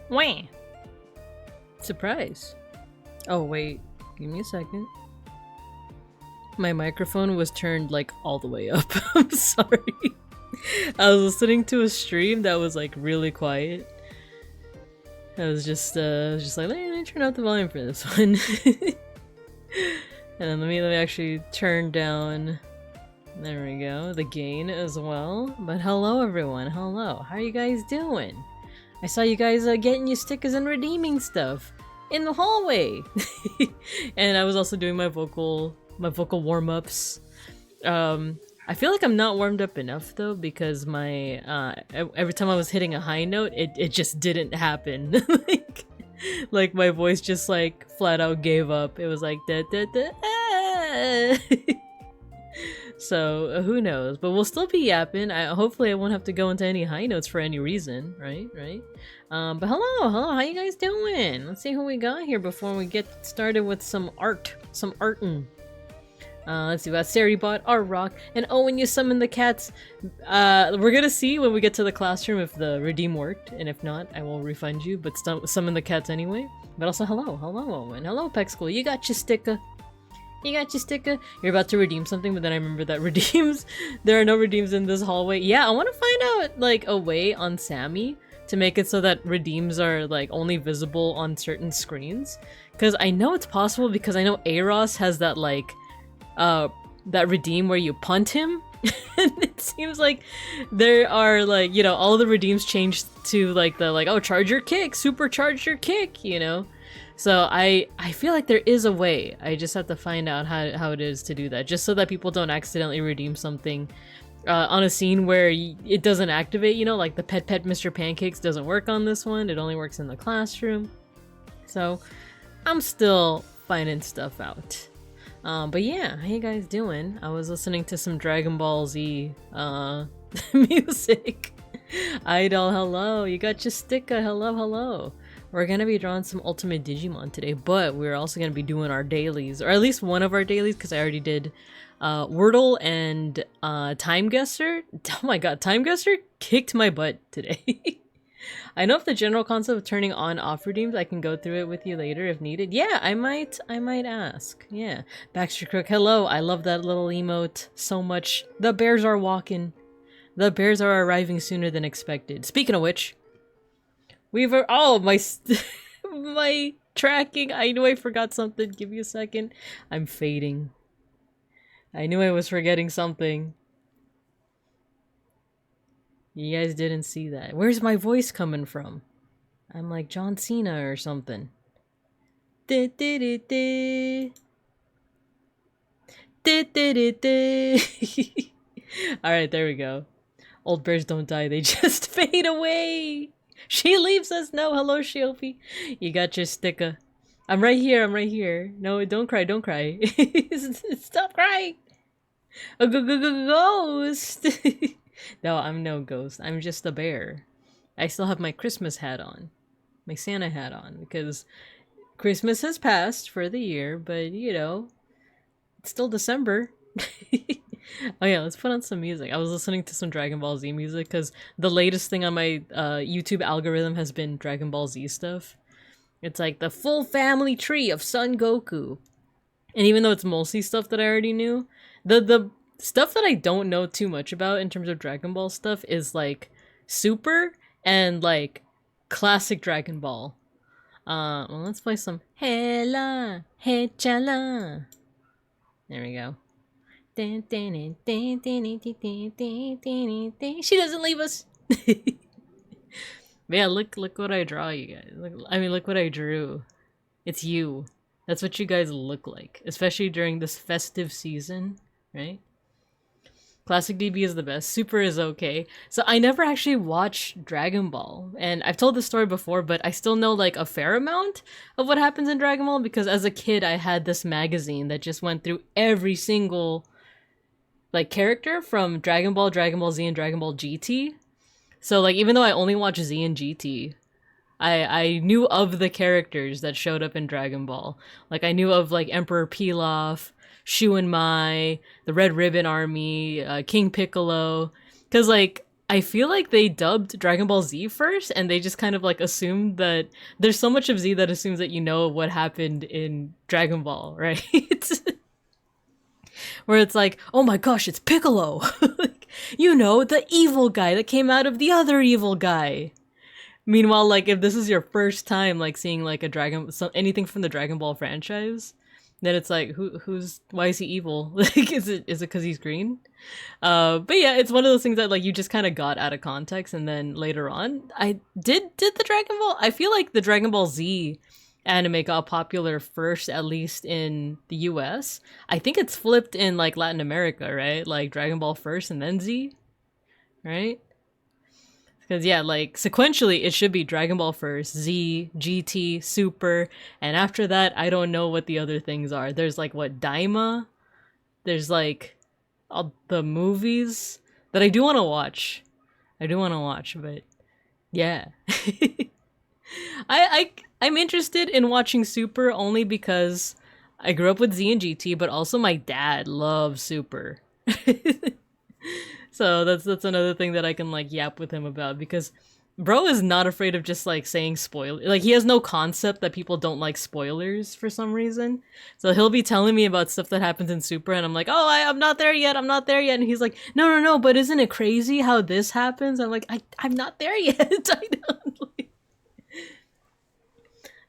Wah! Surprise. Oh, wait. Give me a second. My microphone was turned, like, all the way up. I'm sorry. I was listening to a stream that was, like, really quiet. I was just like, let me turn up the volume for this one. And then let me actually turn down, there we go, the gain as well. But hello everyone, hello. How are you guys doing? I saw you guys getting your stickers and redeeming stuff in the hallway. And I was also doing my vocal warm-ups. I feel like I'm not warmed up enough though, because my every time I was hitting a high note, it just didn't happen. like my voice just like flat out gave up. It was like da da da ah. So who knows? But we'll still be yapping. Hopefully I won't have to go into any high notes for any reason, right? But hello, how you guys doing? Let's see who we got here before we get started with some artin'. Let's see, we got Saribot, R-Rock, and oh, when you summon the cats, we're gonna see when we get to the classroom if the redeem worked, and if not, I will refund you, but summon the cats anyway. But also, hello, Owen, hello, Peck School, you got your sticker. You're about to redeem something, but then I remember that there are no redeems in this hallway. Yeah, I want to find out, like, a way on SAMMI to make it so that redeems are, like, only visible on certain screens. Because I know it's possible, because I know Aros has that, like, that redeem where you punt him. And it seems like there are, like, you know, all the redeems changed to like the oh, charge your kick, supercharge your kick, you know. So I feel like there is a way. I just have to find out how it is to do that, just so that people don't accidentally redeem something on a scene where it doesn't activate, you know, like the pet Mr. Pancakes doesn't work on this one. It only works in the classroom. So I'm still finding stuff out. But yeah, how you guys doing? I was listening to some Dragon Ball Z music. Idol, hello. You got your sticker. Hello. We're gonna be drawing some Ultimate Digimon today, but we're also gonna be doing our dailies, or at least one of our dailies, because I already did Wordle and Time Guesser. Oh my god, Time Guesser kicked my butt today. I know if the general concept of turning on off redeems, I can go through it with you later if needed. Yeah, I might ask. Yeah. Baxter Crook, hello. I love that little emote so much. The bears are walking. The bears are arriving sooner than expected. Speaking of which, oh, my tracking. I knew I forgot something. Give me a second. I'm fading. I knew I was forgetting something. You guys didn't see that. Where's my voice coming from? I'm like John Cena or something. Alright, there we go. Old bears don't die, they just fade away. She leaves us. No, hello, Shiopi. You got your sticker. I'm right here. No, don't cry. Stop crying. A ghost. No, I'm no ghost. I'm just a bear. I still have my Christmas hat on. My Santa hat on. Because Christmas has passed for the year, but, you know, it's still December. Oh yeah, let's put on some music. I was listening to some Dragon Ball Z music because the latest thing on my YouTube algorithm has been Dragon Ball Z stuff. It's like the full family tree of Son Goku. And even though it's mostly stuff that I already knew, the stuff that I don't know too much about in terms of Dragon Ball stuff is like Super and like classic Dragon Ball. Well, let's play some Hela Hechala. There we go. She doesn't leave us. Yeah, look what I draw, you guys. Look what I drew. It's you. That's what you guys look like, especially during this festive season, right? Classic DB is the best. Super is okay. So I never actually watched Dragon Ball, and I've told this story before, but I still know like a fair amount of what happens in Dragon Ball because as a kid I had this magazine that just went through every single like character from Dragon Ball Z, and Dragon Ball GT. So like even though I only watched Z and GT, I knew of the characters that showed up in Dragon Ball. Like I knew of like Emperor Pilaf, Shu and Mai, the Red Ribbon Army, King Piccolo, because like I feel like they dubbed Dragon Ball Z first, and they just kind of like assumed that there's so much of Z that assumes that you know what happened in Dragon Ball, right? Where it's like, oh my gosh, it's Piccolo! Like, you know, the evil guy that came out of the other evil guy. Meanwhile, like, if this is your first time, like, seeing, like, anything from the Dragon Ball franchise, then it's like, why is he evil? Like, is it because he's green? But yeah, it's one of those things that, like, you just kind of got out of context, and then later on, I did the Dragon Ball, I feel like the Dragon Ball Z anime got popular first, at least in the US. I think it's flipped in, like, Latin America, right? Like, Dragon Ball first and then Z, right? Because, yeah, like, sequentially, it should be Dragon Ball first, Z, GT, Super, and after that, I don't know what the other things are. There's, like, what, Daima? There's, like, all the movies that I do want to watch. But, yeah. I'm interested in watching Super only because I grew up with Z and GT, but also my dad loves Super. So that's another thing that I can like yap with him about, because bro is not afraid of just like saying spoiler. Like, he has no concept that people don't like spoilers for some reason. So he'll be telling me about stuff that happens in Super, and I'm like, oh, I'm not there yet. And he's like, no, but isn't it crazy how this happens? I'm like, I'm not there yet. I don't. Like...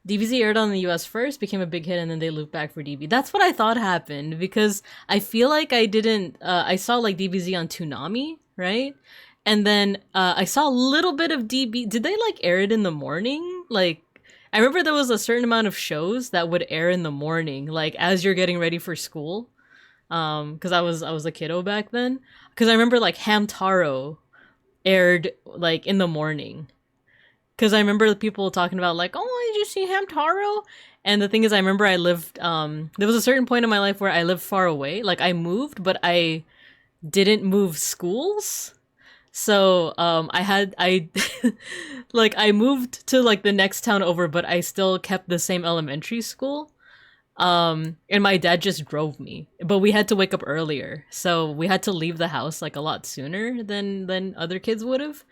DBZ aired on the US first, became a big hit, and then they looped back for DB. That's what I thought happened, because I feel like I didn't... I saw, like, DBZ on Toonami, right? And then I saw a little bit of DB... Did they, like, air it in the morning? Like, I remember there was a certain amount of shows that would air in the morning, like, as you're getting ready for school. Because I was a kiddo back then. Because I remember, like, Hamtaro aired, like, in the morning. Because I remember the people talking about, like, oh, did you see Hamtaro? And the thing is, I remember I lived, there was a certain point in my life where I lived far away. Like, I moved, but I didn't move schools. So, like, I moved to, like, the next town over, but I still kept the same elementary school. And my dad just drove me. But we had to wake up earlier. So we had to leave the house, like, a lot sooner than other kids would have.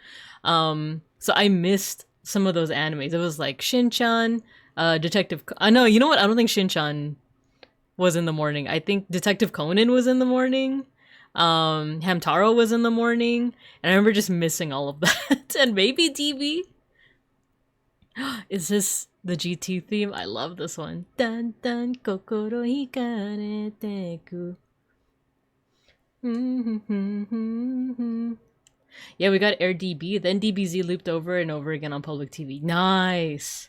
So I missed some of those animes. It was like Shin-chan, Detective... no, you know what? I don't think Shin-chan was in the morning. I think Detective Conan was in the morning. Hamtaro was in the morning. And I remember just missing all of that. And maybe DB? Is this the GT theme? I love this one. Dan dan kokoro hikarete ku. Yeah, we got Air DB, then DBZ looped over and over again on public TV. Nice!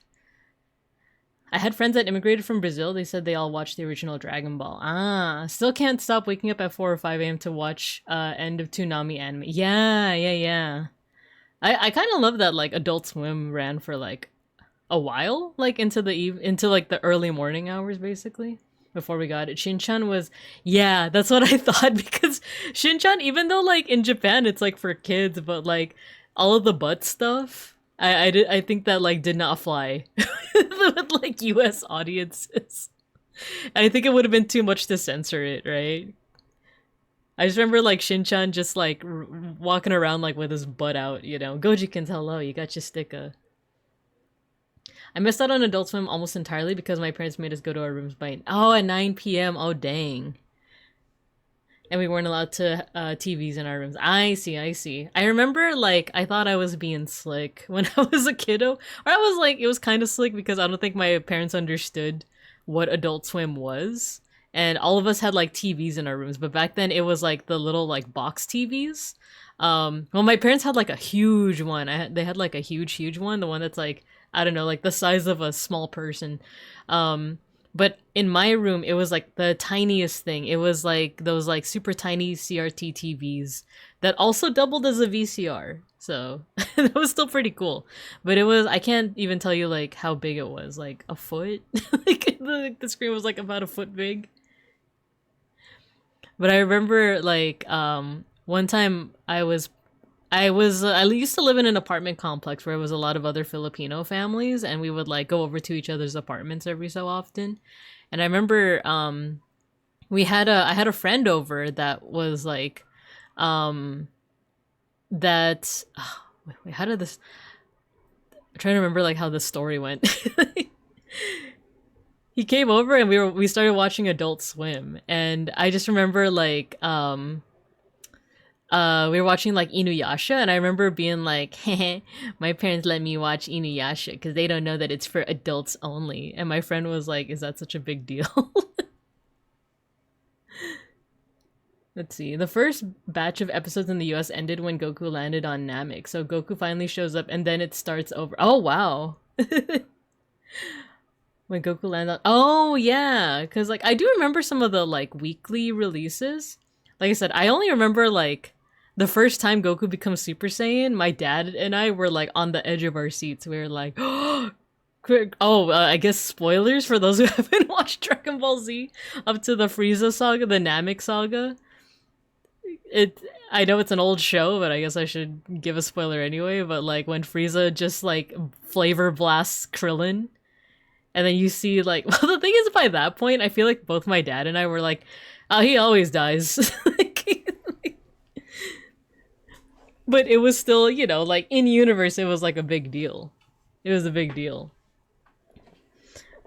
I had friends that immigrated from Brazil. They said they all watched the original Dragon Ball. Ah, still can't stop waking up at 4 or 5 a.m. to watch end of Toonami anime. Yeah. I kind of love that, like, Adult Swim ran for, like, a while, like, into like the early morning hours, basically. Before we got it. Shin-chan was... Yeah, that's what I thought, because Shin-chan, even though, like, in Japan it's, like, for kids, but, like, all of the butt stuff, I think that, like, did not fly with, like, US audiences. And I think it would have been too much to censor it, right? I just remember, like, Shin-chan just, like, walking around, like, with his butt out, you know? Gojikins, hello, you got your sticker. I missed out on Adult Swim almost entirely because my parents made us go to our rooms by... Oh, at 9 p.m. Oh, dang. And we weren't allowed to TVs in our rooms. I see. I remember, like, I thought I was being slick when I was a kiddo. Or I was, like, it was kind of slick because I don't think my parents understood what Adult Swim was. And all of us had, like, TVs in our rooms. But back then, it was, like, the little, like, box TVs. Well, my parents had, like, a huge one. They had, like, a huge one. The one that's, like... I don't know, like the size of a small person. But in my room, it was like the tiniest thing. It was like those like super tiny CRT TVs that also doubled as a VCR. So that was still pretty cool. But it was, I can't even tell you like how big it was, like a foot. Like the screen was like about a foot big. But I remember like one time I used to live in an apartment complex where there was a lot of other Filipino families, and we would like go over to each other's apartments every so often. And I remember I had a friend over that was like that wait, how did this? I'm trying to remember like how the story went. He came over and we started watching Adult Swim, and I just remember like we were watching like Inuyasha, and I remember being like, "Heh, my parents let me watch Inuyasha because they don't know that it's for adults only." And my friend was like, "Is that such a big deal?" Let's see. The first batch of episodes in the US ended when Goku landed on Namek. So Goku finally shows up and then it starts over. Oh, wow. When Goku landed on... Oh, yeah. Because, like, I do remember some of the, like, weekly releases. Like I said, I only remember, like, the first time Goku becomes Super Saiyan, my dad and I were, like, on the edge of our seats. We were like, oh, I guess spoilers for those who haven't watched Dragon Ball Z up to the Frieza saga, the Namek saga. I know it's an old show, but I guess I should give a spoiler anyway. But like when Frieza just like flavor blasts Krillin, and then you see like, well, the thing is, by that point, I feel like both my dad and I were like, "Oh, he always dies." But it was still, you know, like in universe, it was like a big deal. It was a big deal.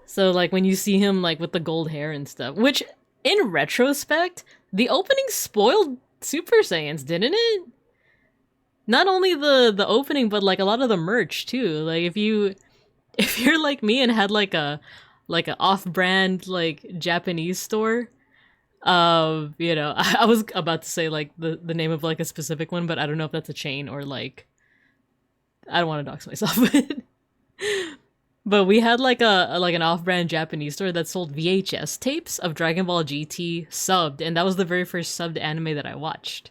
So like when you see him like with the gold hair and stuff, which in retrospect, the opening spoiled Super Saiyans, didn't it? Not only the opening, but like a lot of the merch too. Like if you're like me and had like an off-brand like Japanese store, you know, I was about to say like the name of like a specific one, but I don't know if that's a chain or like, I don't want to dox myself. But we had like an off-brand Japanese store that sold VHS tapes of Dragon Ball GT subbed, and that was the very first subbed anime that I watched.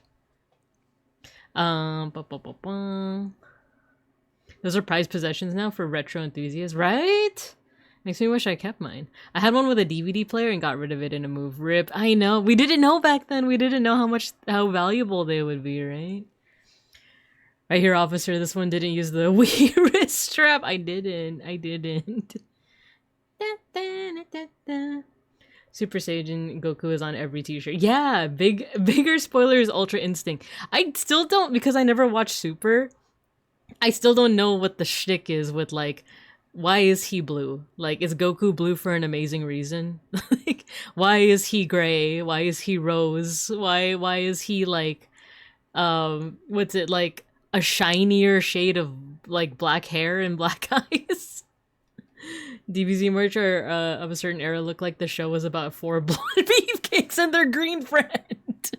Those are prized possessions now for retro enthusiasts, right? Makes me wish I kept mine. I had one with a DVD player and got rid of it in a move. RIP. I know. We didn't know back then. We didn't know how valuable they would be, right? Right here, officer, this one didn't use the Wii wrist strap. I didn't. Super Saiyan Goku is on every t-shirt. Yeah, bigger spoilers, Ultra Instinct. I still don't, because I never watched Super, I still don't know what the shtick is with, like, why is he blue? Like, is Goku blue for an amazing reason? Like, why is he gray? Why is he rose? Why is he, like, what's it, like, a shinier shade of like black hair and black eyes? DBZ merch of a certain era looked like the show was about 4 blood beefcakes and their green friend.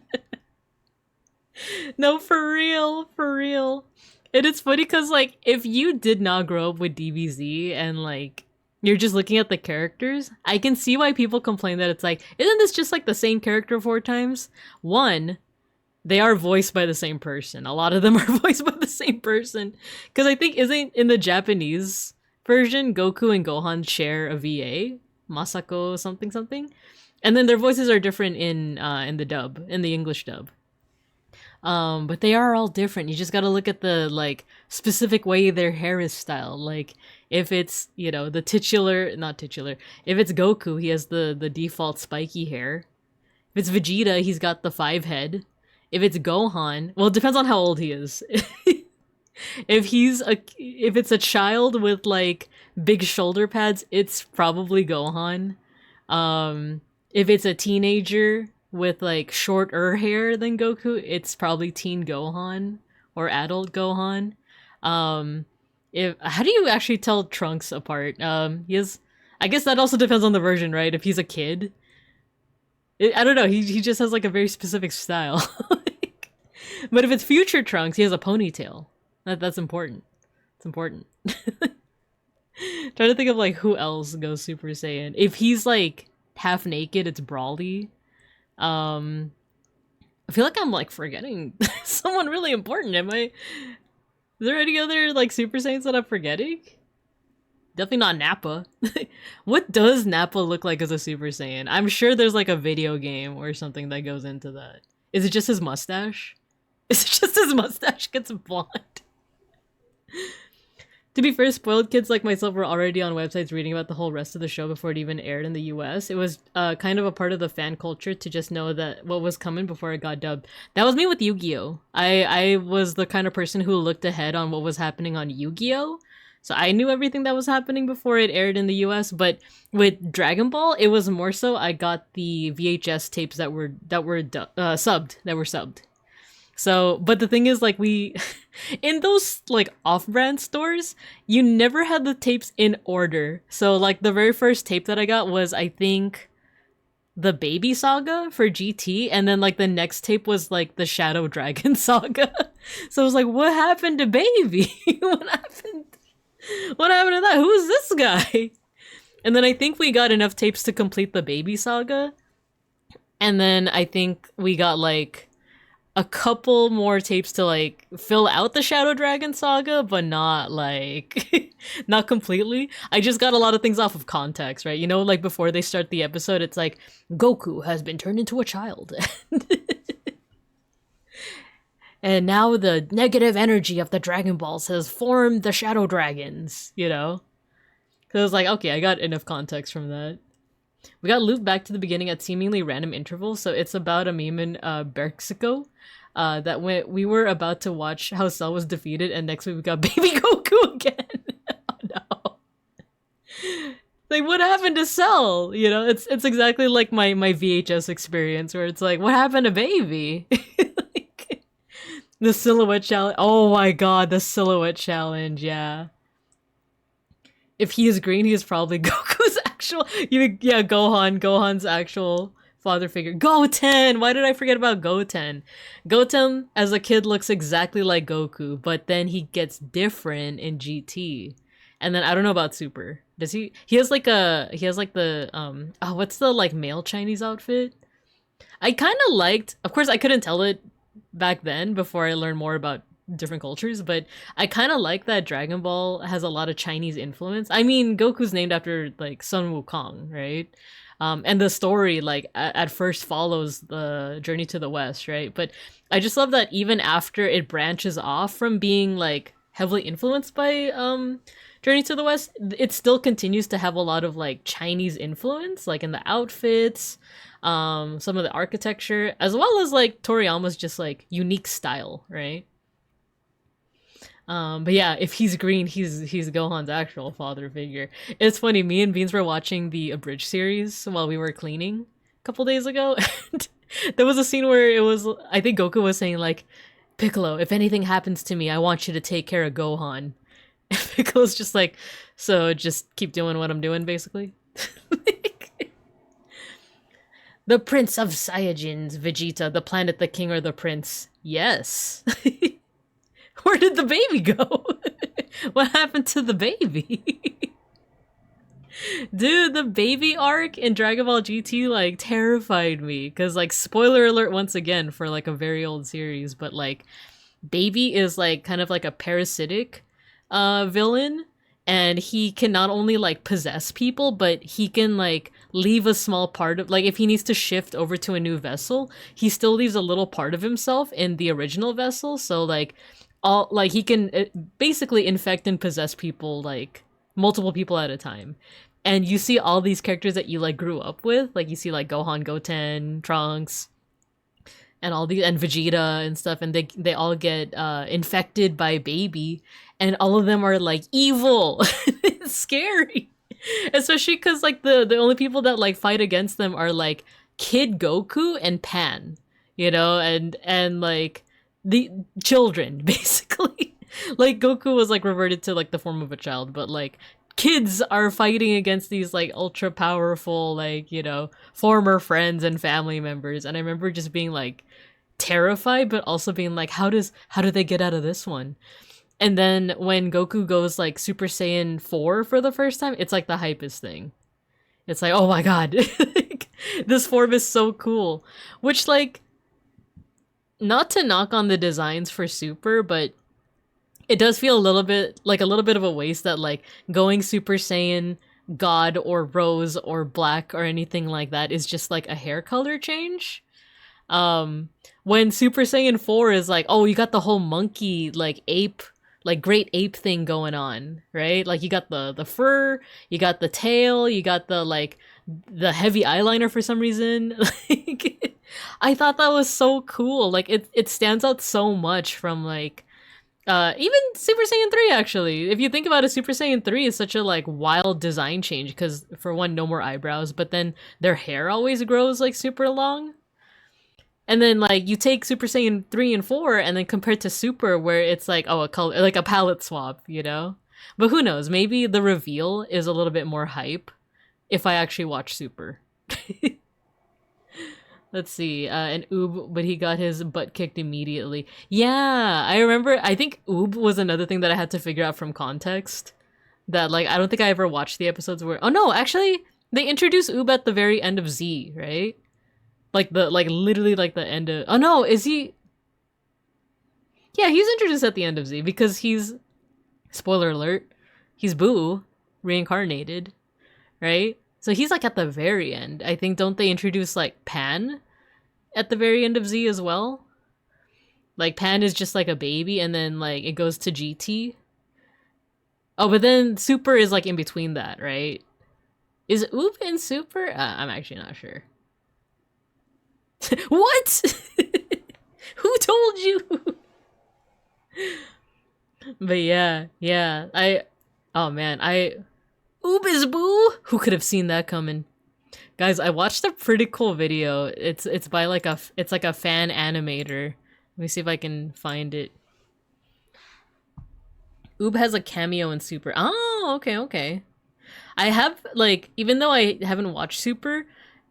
No, for real. And it's funny because like if you did not grow up with DBZ and like you're just looking at the characters, I can see why people complain that it's like, isn't this just like the same character 4 times? One, they are voiced by the same person. A lot of them are voiced by the same person. Because I think, isn't in the Japanese version, Goku and Gohan share a VA? Masako something? And then their voices are different in the dub, in the English dub. But they are all different. You just gotta look at the, like, specific way their hair is styled. Like, if it's, you know, not titular, if it's Goku, he has the default spiky hair. If it's Vegeta, he's got the 5 head. If it's Gohan, well, it depends on how old he is. If it's a child with like big shoulder pads, it's probably Gohan. If it's a teenager with like shorter hair than Goku, it's probably teen Gohan or adult Gohan. How do you actually tell Trunks apart? I guess that also depends on the version, right? If he's a kid, I don't know. He just has like a very specific style. But if it's future Trunks, he has a ponytail. That's important. It's important. Trying to think of like who else goes Super Saiyan. If he's like half naked, it's Brawly. I feel like I'm like forgetting someone really important. Is there any other like Super Saiyans that I'm forgetting? Definitely not Nappa. What does Nappa look like as a Super Saiyan? I'm sure there's like a video game or something that goes into that. Is it just his mustache? Is it just his mustache gets blonde? To be fair, spoiled kids like myself were already on websites reading about the whole rest of the show before it even aired in the US. It was kind of a part of the fan culture to just know that what was coming before it got dubbed. That was me with Yu-Gi-Oh! I was the kind of person who looked ahead on what was happening on Yu-Gi-Oh! So I knew everything that was happening before it aired in the US, but with Dragon Ball, it was more so I got the VHS tapes that were subbed. So, but the thing is, like, we, in those, like, off-brand stores, you never had the tapes in order. So, like, the very first tape that I got was, I think, the Baby Saga for GT, and then, like, the next tape was, like, the Shadow Dragon Saga. So I was like, what happened to Baby? What happened to that? Who is this guy? And then I think we got enough tapes to complete the Baby Saga. And then I think we got, like, a couple more tapes to like fill out the Shadow Dragon Saga, but not like not completely. I just got a lot of things off of context, right? You know, like before they start the episode, it's like Goku has been turned into a child. And now the negative energy of the Dragon Balls has formed the Shadow Dragons, you know? So I was like, okay, I got enough context from that. We got looped back to the beginning at seemingly random intervals, so it's about a meme in Berxico that we were about to watch how Cell was defeated, and next week we got Baby Goku again. Oh no. Like, what happened to Cell? You know, it's exactly like my VHS experience, where it's like, what happened to Baby? Like, the silhouette challenge. Oh my god, the silhouette challenge, yeah. If he is green, he is probably Goku's actual... Yeah, Gohan's actual father figure. Goten! Why did I forget about Goten? Goten, as a kid, looks exactly like Goku, but then he gets different in GT. And then, I don't know about Super. Does he... He has like the, oh, what's the, like, male Chinese outfit? I kind of liked... Of course, I couldn't tell it back then, before I learned more about different cultures, but I kind of like that Dragon Ball has a lot of Chinese influence. I mean, Goku's named after like Sun Wukong, right? And the story like at first follows the journey to the West, right? But I just love that even after it branches off from being like heavily influenced by Journey to the West, it still continues to have a lot of like Chinese influence, like in the outfits, some of the architecture, as well as like Toriyama's just like unique style, right? But yeah, if he's green, he's Gohan's actual father figure. It's funny, me and Beans were watching the Abridged series while we were cleaning a couple days ago, and there was a scene where it was, I think Goku was saying like, Piccolo, if anything happens to me, I want you to take care of Gohan. And Piccolo's just like, so just keep doing what I'm doing, basically. The Prince of Saiyajins, Vegeta, the planet, the king, or the prince? Yes. Where did the baby go? What happened to the baby? Dude, the baby arc in Dragon Ball GT, like, terrified me. Because, like, spoiler alert once again for, like, a very old series. But, like, Baby is, like, kind of like a parasitic villain. And he can not only, like, possess people, but he can, like, leave a small part of... Like, if he needs to shift over to a new vessel, he still leaves a little part of himself in the original vessel. So, like... he can basically infect and possess people, like multiple people at a time. And you see all these characters that you like grew up with, like you see like Gohan, Goten, Trunks, and all these, and Vegeta and stuff, and they all get infected by Baby, and all of them are like evil. It's scary, especially because like the only people that like fight against them are like Kid Goku and Pan, you know, and like the children, basically. Like, Goku was, like, reverted to, like, the form of a child, but, like, kids are fighting against these, like, ultra-powerful, like, you know, former friends and family members, and I remember just being, like, terrified, but also being like, how do they get out of this one? And then when Goku goes, like, Super Saiyan 4 for the first time, it's, like, the hypest thing. It's like, oh my god, this form is so cool. Which, like... Not to knock on the designs for Super, but it does feel a little bit of a waste that like going Super Saiyan, God, or Rose, or Black, or anything like that is just like a hair color change. When Super Saiyan 4 is like, oh, you got the whole monkey, like ape like great ape thing going on, right? Like you got the fur, you got the tail, you got the like the heavy eyeliner for some reason. Like I thought that was so cool. Like it stands out so much from like even Super Saiyan 3 actually. If you think about it, Super Saiyan 3 is such a like wild design change because for one, no more eyebrows, but then their hair always grows like super long. And then like you take Super Saiyan 3 and 4 and then compare it to Super where it's like oh a color like a palette swap, you know? But who knows, maybe the reveal is a little bit more hype if I actually watch Super. Let's see, and Oob, but he got his butt kicked immediately. Yeah, I remember, I think Oob was another thing that I had to figure out from context. That, like, I don't think I ever watched the episodes where, oh no, actually, they introduced Oob at the very end of Z, right? Like literally like the end of, oh no, is he? Yeah, he's introduced at the end of Z because he's, spoiler alert, he's Boo, reincarnated, right? So he's like at the very end. I think don't they introduce like Pan at the very end of Z as well? Like Pan is just like a baby and then like it goes to GT. Oh, but then Super is like in between that, right? Is Oop in Super? I'm actually not sure. What? Who told you? But yeah, oh man, Oob is Boo? Who could have seen that coming? Guys, I watched a pretty cool video. It's by like it's like a fan animator. Let me see if I can find it. Oob has a cameo in Super. Oh, okay. I have like even though I haven't watched Super,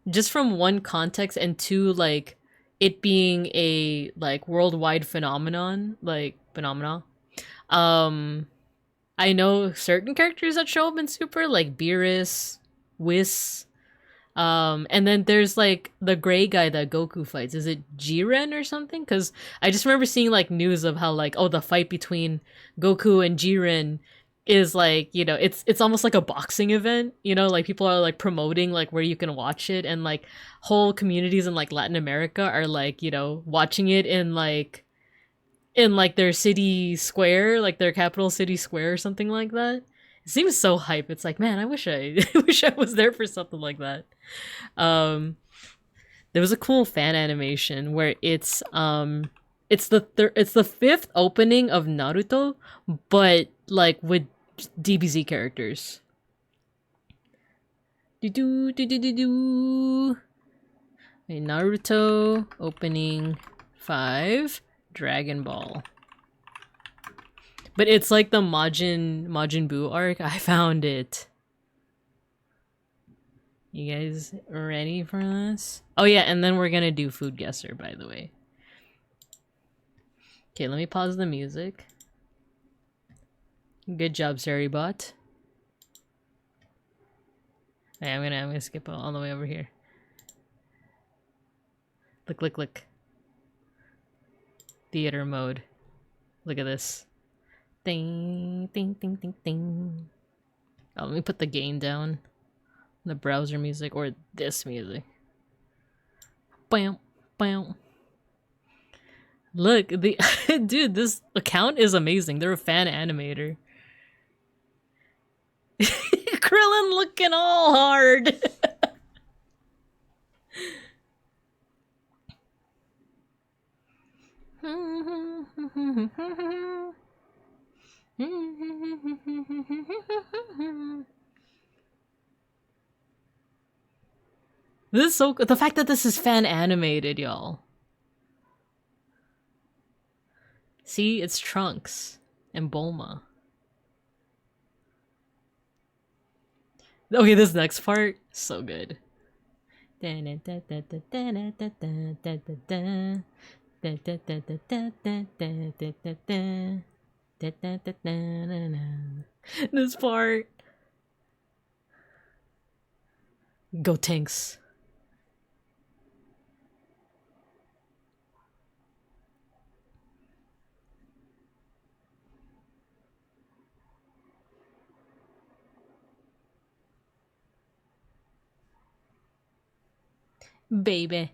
just from one context and two like it being a like worldwide phenomenon, I know certain characters that show up in Super, like Beerus, Whis, and then there's like the gray guy that Goku fights. Is it Jiren or something? Because I just remember seeing like news of how like oh the fight between Goku and Jiren is like you know it's almost like a boxing event. You know like people are like promoting like where you can watch it and like whole communities in like Latin America are like you know watching it in like their city square, like their capital city square or something like that. It seems so hype. It's like, man, I wish I wish I was there for something like that. There was a cool fan animation where it's the fifth opening of Naruto, but like with DBZ characters. Do. Naruto opening 5. Dragon Ball. But it's like the Majin Buu arc. I found it. You guys ready for this? Oh yeah, and then we're gonna do Food Guesser, by the way. Okay, let me pause the music. Good job, Seribot. Okay, I'm gonna skip all the way over here. Look. Theater mode. Look at this. Ding. Oh, let me put the gain down. The browser music or this music. Bam. Look, the dude, this account is amazing. They're a fan animator. Krillin looking all hard. This is so the fact that this is fan animated, y'all. See, it's Trunks and Bulma. Okay, this next part, so good. This part. Go Tanks. Baby.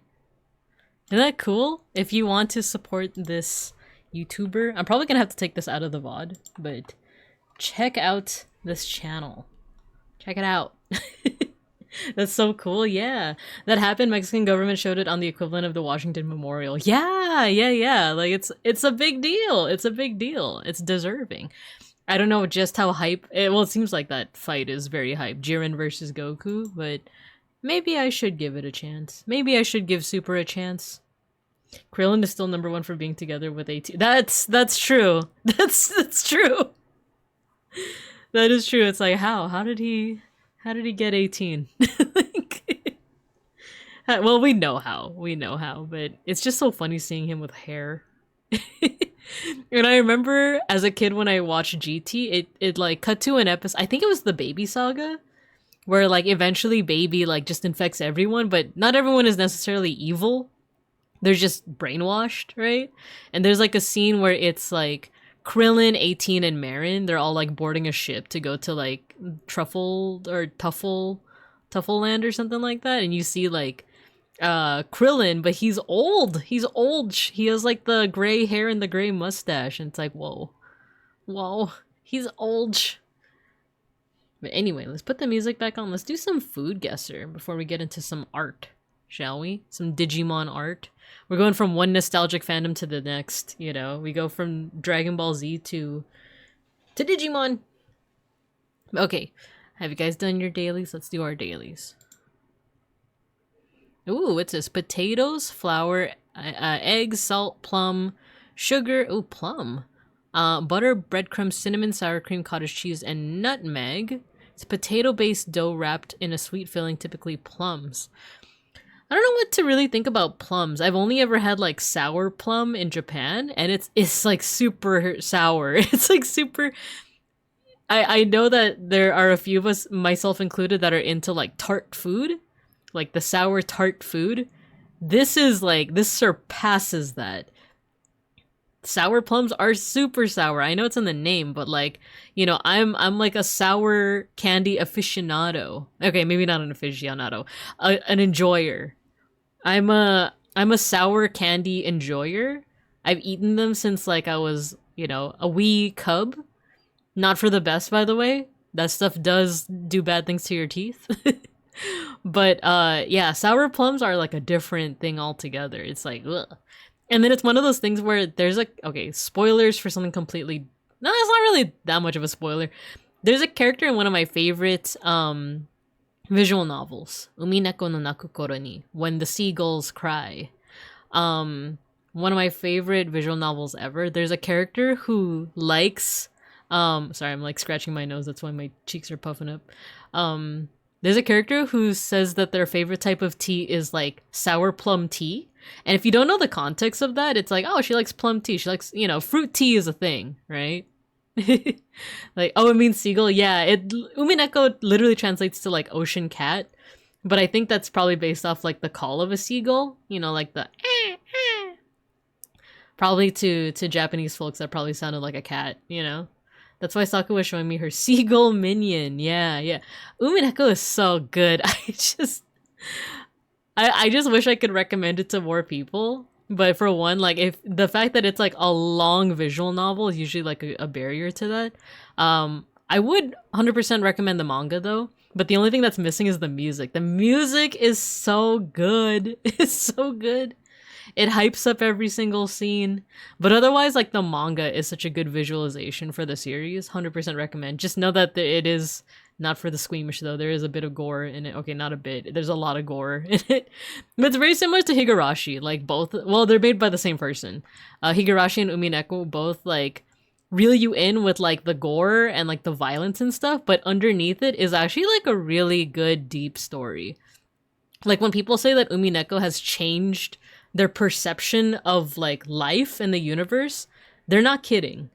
Isn't that cool? If you want to support this YouTuber. I'm probably gonna have to take this out of the VOD, but check out this channel. Check it out. That's so cool. Yeah, that happened. Mexican government showed it on the equivalent of the Washington Memorial. Yeah. Like it's a big deal. It's a big deal. It's deserving. I don't know just how hype. Well, it seems like that fight is very hype. Jiren versus Goku, but maybe I should give it a chance. Maybe I should give Super a chance. Krillin is still #1 for being together with AT. That's true. That's true. That is true. It's like how did he get 18? Like, well, we know how, but it's just so funny seeing him with hair. And I remember as a kid when I watched GT, it like cut to an episode. I think it was the Baby Saga, where like eventually Baby like just infects everyone, but not everyone is necessarily evil. They're just brainwashed, right? And there's like a scene where it's like Krillin, 18, and Marin, they're all like boarding a ship to go to like Truffle or Tuffle Land or something like that, and you see like Krillin, but he's old. He has like the gray hair and the gray mustache, and it's like whoa, he's old. But anyway, let's put the music back on. Let's do some food guesser before we get into some art, shall we? Some Digimon art. We're going from one nostalgic fandom to the next, you know. We go from Dragon Ball Z to Digimon. Okay, have you guys done your dailies? Let's do our dailies. Ooh, it says potatoes, flour, eggs, salt, plum, sugar. Ooh, plum. Butter, breadcrumbs, cinnamon, sour cream, cottage cheese, and nutmeg. It's potato-based dough wrapped in a sweet filling, typically plums. I don't know what to really think about plums. I've only ever had like sour plum in Japan, and it's like super sour. It's like super. I know that there are a few of us, myself included, that are into like tart food, like the sour tart food. This surpasses that. Sour plums are super sour. I know it's in the name, but like, you know, I'm like a sour candy aficionado. Okay, maybe not an aficionado, an enjoyer. I'm a sour candy enjoyer. I've eaten them since like I was, you know, a wee cub. Not for the best, by the way. That stuff does do bad things to your teeth. But yeah, sour plums are like a different thing altogether. It's like, ugh. And then it's one of those things where there's like, okay, spoilers for something completely, no, it's not really that much of a spoiler. There's a character in one of my favorite visual novels, Umineko no Naku Koro ni, When the Seagulls Cry. One of my favorite visual novels ever. There's a character who likes, sorry, I'm like scratching my nose, that's why my cheeks are puffing up. There's a character who says that their favorite type of tea is like sour plum tea. And if you don't know the context of that, it's like, oh, she likes plum tea. She likes, you know, fruit tea is a thing, right? Like, oh, it means seagull. Yeah, Umineko literally translates to like ocean cat. But I think that's probably based off like the call of a seagull. You know, like the probably to Japanese folks that probably sounded like a cat, you know? That's why Saku was showing me her seagull minion. Yeah. Umineko is so good. I just wish I could recommend it to more people. But for one, like, if the fact that it's like a long visual novel is usually like a barrier to that. I would 100% recommend the manga though. But the only thing that's missing is the music. The music is so good. It's so good. It hypes up every single scene. But otherwise, like, the manga is such a good visualization for the series. 100% recommend. Just know that it is not for the squeamish, though. There is a bit of gore in it. Okay, not a bit. There's a lot of gore in it. But it's very similar to Higurashi. Like, both... Well, they're made by the same person. Higurashi and Umineko both, like, reel you in with, like, the gore and, like, the violence and stuff. But underneath it is actually, like, a really good, deep story. Like, when people say that Umineko has changed their perception of like life and the universe, they're not kidding.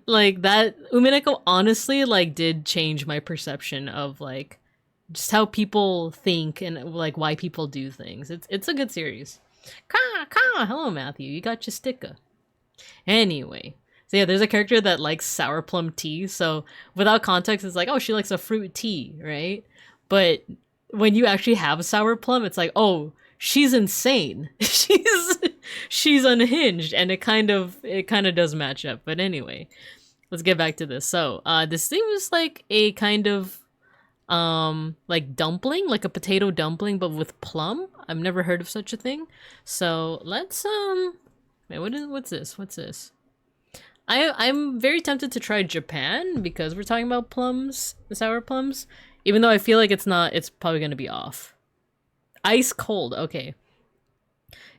like that Umineko honestly like did change my perception of like just how people think and like why people do things. It's a good series. Hello Matthew, you got your sticker. Anyway, so yeah, there's a character that likes sour plum tea, so without context it's like, oh, she likes a fruit tea, right? But when you actually have a sour plum, it's like, oh, she's insane. she's unhinged, and it kind of does match up. But anyway, let's get back to this. So, this thing was like a kind of like dumpling, like a potato dumpling, but with plum. I've never heard of such a thing. So let's wait, what's this? I'm very tempted to try Japan because we're talking about plums, sour plums. Even though I feel like it's probably gonna be off. Ice cold, okay.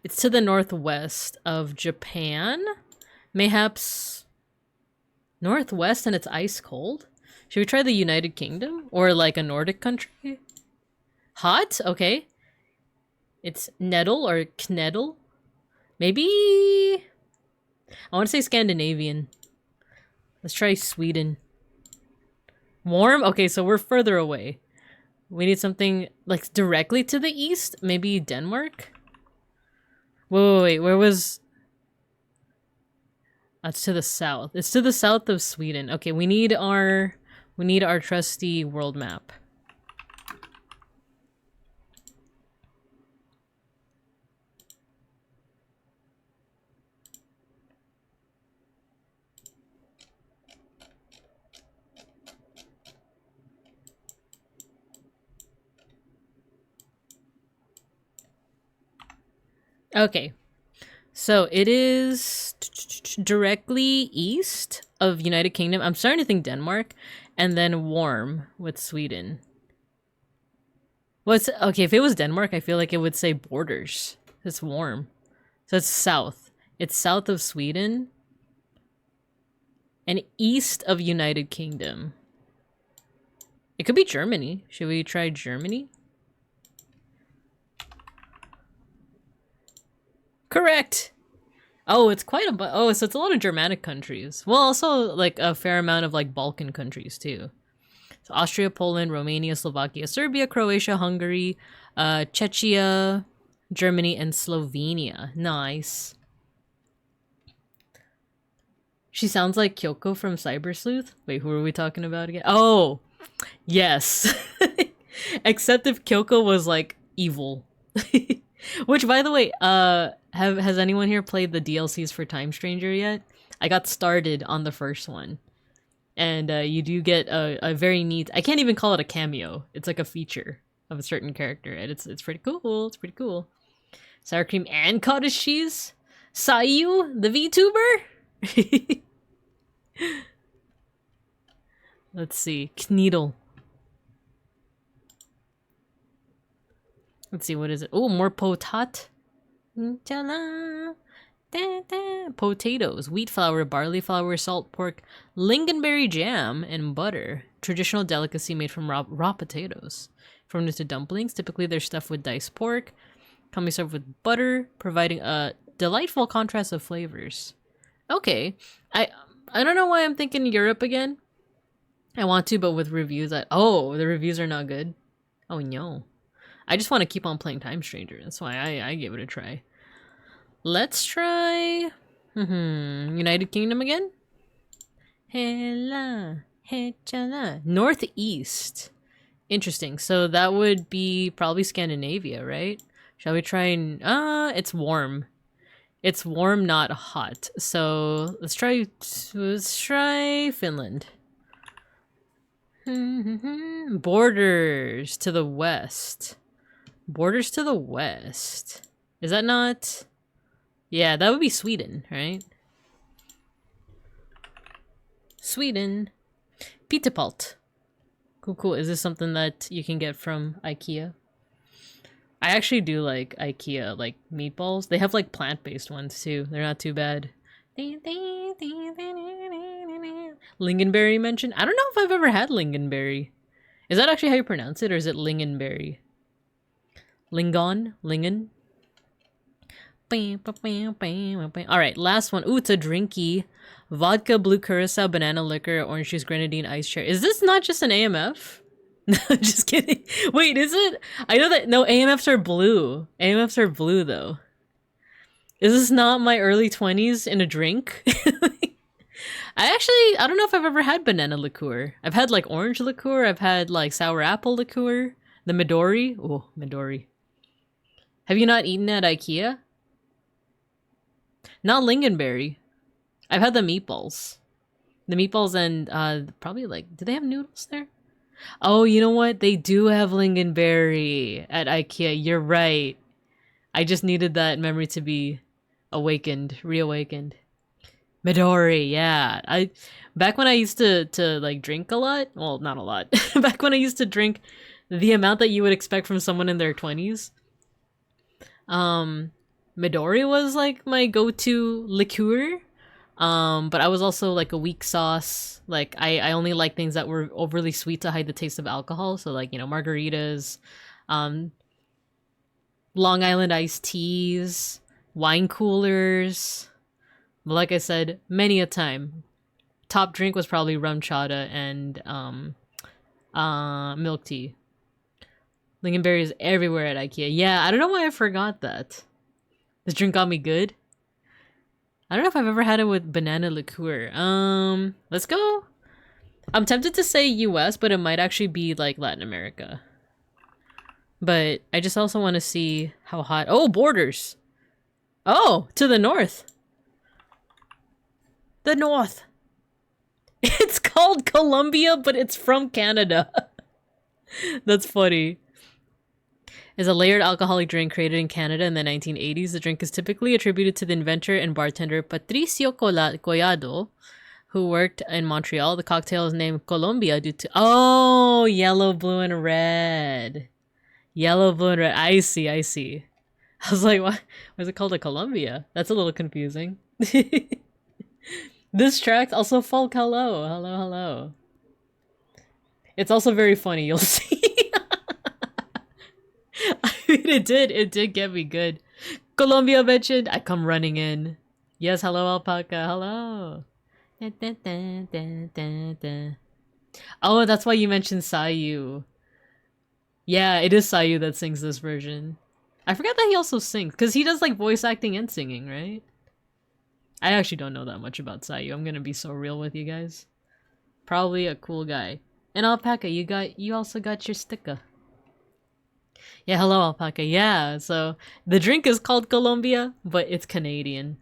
It's to the northwest of Japan. Mayhaps northwest, and it's ice cold? Should we try the United Kingdom? Or like a Nordic country? Hot? Okay. It's nettle or knedel? Maybe... I want to say Scandinavian. Let's try Sweden. Warm? Okay, so we're further away. We need something like directly to the east? Maybe Denmark? Wait, where was... That's to the south. It's to the south of Sweden. Okay, we need our trusty world map. Okay, so it is directly east of United Kingdom. I'm starting to think Denmark, and then warm with Sweden. Well, okay, if it was Denmark, I feel like it would say borders. It's warm. So it's south. It's south of Sweden and east of United Kingdom. It could be Germany. Should we try Germany? Correct. Oh, it's quite a so it's a lot of Germanic countries. Well, also like a fair amount of like Balkan countries too. So Austria, Poland, Romania, Slovakia, Serbia, Croatia, Hungary, Czechia, Germany, and Slovenia. Nice. She sounds like Kyoko from Cyber Sleuth. Wait, who are we talking about again? Oh, yes. Except if Kyoko was like evil. Which, by the way, has anyone here played the DLCs for Time Stranger yet? I got started on the first one. And you do get a very neat... I can't even call it a cameo. It's like a feature of a certain character. And it's pretty cool. It's pretty cool. Sour cream and cottage cheese? Sayu, the VTuber? Let's see. Kneadle. Let's see, what is it? Oh, more potat. Potatoes, wheat flour, barley flour, salt pork, lingonberry jam, and butter. Traditional delicacy made from raw potatoes. Formed into dumplings, typically they're stuffed with diced pork. Commonly served with butter, providing a delightful contrast of flavors. Okay, I don't know why I'm thinking Europe again. I want to, but with reviews, the reviews are not good. Oh no. I just want to keep on playing Time Stranger. That's why I gave it a try. Let's try... United Kingdom again? Northeast. Interesting. So that would be probably Scandinavia, right? Shall we try and... it's warm. It's warm, not hot. So let's try Finland. Borders to the west. Borders to the west. Is that not... Yeah, that would be Sweden, right? Sweden. Pittapalt. Cool. Is this something that you can get from IKEA? I actually do like IKEA, like meatballs. They have like plant-based ones too. They're not too bad. Lingonberry mentioned. I don't know if I've ever had lingonberry. Is that actually how you pronounce it, or is it lingonberry? Lingon? Lingon? Alright, last one. Ooh, it's a drinky. Vodka, blue curacao, banana liquor, orange juice, grenadine, ice cherry. Is this not just an AMF? No, just kidding. Wait, is it? I know that... No, AMFs are blue. AMFs are blue, though. Is this not my early 20s in a drink? I don't know if I've ever had banana liqueur. I've had, like, orange liqueur. I've had, like, sour apple liqueur. The Midori. Oh, Midori. Have you not eaten at IKEA? Not lingonberry. I've had the meatballs. The meatballs and probably like, do they have noodles there? Oh, you know what? They do have lingonberry at IKEA. You're right. I just needed that memory to be reawakened. Midori, yeah. Back when I used to like drink a lot, well, not a lot. Back when I used to drink the amount that you would expect from someone in their 20s. Midori was like my go-to liqueur. But I was also like a weak sauce. Like I only like things that were overly sweet to hide the taste of alcohol. So like, you know, margaritas, Long Island iced teas, wine coolers. But like I said, many a time, top drink was probably rum chata and milk tea. Lingonberry is everywhere at IKEA. Yeah, I don't know why I forgot that. This drink got me good. I don't know if I've ever had it with banana liqueur. Let's go. I'm tempted to say US, but it might actually be like Latin America. But I just also want to see how hot. Oh, borders. Oh, to the north. The north. It's called Colombia, but it's from Canada. That's funny. Is a layered alcoholic drink created in Canada in the 1980s. The drink is typically attributed to the inventor and bartender Patricio Collado, who worked in Montreal. The cocktail is named Colombia due to... Oh, yellow, blue, and red. Yellow, blue, and red. I see. I was like, what? Why is it called a Colombia? That's a little confusing. This track also folk hello. Hello. It's also very funny. You'll see. I mean, it did get me good. Colombia mentioned, I come running in. Yes, hello, alpaca, hello. Oh, that's why you mentioned Sayu. Yeah, it is Sayu that sings this version. I forgot that he also sings, because he does like voice acting and singing, right? I actually don't know that much about Sayu. I'm gonna be so real with you guys. Probably a cool guy. And alpaca, you also got your sticker. Yeah, hello, alpaca. Yeah, so the drink is called Colombia, but it's Canadian.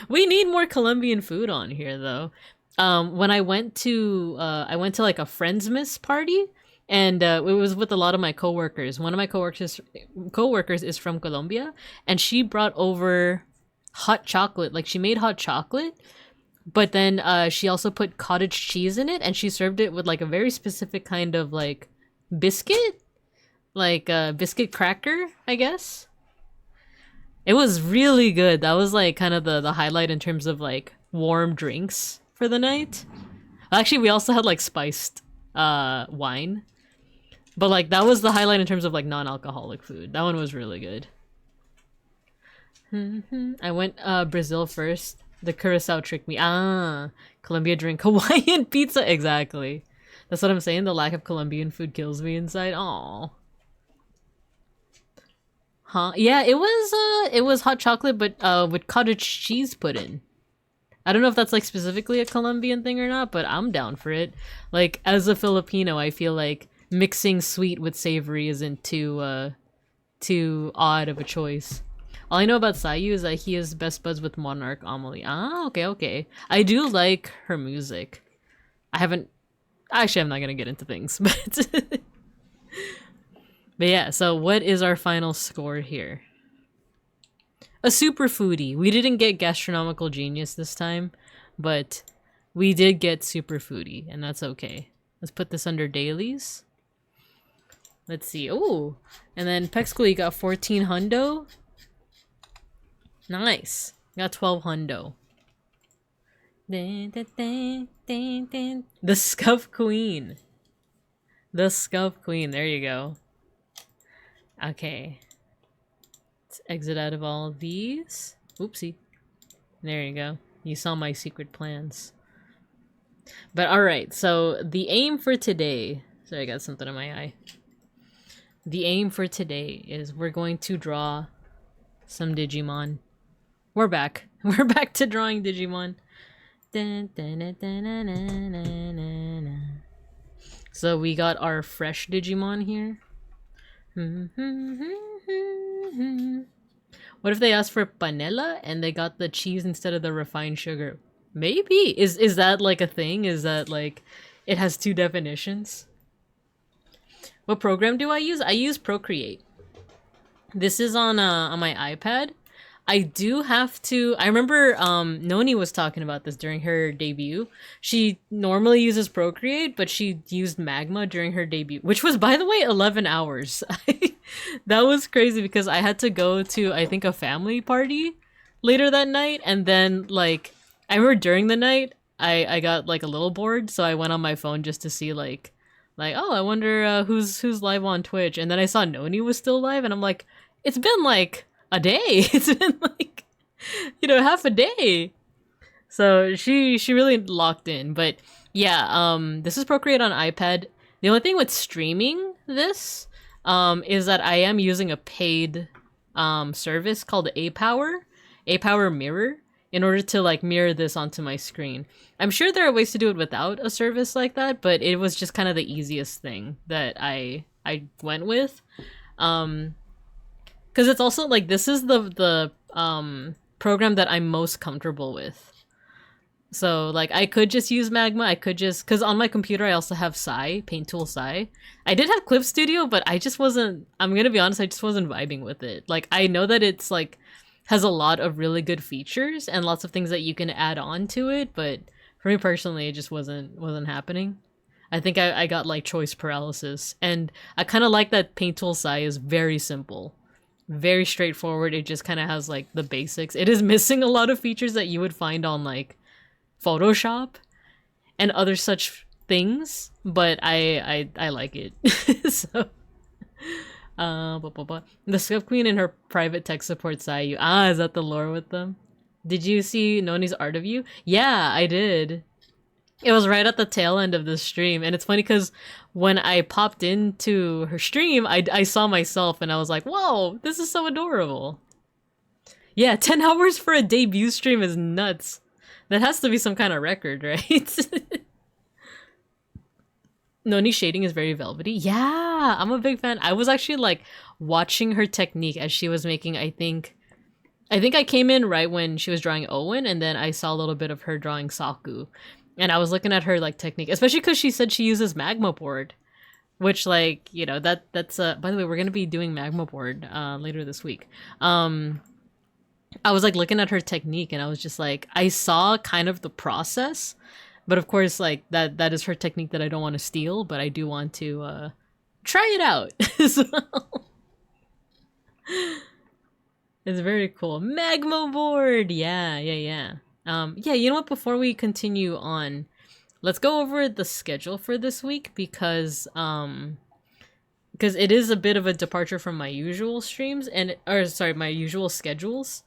We need more Colombian food on here, though. When I went to like a Friendsmas party, and it was with a lot of my coworkers. One of my coworkers is from Colombia, and she brought over hot chocolate. Like, she made hot chocolate, but then she also put cottage cheese in it, and she served it with like a very specific kind of like biscuit. Like a biscuit cracker, I guess. It was really good. That was like kind of the highlight in terms of like warm drinks for the night. Actually, we also had like spiced wine. But like that was the highlight in terms of like non-alcoholic food. That one was really good. I went Brazil first. The curacao tricked me. Colombia drink Hawaiian pizza. Exactly. That's what I'm saying. The lack of Colombian food kills me inside. Aww. Huh? Yeah, it was hot chocolate, but with cottage cheese put in. I don't know if that's like specifically a Colombian thing or not, but I'm down for it. Like, as a Filipino, I feel like mixing sweet with savory isn't too odd of a choice. All I know about Sayu is that he is best buds with Monarch Amelie. Okay. I do like her music. Actually, I'm not gonna get into things, but but yeah, so what is our final score here? A super foodie. We didn't get gastronomical genius this time, but we did get super foodie, and that's okay. Let's put this under dailies. Let's see. Oh, and then Pexco, you got 14 hundo. Nice. Got 12 hundo. The Scuff Queen. The Scuff Queen. There you go. Okay. Let's exit out of all of these. Oopsie. There you go. You saw my secret plans. But alright, so the aim for today... Sorry, I got something in my eye. The aim for today is we're going to draw some Digimon. We're back. We're back to drawing Digimon. So we got our fresh Digimon here. What if they asked for panela and they got the cheese instead of the refined sugar? Maybe. Is that like a thing? Is that like it has two definitions? What program do I use? I use Procreate. This is on my iPad. I do have to. I remember Noni was talking about this during her debut. She normally uses Procreate, but she used Magma during her debut, which was, by the way, 11 hours. That was crazy because I had to go to, I think, a family party later that night, and then like I remember during the night I got like a little bored, so I went on my phone just to see like oh, I wonder who's live on Twitch, and then I saw Noni was still live, and I'm like, it's been like a day. It's been like, you know, half a day. So she really locked in. But yeah, this is Procreate on iPad. The only thing with streaming this is that I am using a paid service called A-Power Mirror, in order to like mirror this onto my screen. I'm sure there are ways to do it without a service like that, but it was just kind of the easiest thing that I went with. Because it's also like, this is the program that I'm most comfortable with. So like I could just use Magma, I could just, because on my computer I also have Paint Tool Sai. I did have Clip Studio, but I just wasn't, I'm gonna be honest, I just wasn't vibing with it. Like I know that it's like, has a lot of really good features and lots of things that you can add on to it, but for me personally, it just wasn't happening. I think I got like choice paralysis, and I kind of like that Paint Tool Sai is very simple. Very straightforward. It just kind of has like the basics. It is missing a lot of features that you would find on like Photoshop and other such things, but I like it. So the Swift Queen and her private tech support Sayu. Is that the lore with them? Did you see Noni's art of you? Yeah, I did. It was right at the tail end of the stream, and it's funny because when I popped into her stream, I saw myself and I was like, whoa, this is so adorable. Yeah, 10 hours for a debut stream is nuts. That has to be some kind of record, right? Noni's shading is very velvety. Yeah, I'm a big fan. I was actually like watching her technique as she was making, I think I came in right when she was drawing Owen, and then I saw a little bit of her drawing Saku. And I was looking at her like technique, especially because she said she uses Magma board, which like, you know, that's by the way, we're gonna be doing Magma board later this week. I was like looking at her technique and I was just like, I saw kind of the process, but of course like that is her technique that I don't want to steal, but I do want to try it out as well. It's very cool. Magma board. Yeah. Yeah, you know what? Before we continue on, let's go over the schedule for this week because it is a bit of a departure from my usual streams my usual schedules.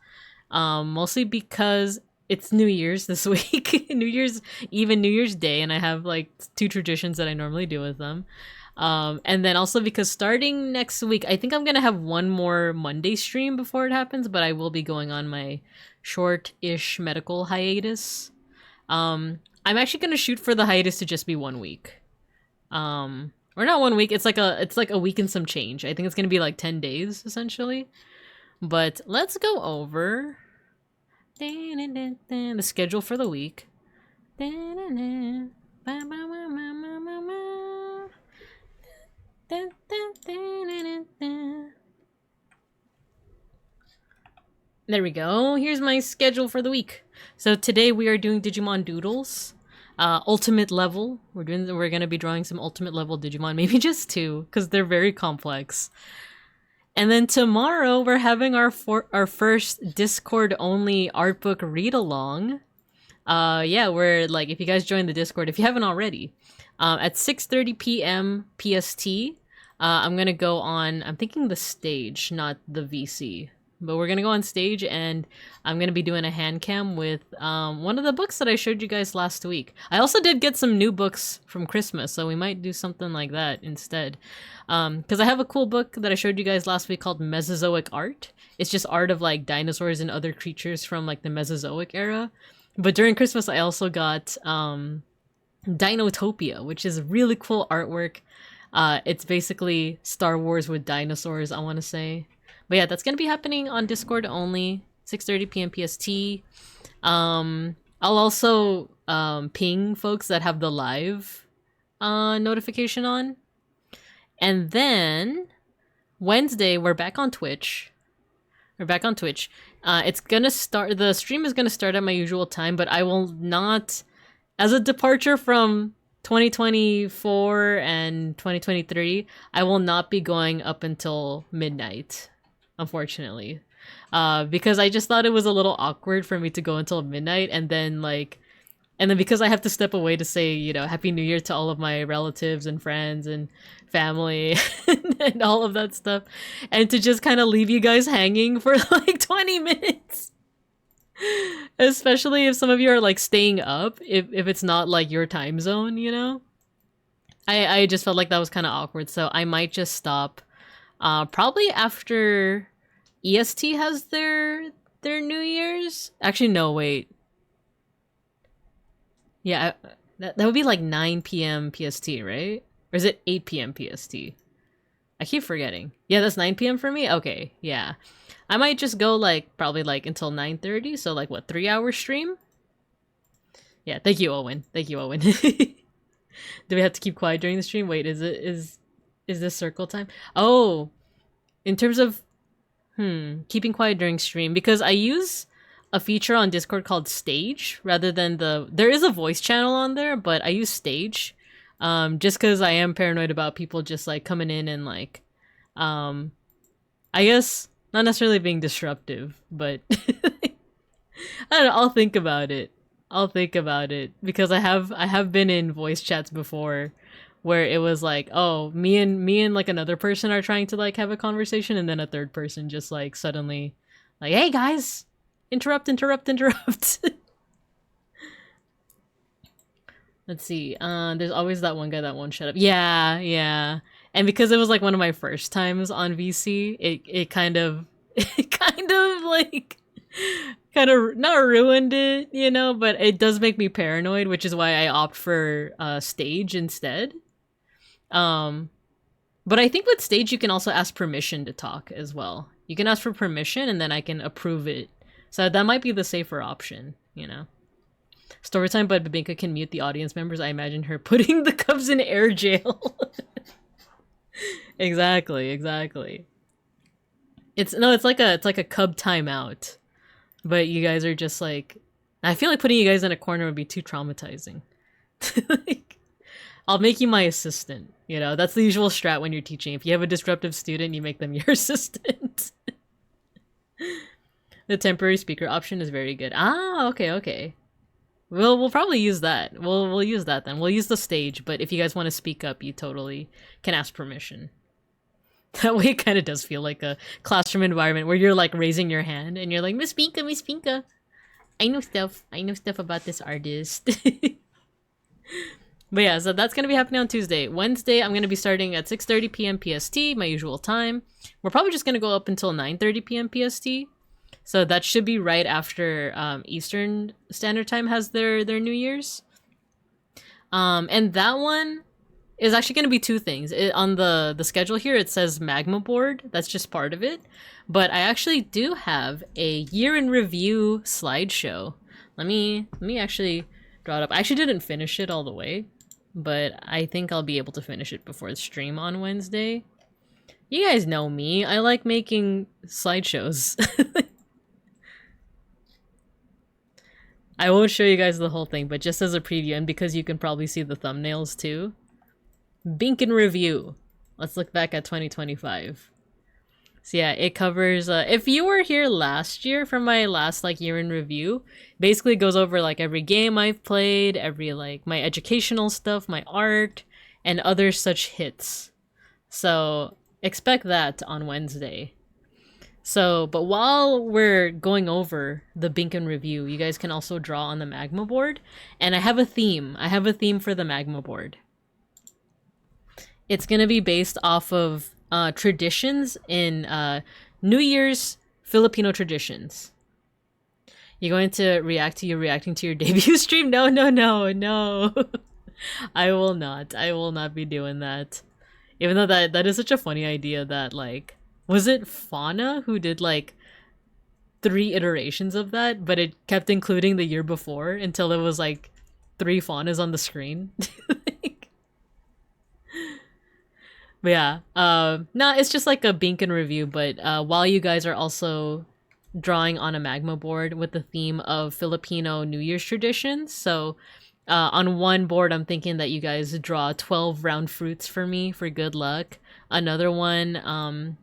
Mostly because it's New Year's this week. New Year's Eve and New Year's Day, and I have like two traditions that I normally do with them. And then also because starting next week, I think I'm gonna have one more Monday stream before it happens, but I will be going on my short-ish medical hiatus. I'm actually gonna shoot for the hiatus to just be 1 week. Or not 1 week, it's like a week and some change. I think it's gonna be like 10 days essentially. But let's go over the schedule for the week. There we go. Here's my schedule for the week. So today we are doing Digimon Doodles. Ultimate level. We're gonna be drawing some ultimate level Digimon, maybe just 2, because they're very complex. And then tomorrow we're having our first Discord only art book read along. Yeah, we're like, if you guys join the Discord, if you haven't already, at 6:30 p.m. PST, I'm gonna go on, I'm thinking the stage, not the VC. But we're gonna go on stage and I'm gonna be doing a hand cam with one of the books that I showed you guys last week. I also did get some new books from Christmas, so we might do something like that instead. Because I have a cool book that I showed you guys last week called Mesozoic Art. It's just art of like dinosaurs and other creatures from like the Mesozoic era. But during Christmas I also got Dinotopia, which is really cool artwork. It's basically Star Wars with dinosaurs, I want to say. But yeah, that's gonna be happening on Discord only, 6:30 p.m. PST. I'll also ping folks that have the live notification on. And then Wednesday, we're back on Twitch. It's gonna start, the stream is gonna start at my usual time, but I will not, as a departure from 2024 and 2023, I will not be going up until midnight, unfortunately. Because I just thought it was a little awkward for me to go until midnight, and then because I have to step away to say, you know, Happy New Year to all of my relatives and friends and family and all of that stuff, and to just kind of leave you guys hanging for like 20 minutes. Especially if some of you are like staying up, if it's not like your time zone, you know? I just felt like that was kind of awkward, so I might just stop probably after EST has their New Year's. Actually, no, wait. Yeah, that would be like 9 p.m. PST, right? Or is it 8 p.m. PST? I keep forgetting. Yeah, that's 9 p.m. for me? Okay, yeah. I might just go like, probably like until 9:30, so like what, 3-hour stream? Yeah, thank you, Owen. Thank you, Owen. Do we have to keep quiet during the stream? Wait, is this circle time? Oh, in terms of, keeping quiet during stream, because I use a feature on Discord called Stage rather than there is a voice channel on there, but I use Stage just because I am paranoid about people just like coming in and like I guess not necessarily being disruptive, but I don't know, I'll think about it because I have been in voice chats before where it was like, oh, me and like another person are trying to like have a conversation, and then a third person just like suddenly like, hey guys, interrupt. Let's see. There's always that one guy that won't shut up. Yeah. And because it was like one of my first times on VC, it kind of not ruined it, you know, but it does make me paranoid, which is why I opt for Stage instead. But I think with Stage you can also ask permission to talk as well. You can ask for permission and then I can approve it. So that might be the safer option, you know. Storytime, but Babinka can mute the audience members. I imagine her putting the cubs in air jail. Exactly. It's like a cub timeout. But you guys are just like, I feel like putting you guys in a corner would be too traumatizing. Like, I'll make you my assistant. You know, that's the usual strat when you're teaching. If you have a disruptive student, you make them your assistant. The temporary speaker option is very good. Ah, okay. We'll probably use that. We'll use that then. We'll use the Stage, but if you guys want to speak up, you totally can ask permission. That way it kind of does feel like a classroom environment where you're like raising your hand and you're like, Miss Pinka. I know stuff about this artist. But yeah, so that's going to be happening on Tuesday. Wednesday, I'm going to be starting at 6:30 p.m. PST, my usual time. We're probably just going to go up until 9:30 p.m. PST. So that should be right after Eastern Standard Time has their New Year's. And that one is actually going to be two things. On the schedule here, it says Magma Board. That's just part of it. But I actually do have a year in review slideshow. Let me actually draw it up. I actually didn't finish it all the way, but I think I'll be able to finish it before the stream on Wednesday. You guys know me. I like making slideshows. I won't show you guys the whole thing, but just as a preview, and because you can probably see the thumbnails too. Bink in review. Let's look back at 2025. So yeah, it covers, if you were here last year for my last like year in review, basically it goes over like every game I've played, every like my educational stuff, my art, and other such hits. So expect that on Wednesday. So, but while we're going over the Binkin review, you guys can also draw on the Magma board. And I have a theme. I have a theme for the Magma board. It's going to be based off of traditions in New Year's Filipino traditions. You're going to react to you reacting to your debut stream? No. I will not be doing that. Even though that is such a funny idea that like Was it Fauna who did like 3 iterations of that, but it kept including the year before until it was like 3 faunas on the screen? But yeah, no, it's just like a Beacon review, but while you guys are also drawing on a magma board with the theme of Filipino New Year's traditions, so on one board I'm thinking that you guys draw 12 round fruits for me for good luck. Another one,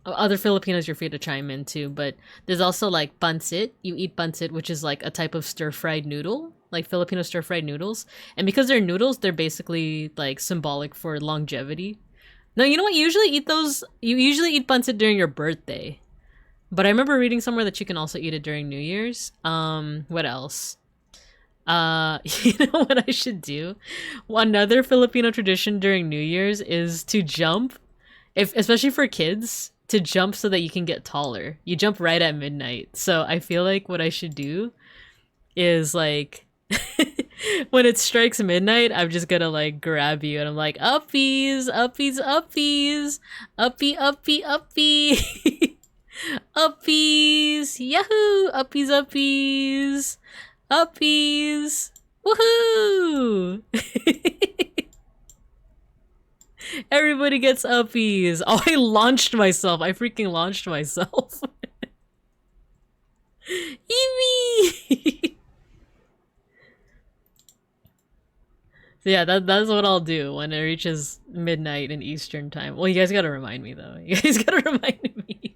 other Filipinos you're free to chime in too, but there's also like pancit. You eat pancit, which is like a type of stir-fried noodle, like Filipino stir-fried noodles. And because they're noodles, they're basically like symbolic for longevity. No, you know what? You usually eat those, you usually eat pancit during your birthday. But I remember reading somewhere that you can also eat it during New Year's. What else? You know what I should do? Another Filipino tradition during New Year's is to jump, especially for kids, to jump so that you can get taller. You jump right at midnight. So I feel like what I should do is like when it strikes midnight, I'm just gonna like grab you and I'm like, uppies, uppies, uppies, uppy, uppy, uppy, uppies, yahoo, uppies, uppies, uppies, woohoo! Everybody gets uppies. Oh, I launched myself. I freaking launched myself. Eevee! So yeah, that's what I'll do when it reaches midnight in Eastern time. Well, you guys gotta remind me though. You guys gotta remind me.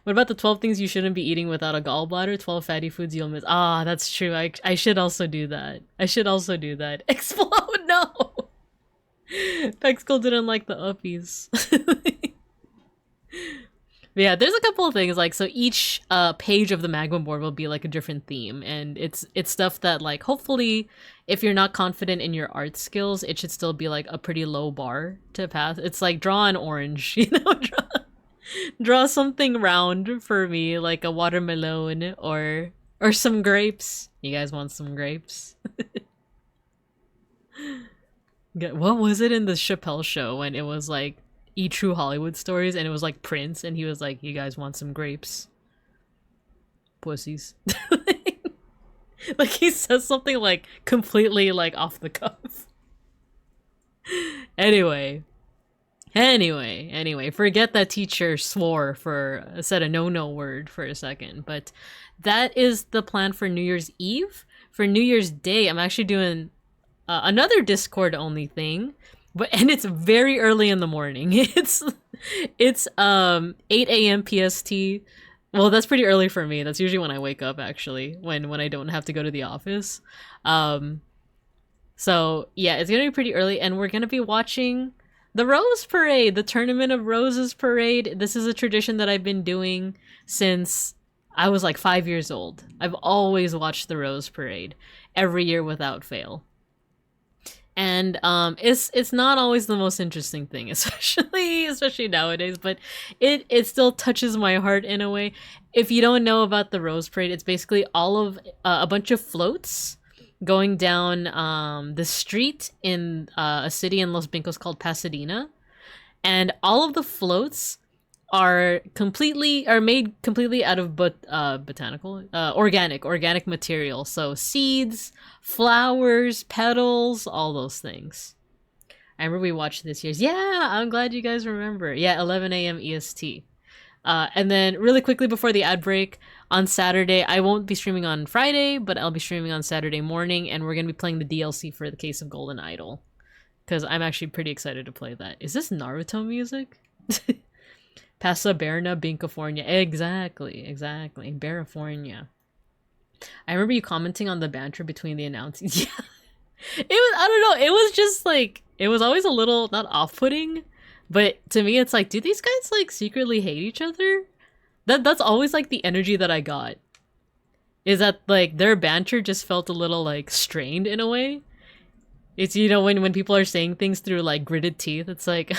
What about the 12 things you shouldn't be eating without a gallbladder? 12 fatty foods you'll miss. Ah, that's true. I should also do that. I should also do that. Explode! No! Pexkel didn't like the uppies. But yeah, there's a couple of things, like, so each page of the magma board will be like a different theme, and it's stuff that, like, hopefully if you're not confident in your art skills, it should still be like a pretty low bar to pass. It's like draw an orange, you know, draw something round for me, like a watermelon or some grapes. You guys want some grapes? What was it in the Chappelle show when it was like eat true Hollywood stories and it was like Prince and he was like, you guys want some grapes? Pussies. Like he says something like completely like off the cuff. Anyway, forget that teacher said a no word for a second, but that is the plan for New Year's Eve. For New Year's Day, I'm actually doing another Discord only thing, and it's very early in the morning. It's 8 a.m. PST. Well, that's pretty early for me. That's usually when I wake up, actually, when I don't have to go to the office. So yeah, it's gonna be pretty early, and we're gonna be watching the Rose Parade, the Tournament of Roses Parade. This is a tradition that I've been doing since I was like 5 years old. I've always watched the Rose Parade every year without fail. And it's not always the most interesting thing, especially nowadays, but it still touches my heart in a way. If you don't know about the Rose Parade, it's basically all of a bunch of floats going down the street in a city in Los Brincos called Pasadena, and all of the floats are made completely out of organic material, so seeds, flowers, petals, all those things. I remember we watched this year's. Yeah, I'm glad you guys remember. Yeah, 11 a.m. EST. And then really quickly before the ad break, on Saturday, I won't be streaming on Friday, but I'll be streaming on Saturday morning, and we're going to be playing the DLC for the Case of Golden Idol, because I'm actually pretty excited to play that. Is this Naruto music? Pasaberna, Bincafornia. Exactly. Barifornia. I remember you commenting on the banter between the announcers. Yeah. I don't know, it was just like, it was always a little, not off-putting, but to me it's like, do these guys like secretly hate each other? That's always like the energy that I got. Is that like their banter just felt a little like strained in a way. It's, you know, when people are saying things through like gritted teeth, it's like,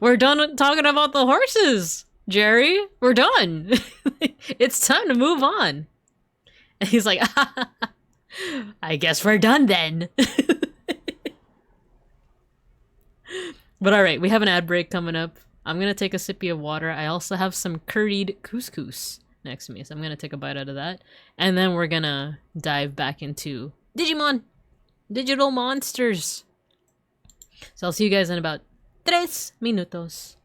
we're done talking about the horses, Jerry. We're done. It's time to move on. And he's like, I guess we're done then. But all right, we have an ad break coming up. I'm gonna take a sippy of water. I also have some curried couscous next to me, so I'm gonna take a bite out of that. And then we're gonna dive back into Digimon! Digital monsters! So I'll see you guys in about 3 minutos.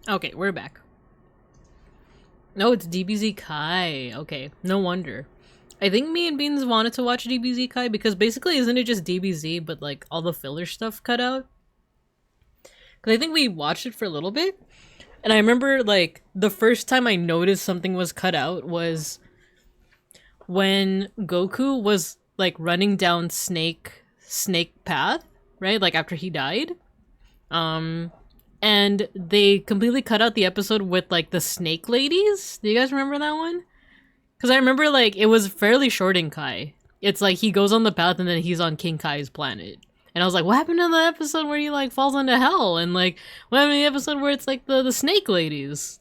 Okay, we're back. No, it's DBZ Kai. Okay, no wonder. I think me and Beans wanted to watch DBZ Kai because basically isn't it just DBZ but like all the filler stuff cut out? Because I think we watched it for a little bit. And I remember like the first time I noticed something was cut out was when Goku was like running down Snake path, right? Like after he died. And they completely cut out the episode with like the snake ladies. Do you guys remember that one? Because I remember like it was fairly short in Kai. It's like he goes on the path and then he's on King Kai's planet. And I was like, what happened to the episode where he like falls into hell? And like, what happened to the episode where it's like the snake ladies?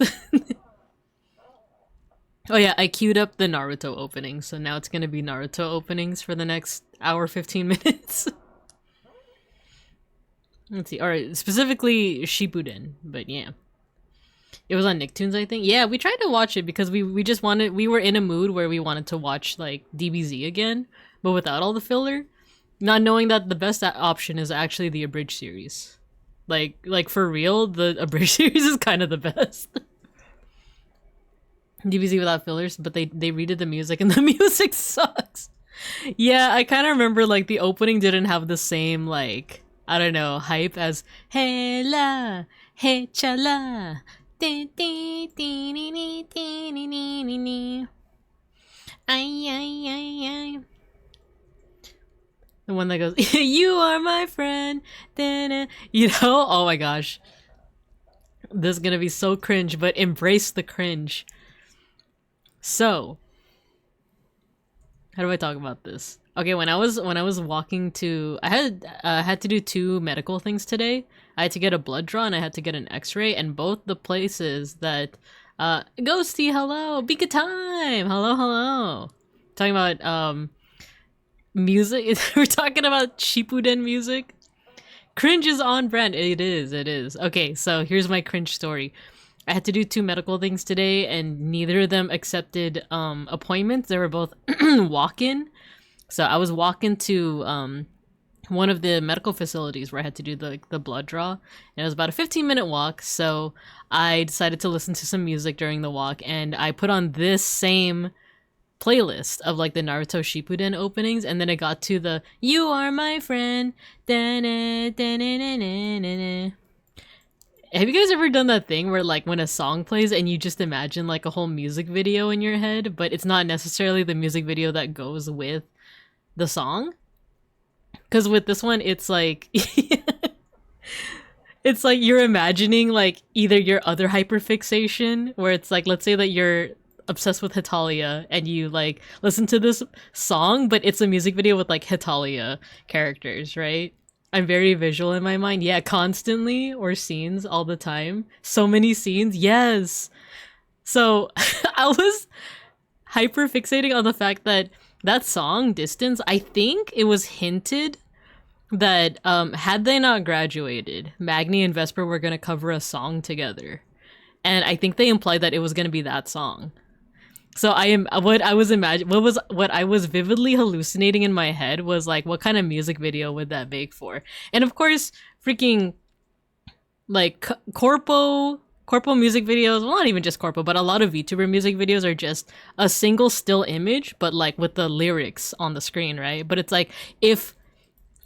Oh yeah, I queued up the Naruto opening, so now it's gonna be Naruto openings for the next hour 15 minutes. Let's see. Alright, specifically Shippuden, but yeah. It was on Nicktoons, I think. Yeah, we tried to watch it because we just wanted, we were in a mood where we wanted to watch like DBZ again, but without all the filler. Not knowing that the best option is actually the abridged series. Like for real, the abridged series is kind of the best. DBZ without fillers, but they redid the music and the music sucks. Yeah, I kind of remember like the opening didn't have the same like, I don't know, hype as hey la, hey chala. The one that goes, you are my friend. You know, oh my gosh. This is gonna be so cringe, but embrace the cringe. So, how do I talk about this? Okay, when I was walking to, I had to do 2 medical things today. I had to get a blood draw and I had to get an X-ray, and both the places that Ghosty, hello, Bika time, hello. Talking about music. We're talking about Shippuden music. Cringe is on brand. It is. Okay, so here's my cringe story. I had to do 2 medical things today, and neither of them accepted appointments. They were both walk-in. So I was walking to one of the medical facilities where I had to do the blood draw, and it was about a 15-minute walk. So I decided to listen to some music during the walk, and I put on this same playlist of like the Naruto Shippuden openings, and then it got to the "You Are My Friend." Have you guys ever done that thing where like when a song plays and you just imagine like a whole music video in your head, but it's not necessarily the music video that goes with the song? Because with this one, it's like it's like you're imagining like either your other hyperfixation, where it's like, let's say that you're obsessed with Hitalia and you like listen to this song, but it's a music video with like Hitalia characters, right? I'm very visual in my mind. Yeah, constantly, or scenes all the time. So many scenes. Yes. So I was hyper fixating on the fact that that song, Distance, I think it was hinted that had they not graduated, Magni and Vesper were going to cover a song together. And I think they implied that it was going to be that song. So what I was vividly hallucinating in my head was like, what kind of music video would that make for? And of course, freaking like corpo music videos, well, not even just corpo, but a lot of VTuber music videos are just a single still image, but like with the lyrics on the screen, right? But it's like, if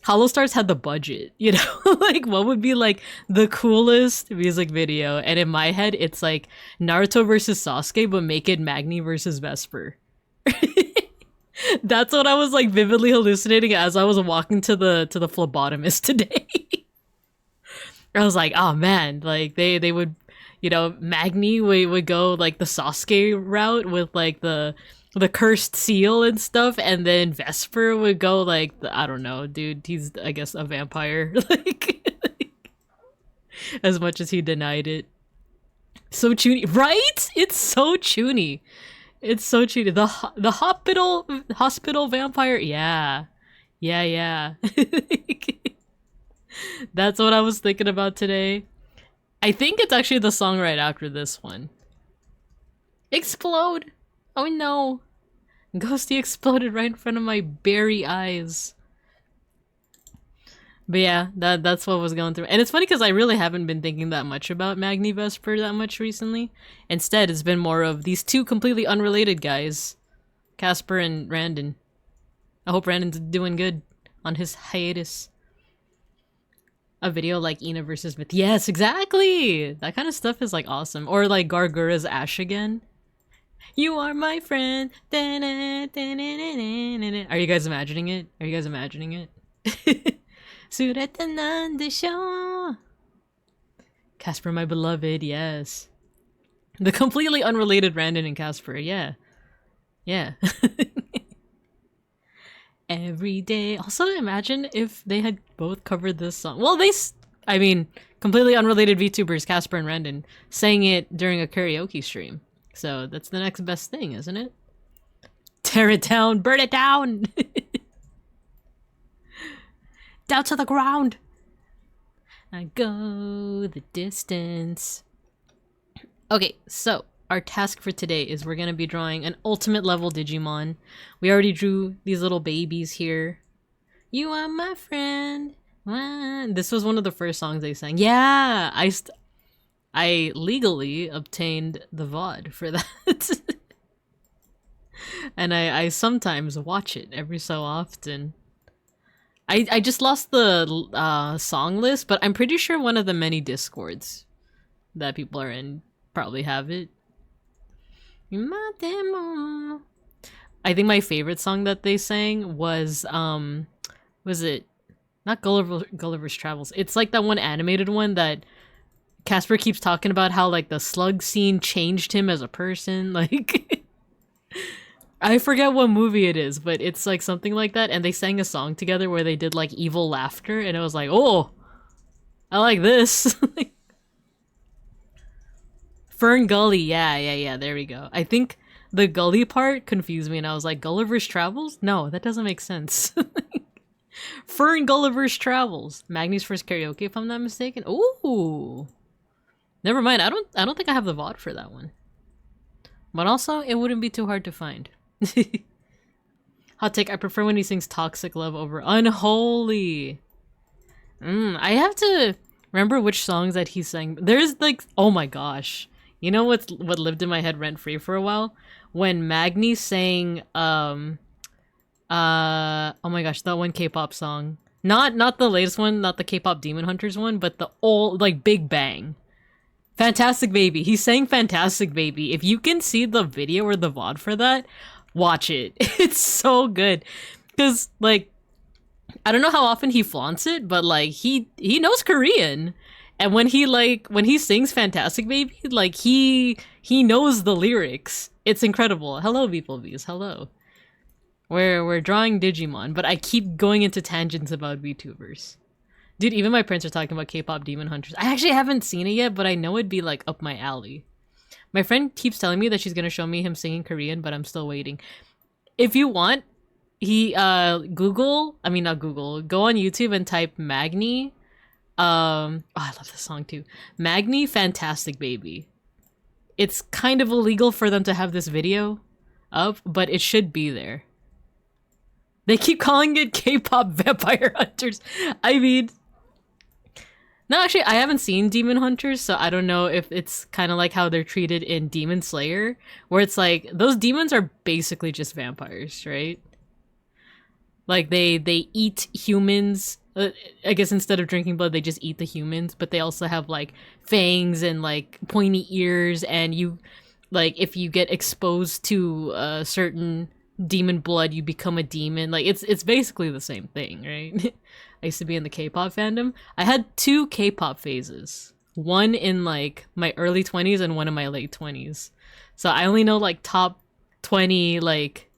Hollow Stars had the budget, you know, like what would be like the coolest music video? And in my head, it's like Naruto versus Sasuke, but make it Magni versus Vesper. That's what I was like vividly hallucinating as I was walking to the phlebotomist today. I was like, oh man, like they would, you know, Magni would go like the Sasuke route with like the cursed seal and stuff, and then Vesper would go like I don't know, dude, he's I guess a vampire. like as much as he denied it. So chuny, right? It's so chuny. It's so chuny. The hospital vampire. Yeah. That's what I was thinking about today. I think it's actually the song right after this one. Explode. Oh no. Ghosty exploded right in front of my berry eyes. But yeah, that's what was going through. And it's funny because I really haven't been thinking that much about Magni Vesper that much recently. Instead, it's been more of these 2 completely unrelated guys. Casper and Randon. I hope Randon's doing good on his hiatus. A video like Ina versus Myth. Yes, exactly! That kind of stuff is like awesome. Or like Gargura's Ash again. You are my friend. Are you guys imagining it? Are you guys imagining it? Casper, my beloved, yes. The completely unrelated Randon and Casper, yeah. Every day. Also, imagine if they had both covered this song. Well, completely unrelated VTubers, Casper and Randon, sang it during a karaoke stream. So that's the next best thing, isn't it? Tear it down, burn it down! Down to the ground! I go the distance. Okay, so our task for today is we're gonna be drawing an ultimate level Digimon. We already drew these little babies here. You are my friend. This was one of the first songs they sang. Yeah, I legally obtained the VOD for that. And I sometimes watch it every so often. I just lost the song list, but I'm pretty sure one of the many Discords that people are in probably have it. I think my favorite song that they sang was it not Gulliver's Travels? It's like that one animated one that Casper keeps talking about how like the slug scene changed him as a person. Like I forget what movie it is, but it's like something like that, and they sang a song together where they did like evil laughter, and it was like, oh, I like this. Fern Gully, yeah, there we go. I think the Gully part confused me, and I was like, Gulliver's Travels? No, that doesn't make sense. Fern Gulliver's Travels. Magni's first karaoke, if I'm not mistaken. Ooh. Never mind, I don't think I have the VOD for that one. But also, it wouldn't be too hard to find. Hot take, I prefer when he sings Toxic Love over Unholy. I have to remember which songs that he sang. There's like, oh my gosh. You know what lived in my head rent-free for a while? When Magni sang, oh my gosh, that one K-pop song. Not the latest one, not the K-pop Demon Hunters one, but the old, like, Big Bang. Fantastic Baby. He sang Fantastic Baby. If you can see the video or the VOD for that, watch it. It's so good. Because, like, I don't know how often he flaunts it, but, like, he knows Korean. And when he sings Fantastic Baby, like, he knows the lyrics. It's incredible. Hello, beeplebees. Hello. We're drawing Digimon, but I keep going into tangents about VTubers. Dude, even my parents are talking about K-pop Demon Hunters. I actually haven't seen it yet, but I know it'd be, like, up my alley. My friend keeps telling me that she's gonna show me him singing Korean, but I'm still waiting. If you want, go on YouTube and type Magni. Oh, I love this song too. Magni Fantastic Baby. It's kind of illegal for them to have this video up, but it should be there. They keep calling it K-pop Vampire Hunters. I mean... No, actually, I haven't seen Demon Hunters, so I don't know if it's kind of like how they're treated in Demon Slayer, where it's like, those demons are basically just vampires, right? Like, they eat humans. I guess instead of drinking blood, they just eat the humans, but they also have, like, fangs and, like, pointy ears, and you, like, if you get exposed to a certain demon blood, you become a demon. Like, it's basically the same thing, right? I used to be in the K-pop fandom. I had 2 K-pop phases. One in, like, my early 20s and one in my late 20s. So I only know, like, top 20, like,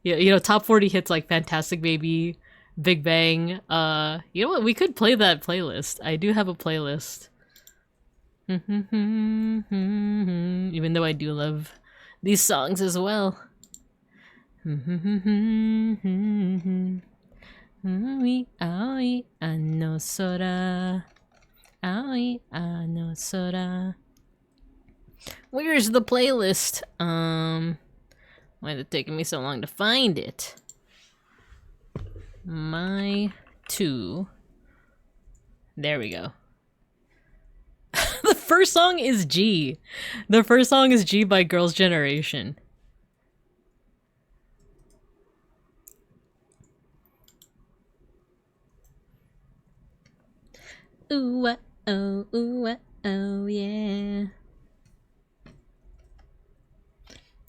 you know, top 40 hits like Fantastic Baby, Big Bang. You know what? We could play that playlist. I do have a playlist. Even though I do love these songs as well. Aoi, aoi, ano sora. Aoi, ano sora. Where's the playlist? Why is it taking me so long to find it? My 2. There we go. The first song is G. The first song is G by Girls' Generation. Ooh, oh, yeah.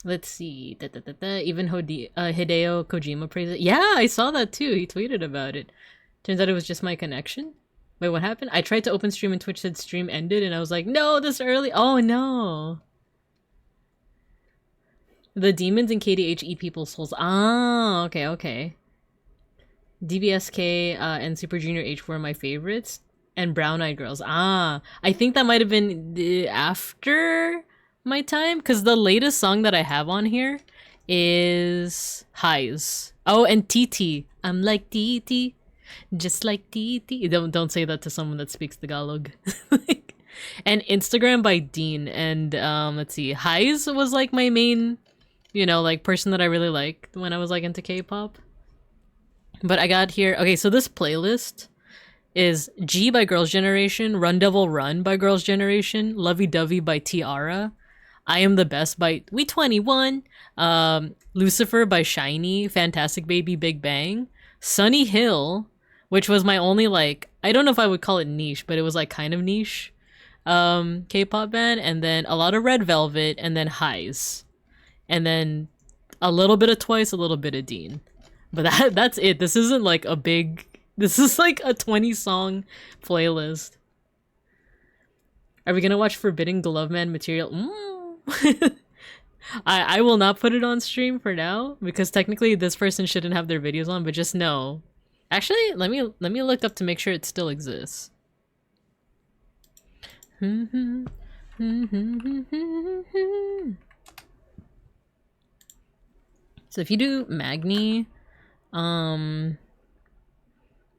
Let's see. Even Hideo Kojima praised it. Yeah, I saw that too. He tweeted about it. Turns out it was just my connection. Wait, what happened? I tried to open stream and Twitch said stream ended, and I was like, no, this early. Oh, no. The demons in KDH eat people's souls. Ah, okay. DBSK and Super Junior H were my favorites. And Brown Eyed Girls. Ah, I think that might have been after my time, because the latest song that I have on here is Highs. Oh, and TT. I'm like TT, just like TT. Don't say that to someone that speaks Tagalog. And Instagram by Dean. And let's see, Highs was like my main, you know, like person that I really liked when I was like into K-pop. But I got here. Okay, so this playlist is G by Girls' Generation, Run Devil Run by Girls' Generation, Lovey Dovey by Tiara, I Am the Best by We21, Lucifer by Shiny, Fantastic Baby Big Bang, Sunny Hill, which was my only like, I don't know if I would call it niche, but it was like kind of niche K-pop band, and then a lot of Red Velvet, and then Highs, and then a little bit of Twice, a little bit of Dean. But that's it. This isn't like a big... This is like a 20-song playlist. Are we gonna watch Forbidden Glove Man material? I will not put it on stream for now, because technically this person shouldn't have their videos on, but just know. Actually, let me look up to make sure it still exists. So if you do Magni,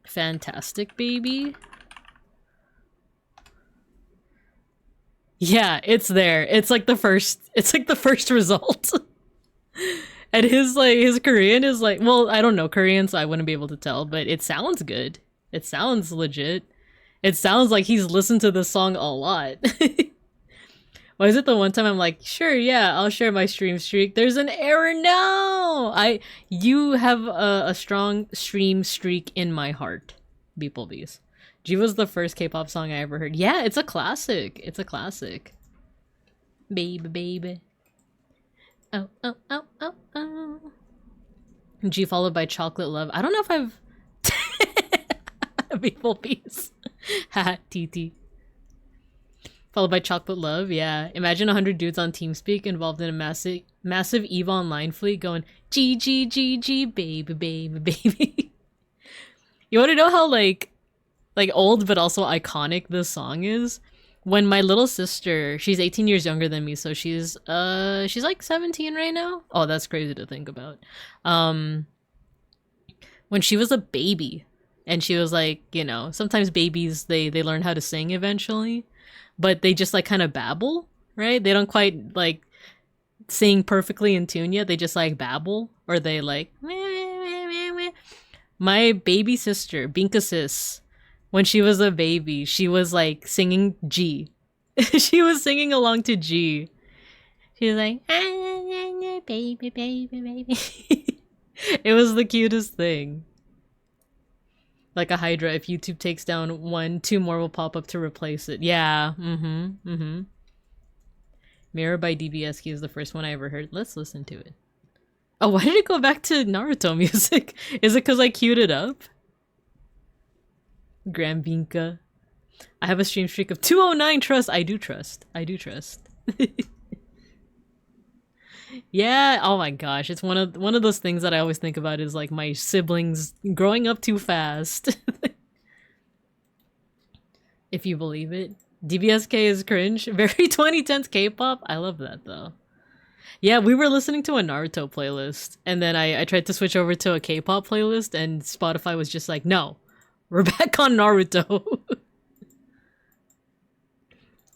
Fantastic Baby. Yeah, it's there. It's like the first result. And his Korean is like, well, I don't know Korean, so I wouldn't be able to tell, but it sounds good. It sounds legit. It sounds like he's listened to this song a lot. Why is it the one time I'm like, sure, yeah, I'll share my stream streak. There's an error. No! You have a strong stream streak in my heart. Beeplebees. G was the first K-pop song I ever heard. Yeah, it's a classic. It's a classic. Baby, baby. Oh, oh, oh, oh, oh. G followed by Chocolate Love. I don't know if I've... Beeplebees. Haha, TT. Followed by Chocolate Love, yeah. Imagine 100 dudes on TeamSpeak involved in a massive EVE Online fleet going, G, G, G, G, baby, baby, baby. You want to know how, like old but also iconic this song is? When my little sister, she's 18 years younger than me, so she's like 17 right now? Oh, that's crazy to think about. When she was a baby, and she was like, you know, sometimes babies, they learn how to sing eventually. But they just like kind of babble, right? They don't quite like sing perfectly in tune yet. They just like babble, or they like... My baby sister, Binka sis, when she was a baby, she was like singing G. She was singing along to G. She was like, baby, baby, baby. It was the cutest thing. Like a Hydra, if YouTube takes down one, 2 more will pop up to replace it. Yeah, Mirror by DBSK is the first one I ever heard. Let's listen to it. Oh, why did it go back to Naruto music? Is it because I queued it up? Grambinka. I have a stream streak of 209 trust. I do trust. I do trust. Yeah, oh my gosh, it's one of those things that I always think about is like my siblings growing up too fast. If you believe it. DBSK is cringe. Very 2010s K-pop. I love that though. Yeah, we were listening to a Naruto playlist, and then I tried to switch over to a K-pop playlist, and Spotify was just like, no, we're back on Naruto.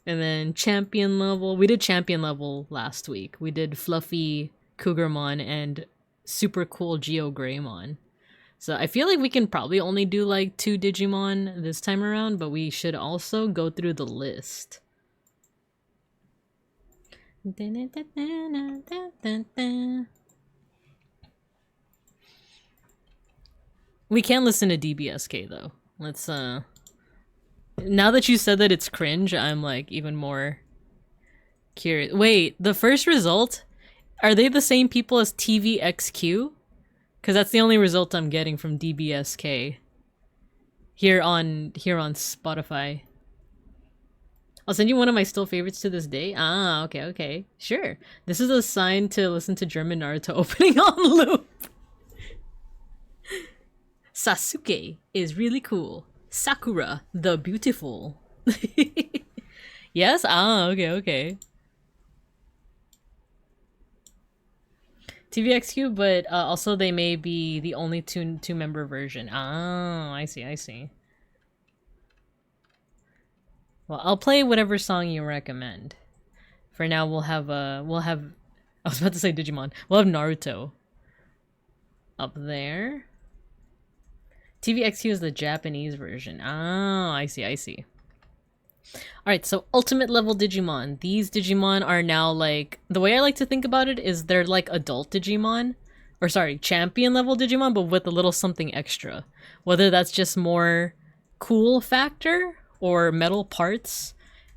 And then Champion Level. We did Champion Level last week. We did Fluffy Cougarmon and Super Cool Geogreymon. So I feel like we can probably only do like 2 Digimon this time around, but we should also go through the list. We can listen to DBSK though. Let's now that you said that it's cringe, I'm like even more curious. Wait, the first result, are they the same people as TVXQ? Because that's the only result I'm getting from DBSK here on Spotify. I'll send you one of my still favorites to this day. Ah, okay. Sure. This is a sign to listen to German Naruto opening on loop. Sasuke is really cool. Sakura, the beautiful. Yes? Ah, okay. TVXQ, but also they may be the only two-member version. Oh, I see, I see. Well, I'll play whatever song you recommend. For now, we'll have I was about to say Digimon. We'll have Naruto up there. TVXQ is the Japanese version. Oh, I see, I see. Alright, so ultimate level Digimon. These Digimon are now like... The way I like to think about it is they're like adult Digimon. Or sorry, champion level Digimon, but with a little something extra. Whether that's just more cool factor or metal parts,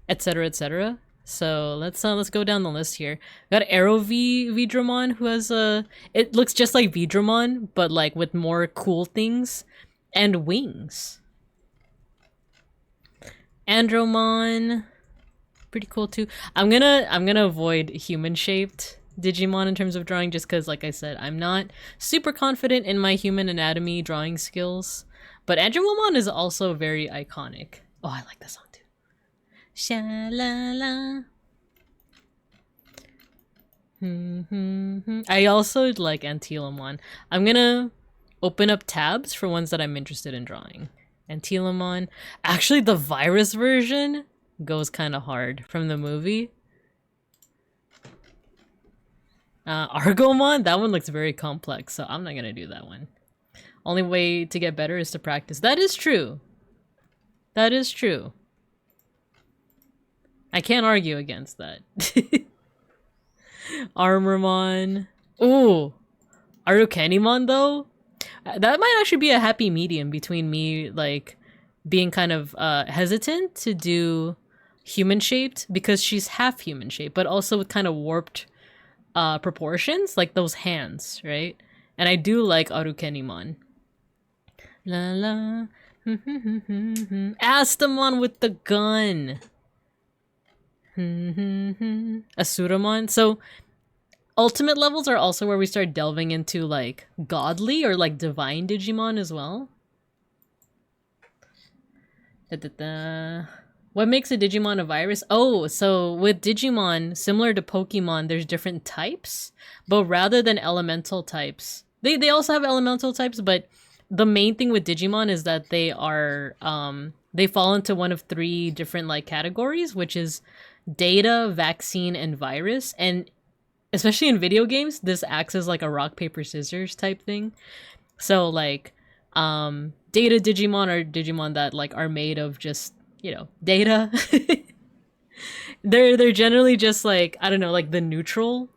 etc, etc. So let's go down the list here. We got Arrow Vidramon, who has a... It looks just like Vidramon, but like with more cool things. And wings. Andromon, pretty cool too. I'm gonna avoid human-shaped Digimon in terms of drawing, just because, like I said, I'm not super confident in my human anatomy drawing skills. But Andromon is also very iconic. Oh, I like this song too. Sha-la-la. I also like Antilamon. I'm gonna open up tabs for ones that I'm interested in drawing. Antilamon. Actually, the virus version goes kind of hard from the movie. Argomon, that one looks very complex, so I'm not gonna do that one. Only way to get better is to practice. That is true. That is true. I can't argue against that. Armormon. Ooh. Arukenimon, though? That might actually be a happy medium between me, like, being kind of hesitant to do human-shaped, because she's half human-shaped, but also with kind of warped proportions, like those hands, right? And I do like Arukenimon. La la. Astamon with the gun. Asuramon. So, ultimate levels are also where we start delving into, like, godly or, like, divine Digimon as well. What makes a Digimon a virus? Oh, so with Digimon, similar to Pokemon, there's different types, but rather than elemental types, they also have elemental types, but the main thing with Digimon is that they are, they fall into one of three different, like, categories, which is data, vaccine, and virus. And especially in video games, this acts as like a rock, paper, scissors type thing. So like, data Digimon are Digimon that like are made of just, you know, data. They're generally just like, I don't know, like the neutral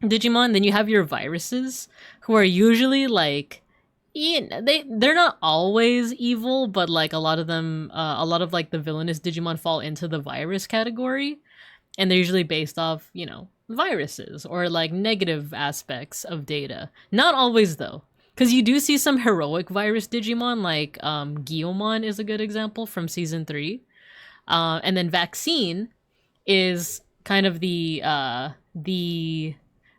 Digimon. Then you have your viruses, who are usually like, you know, they're not always evil, but like a lot of them, a lot of like the villainous Digimon fall into the virus category, and they're usually based off, you know, viruses or like negative aspects of data. Not always though, because you do see some heroic virus Digimon, like Guillaumon is a good example from season 3, and then Vaccine is kind of the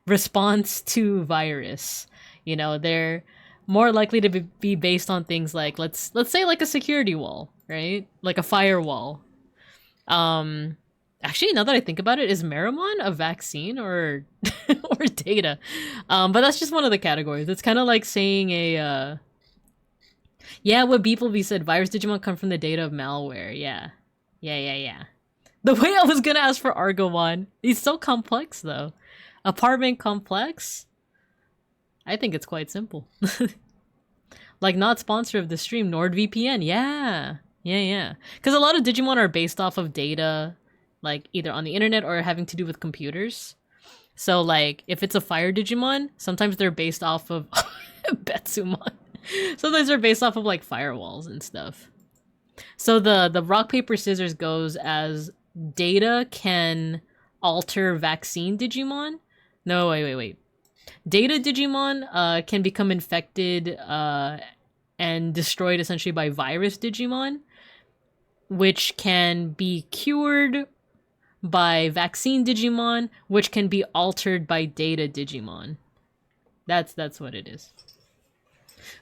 response to virus. You know, they're more likely to be based on things like, let's say like a security wall, right? Like a firewall. Actually, now that I think about it, is Meramon a vaccine or or data? But that's just one of the categories. It's kind of like saying a yeah, what beeplebee said, virus Digimon come from the data of malware. Yeah. The way I was gonna ask for Argomon, he's so complex though. Apartment complex? I think it's quite simple. Like, not sponsor of the stream, NordVPN. Yeah. Because a lot of Digimon are based off of data, like either on the internet or having to do with computers. So like, if it's a fire Digimon, sometimes they're based off of Betsumon. Sometimes they're based off of like firewalls and stuff. So the rock, paper, scissors goes as data can alter vaccine Digimon. No, wait. Data Digimon can become infected and destroyed essentially by virus Digimon, which can be cured by vaccine Digimon, which can be altered by data Digimon. That's what it is.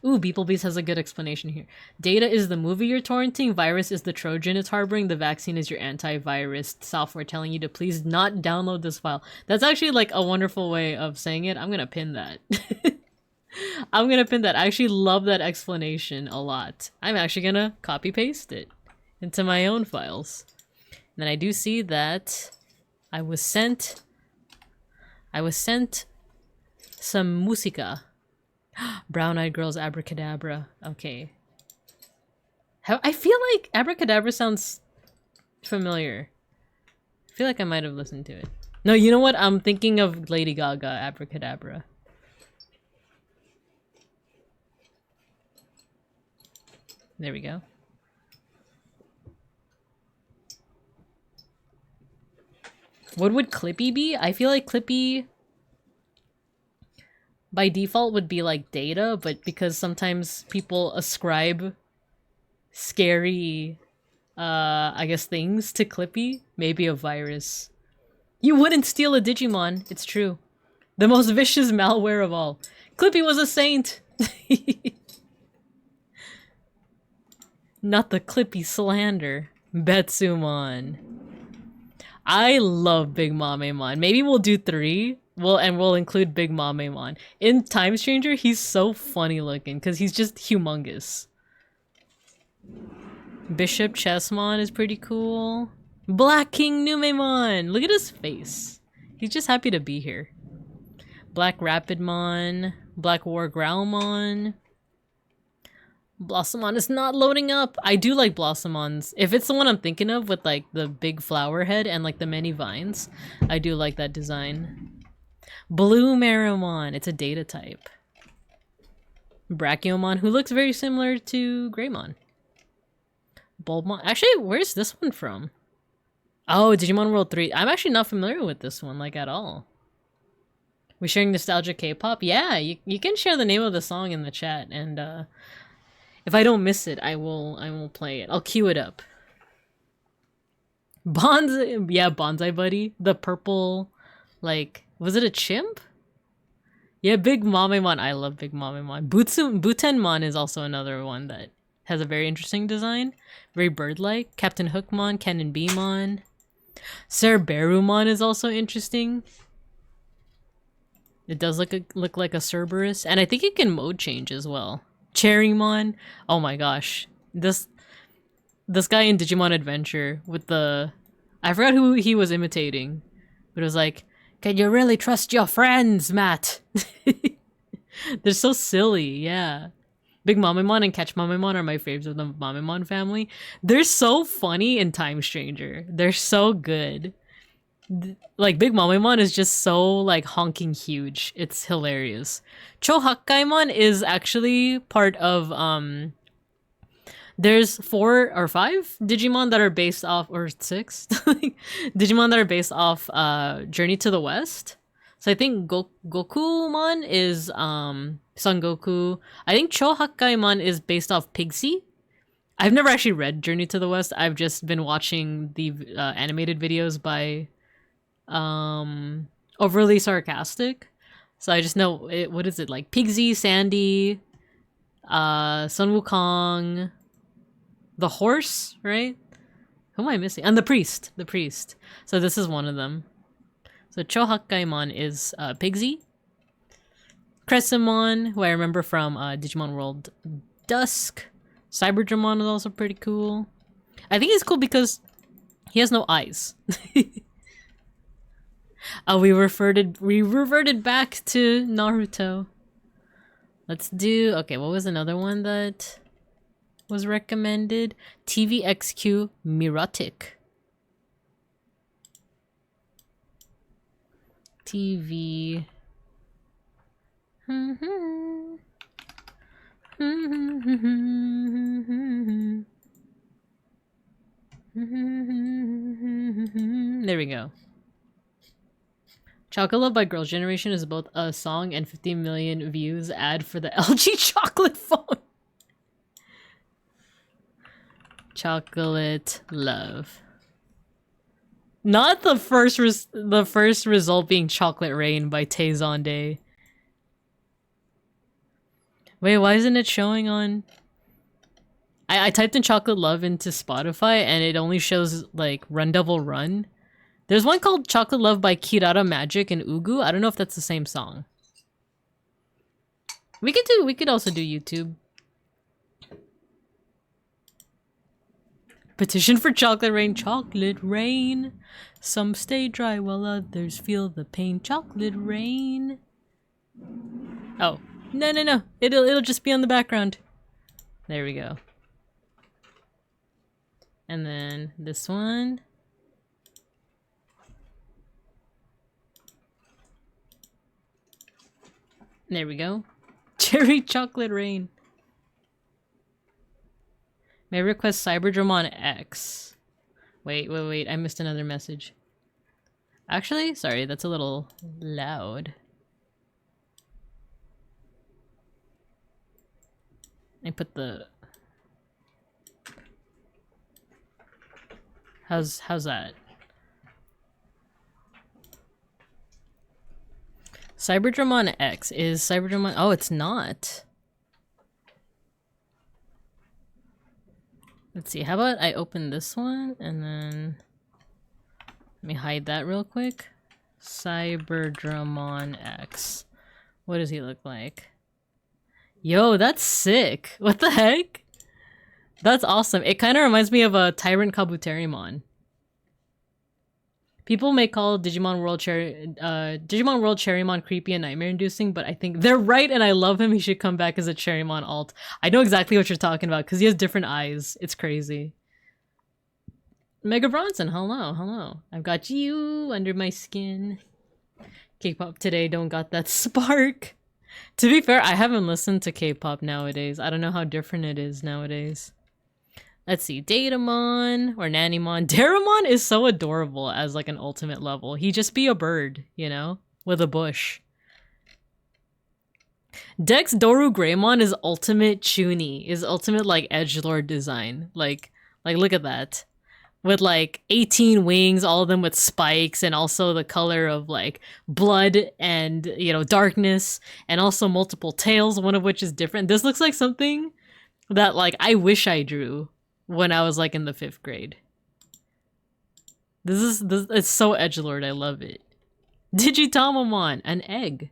Ooh, beeplebees has a good explanation here. Data is the movie you're torrenting. Virus is the Trojan it's harboring. The vaccine is your antivirus software telling you to please not download this file. That's actually like a wonderful way of saying it. I'm gonna pin that. I'm gonna pin that. I actually love that explanation a lot. I'm actually gonna copy paste it into my own files. And then I do see that I was sent some musica. Brown-eyed girls abracadabra. Okay. I feel like abracadabra sounds familiar. I feel like I might have listened to it. No, you know what? I'm thinking of Lady Gaga abracadabra. There we go. What would Clippy be? I feel like Clippy by default would be like data, but because sometimes people ascribe scary, I guess things to Clippy, maybe a virus. You wouldn't steal a Digimon, it's true. The most vicious malware of all. Clippy was a saint! Not the Clippy slander. Betsumon. I love Big Mamemon. Maybe we'll do 3. We'll include Big Mamemon. In Time Stranger, he's so funny looking because he's just humongous. Bishop Chessmon is pretty cool. Black King Numemon! Look at his face. He's just happy to be here. Black Rapidmon. Black War Growlmon. Blossomon is not loading up. I do like Blossomons. If it's the one I'm thinking of with like the big flower head and like the many vines, I do like that design. Blue Maromon. It's a data type. Brachiomon, who looks very similar to Greymon. Bulbmon. Actually, where's this one from? Oh, Digimon World 3. I'm actually not familiar with this one, like, at all. We're sharing nostalgia K-pop? Yeah, you can share the name of the song in the chat, and if I don't miss it, I will play it. I'll queue it up. Bonsai, yeah, Bonsai Buddy. The purple, like, was it a chimp? Yeah, Big Mamemon. I love Big Mamemon. Butenmon is also another one that has a very interesting design. Very bird-like. Captain Hookmon, Cannon Beamon. Cerberumon is also interesting. It does look like a Cerberus. And I think it can mode change as well. Cherrymon. Oh my gosh. This guy in Digimon Adventure with the... I forgot who he was imitating. But it was like, can you really trust your friends, Matt? They're so silly, yeah. Big Mamemon and Catch Mamemon are my favorites of the Mamemon family. They're so funny in Time Stranger. They're so good. Like, Big Mamemon is just so, like, honking huge. It's hilarious. Chohakkaimon is actually part of, there's 4 or 5 Digimon that are based off, or 6? Digimon that are based off, Journey to the West. So I think Gokumon is, Son Goku. I think Chohakkaimon is based off Pigsy. I've never actually read Journey to the West. I've just been watching the animated videos by Overly Sarcastic. So I just know it. What is it like? Pigsy, Sandy, Sun Wukong, the horse, right? Who am I missing? And the priest. The priest. So this is one of them. So Chohakkaimon is Pigsy. Crescimon, who I remember from Digimon World Dusk. Cyberdramon is also pretty cool. I think he's cool because he has no eyes. We reverted back to Naruto. Let's do... Okay, what was another one that was recommended? TVXQ Mirotic. TV... There we go. Chocolate by Girls' Generation is both a song and 50 million views ad for the LG chocolate phone. Chocolate love. Not the first result being Chocolate Rain by Tay Zonday. Wait, why isn't it showing on... I typed in Chocolate Love into Spotify and it only shows like Run Devil Run. There's one called Chocolate Love by Kirara Magic and Ugu. I don't know if that's the same song. We could also do YouTube. Petition for chocolate rain, chocolate rain. Some stay dry while others feel the pain. Chocolate rain. Oh, no. It'll just be on the background. There we go. And then this one. There we go. Cherry chocolate rain. May request Cyberdramon X. Wait. I missed another message. Actually, sorry, that's a little loud. I put the... How's that? Cyberdramon X is Cyberdramon... Oh, it's not. Let's see, how about I open this one and then... Let me hide that real quick. Cyberdramon X. What does he look like? Yo, that's sick! What the heck? That's awesome. It kind of reminds me of a Tyrant Kabuterimon. People may call Digimon World Cherrymon creepy and nightmare-inducing, but I think they're right and I love him. He should come back as a Cherrymon alt. I know exactly what you're talking about because he has different eyes. It's crazy. Mega Bronson, hello. I've got you under my skin. K-pop today don't got that spark. To be fair, I haven't listened to K-pop nowadays. I don't know how different it is nowadays. Let's see, Datamon or Nannymon. Daramon is so adorable as like an ultimate level. He just be a bird, you know, with a bush. Dex Doru Greymon is ultimate Chuny, is ultimate like edgelord design. Like look at that. With like 18 wings, all of them with spikes, and also the color of like blood and, you know, darkness, and also multiple tails, one of which is different. This looks like something that like I wish I drew when I was like in the 5th grade. This it's so edgelord, I love it. Digitamamon, an egg.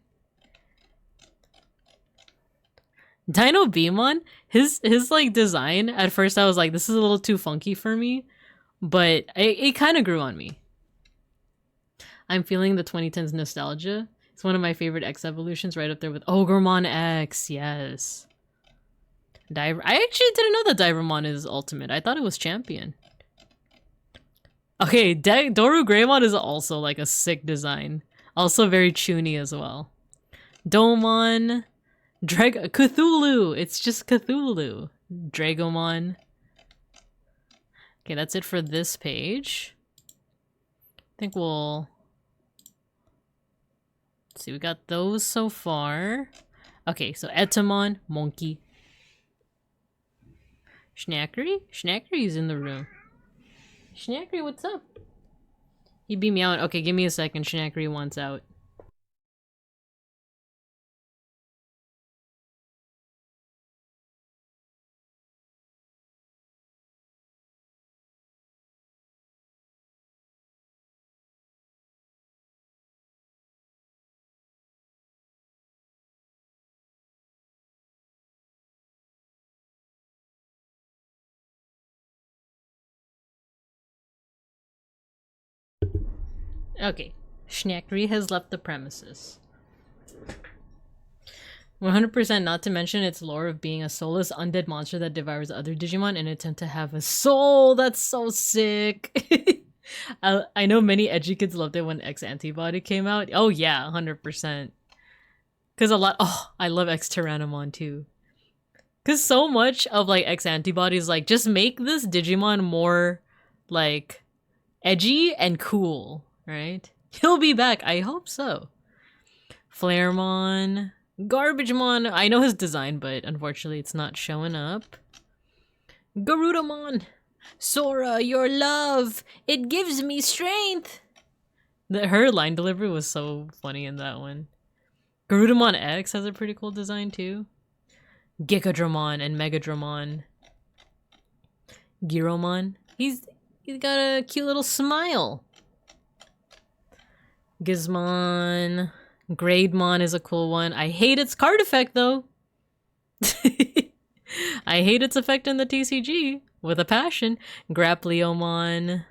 Dino Beamon, his like design, at first I was like, this is a little too funky for me, but it kind of grew on me. I'm feeling the 2010s nostalgia. It's one of my favorite X evolutions, right up there with Ogremon X, yes. I actually didn't know that Divermon is ultimate. I thought it was champion. Okay, Doru Greymon is also like a sick design. Also very Chuny as well. Domon. Cthulhu! It's just Cthulhu. Dragomon. Okay, that's it for this page. I think we'll... Let's see, we got those so far. Okay, so Etamon, Monkey. Schnackery? Schnackery's in the room. Schnackery, what's up? He beat me out. Okay, give me a second. Schnackery wants out. Okay, Schnackery has left the premises. 100% not to mention its lore of being a soulless undead monster that devours other Digimon in an attempt to have a soul. That's so sick. I know many edgy kids loved it when X Antibody came out. Oh yeah, 100%. Cause a lot, oh, I love X Tyrannomon too. Cause so much of like X Antibody is like, just make this Digimon more like edgy and cool. Right? He'll be back. I hope so. Flaremon. Garbagemon. I know his design, but unfortunately it's not showing up. Garudamon. Sora, your love. It gives me strength. Her line delivery was so funny in that one. Garudamon X has a pretty cool design too. Gigadramon and Megadramon. Giromon. He's got a cute little smile. Gizmon. Grademon is a cool one. I hate its card effect though. I hate its effect in the TCG with a passion. Grapleomon.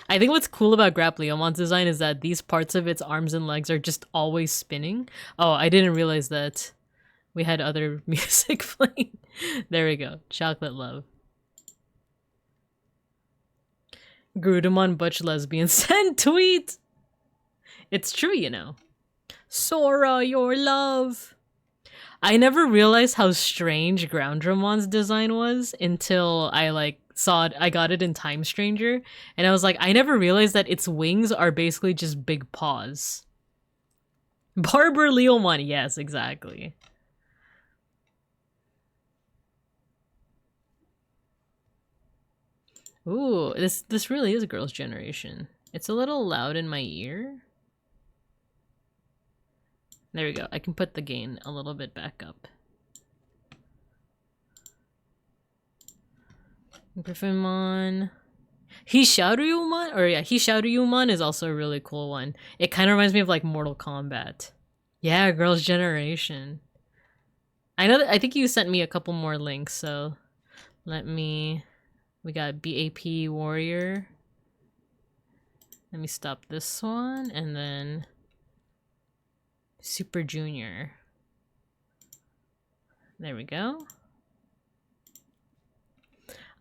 I think what's cool about Grapleomon's design is that these parts of its arms and legs are just always spinning. Oh, I didn't realize that we had other music playing. There we go. Chocolate Love. Grudemon Butch Lesbian send tweet. It's true, you know. Sora, your love. I never realized how strange Groundramon's design was until I saw it. I got it in Time Stranger, and I was like, I never realized that its wings are basically just big paws. Barber Leomon, yes, exactly. Ooh, this really is a girl's generation. It's a little loud in my ear. There we go. I can put the gain a little bit back up. Griffinmon. Hisharyumon? Or yeah, Hisharyumon is also a really cool one. It kind of reminds me of like Mortal Kombat. Yeah, girl's generation. I know that I think you sent me a couple more links, so let me... We got BAP Warrior. Let me stop this one, and then Super Junior. There we go.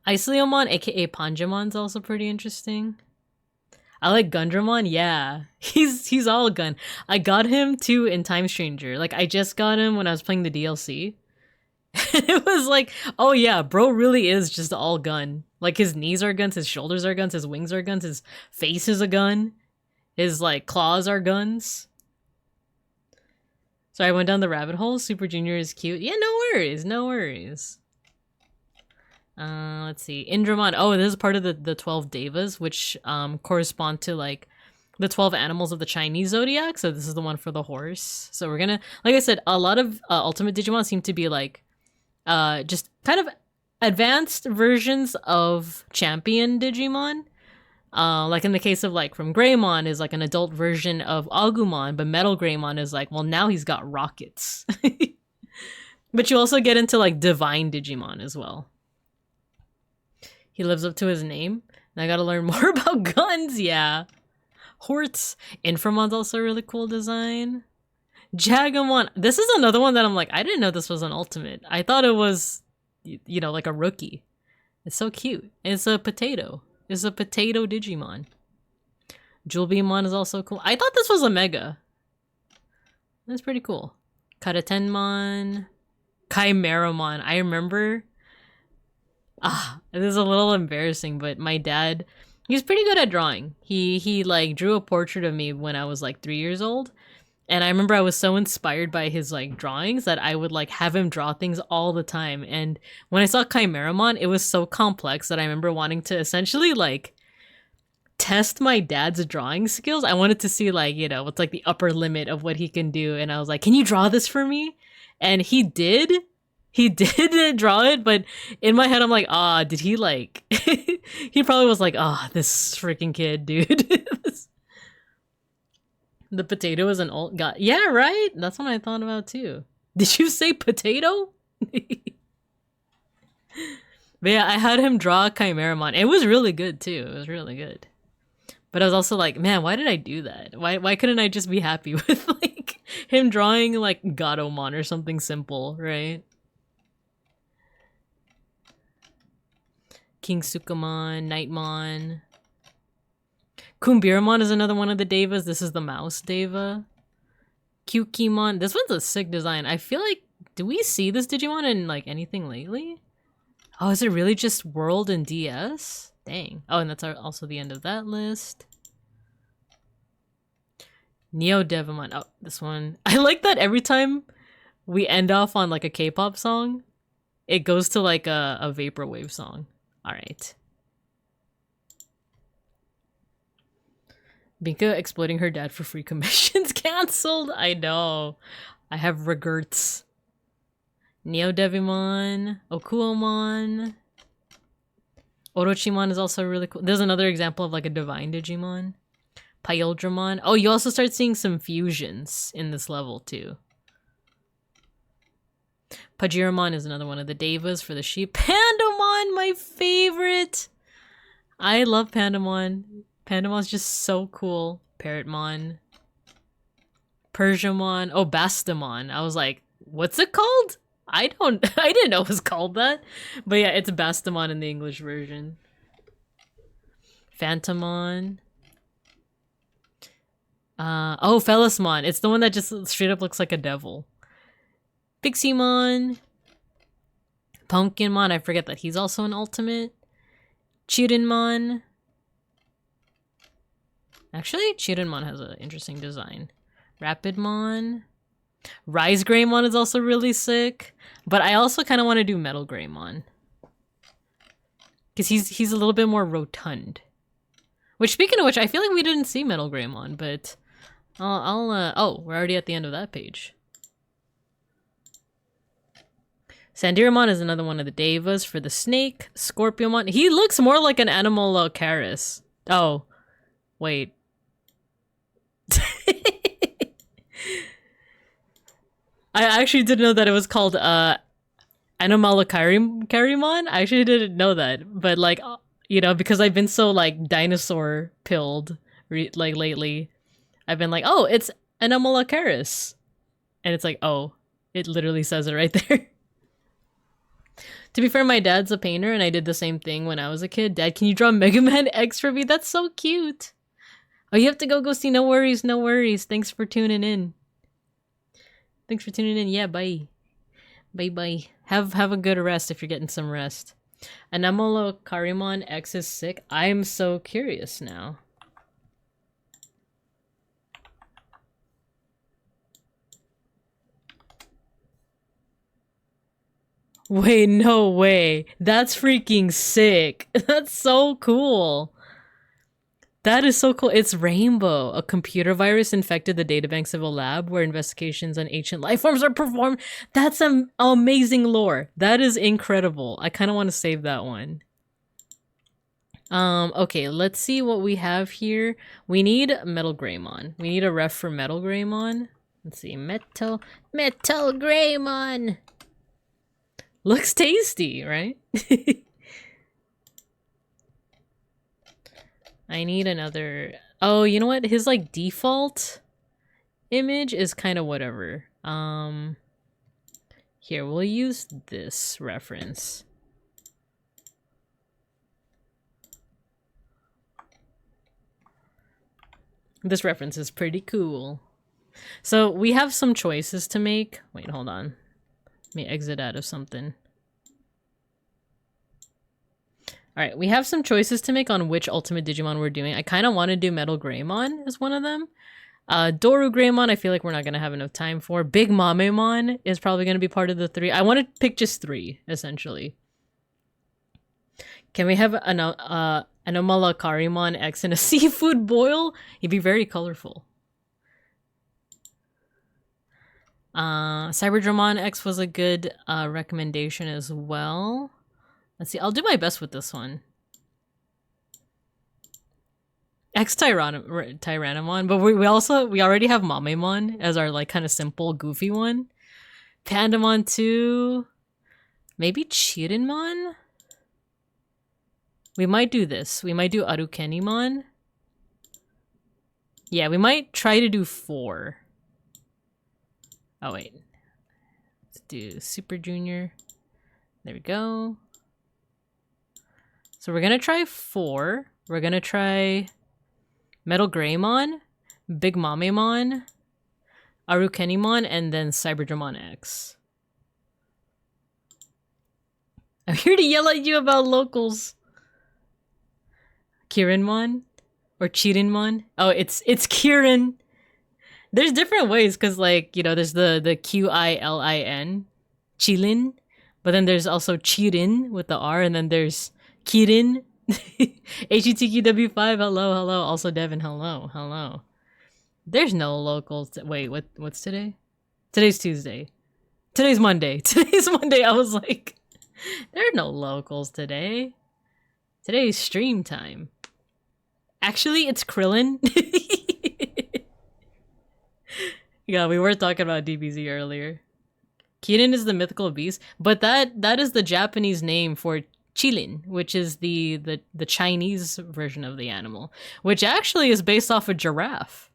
Isleomon, aka Panjamon's also pretty interesting. I like Gundramon, yeah. He's all gun. I got him too in Time Stranger. Like I just got him when I was playing the DLC. It was like, oh yeah, bro really is just all gun. Like his knees are guns, his shoulders are guns, his wings are guns, his face is a gun. His like claws are guns. So I went down the rabbit hole. Super Junior is cute. Yeah, no worries, no worries. Let's see. Indramon. Oh, this is part of the 12 Devas, which correspond to like the 12 animals of the Chinese zodiac. So this is the one for the horse. So we're gonna, like I said, a lot of Ultimate Digimon seem to be like just kind of advanced versions of Champion Digimon. Like in the case of like from Greymon is like an adult version of Agumon, but Metal Greymon is like, well, now he's got rockets. But you also get into like Divine Digimon as well. He lives up to his name. And I gotta learn more about guns, yeah. Horts. Inframon's also a really cool design. Jagamon. This is another one that I'm like, I didn't know this was an ultimate. I thought it was, you know, like a rookie. It's so cute. It's a potato. It's a potato Digimon. Julbeamon is also cool. I thought this was a mega. That's pretty cool. Karatenmon. Chimeramon. I remember... this is a little embarrassing, but my dad, he's pretty good at drawing. He like drew a portrait of me when I was like 3 years old. And I remember I was so inspired by his like drawings that I would like have him draw things all the time. And when I saw Chimeramon, it was so complex that I remember wanting to essentially like test my dad's drawing skills. I wanted to see like, you know, what's like the upper limit of what he can do. And I was like, can you draw this for me? And he did. He did draw it, but in my head, I'm like, did he like... He probably was like, this freaking kid, dude. The potato is an old guy. Yeah, right? That's what I thought about, too. Did you say potato? But yeah, I had him draw Chimeramon. It was really good, too. It was really good. But I was also like, man, why did I do that? Why couldn't I just be happy with, like, him drawing, like, Gatomon or something simple, right? King Sukamon, Nightmon. Kumbiramon is another one of the Devas. This is the Mouse Deva. Kyukimon. This one's a sick design. I feel like, do we see this Digimon in like anything lately? Oh, is it really just World and DS? Dang. Oh, and that's also the end of that list. Neo Devamon. Oh, this one. I like that every time we end off on like a K-pop song, it goes to like a vaporwave song. All right. Binka exploiting her dad for free commissions canceled. I know. I have regrets. Neodevimon, Okuomon. Orochimon is also really cool. There's another example of like a divine Digimon. Pyldramon. Oh, you also start seeing some fusions in this level too. Pajiramon is another one of the Devas for the sheep. Pandamon, my favorite! I love Pandamon. Pandamon's just so cool. Parrotmon. Persiamon. Oh, Bastamon. I was like, what's it called? I didn't know it was called that. But yeah, it's Bastamon in the English version. Phantomon. Oh, Felismon. It's the one that just straight up looks like a devil. Pixiemon. Pumpkinmon. I forget that he's also an ultimate. Chirinmon. Actually, Chirinmon has an interesting design. Rapidmon. Rise Greymon is also really sick. But I also kind of want to do Metal Greymon. Because he's a little bit more rotund. Which, speaking of which, I feel like we didn't see Metal Greymon, but oh, we're already at the end of that page. Sandiramon is another one of the Devas for the snake. Scorpiomon. He looks more like an animal Charis. Oh, wait. I actually didn't know that it was called Anomalakarimon. I actually didn't know that, but like, you know, because I've been so like dinosaur pilled like lately, I've been like, oh, it's Anomalakaris, and it's like, oh, it literally says it right there. To be fair, my dad's a painter, and I did the same thing when I was a kid. Dad, can you draw Mega Man X for me? That's so cute. Oh, you have to go see. No worries, no worries. Thanks for tuning in. Thanks for tuning in. Yeah, bye. Bye. Have a good rest if you're getting some rest. Anomalakarimon X is sick. I'm so curious now. Wait, no way. That's freaking sick. That's so cool. That is so cool. It's Rainbow. A computer virus infected the databanks of a lab where investigations on ancient life forms are performed. That's an amazing lore. That is incredible. I kind of want to save that one. Okay, let's see what we have here. We need Metal Greymon. We need a ref for Metal Greymon. Let's see. Metal Greymon. Looks tasty, right? I need another. Oh, you know what? His like default image is kind of whatever. Here, we'll use this reference. This reference is pretty cool. So we have some choices to make. Wait, hold on. Let me exit out of something. Alright, we have some choices to make on which Ultimate Digimon we're doing. I kind of want to do Metal Greymon as one of them. Doru Greymon, I feel like we're not going to have enough time for. Big Mamemon is probably going to be part of the 3. I want to pick just 3, essentially. Can we have an Anomalakarimon X in a seafood boil? He'd be very colorful. Cyberdramon X was a good recommendation as well. Let's see, I'll do my best with this one. Tyrannomon, but we already have Mamemon as our like kind of simple goofy one. Pandamon 2. Maybe Chirinmon? We might do this. We might do Arukenimon. Yeah, we might try to do 4. Oh wait. Let's do Super Junior. There we go. So we're gonna try 4. We're gonna try Metal Greymon, Big Mamemon, Arukenimon, and then Cyberdramon X. I'm here to yell at you about locals. Kirinmon? Or Chirinmon? Oh, it's Kirin. There's different ways, because like, you know, there's the Qilin, Chilin, but then there's also Chirin with the R, and then there's Kirin. HETQW5, hello. Also Devin, hello. There's no locals. Wait, what's today? Today's Tuesday. Today's Monday. Today's Monday. I was like, there are no locals today. Today's stream time. Actually, it's Krillin. Yeah, we were talking about DBZ earlier. Kirin is the mythical beast, but that is the Japanese name for Chilin, which is the Chinese version of the animal, which actually is based off a giraffe.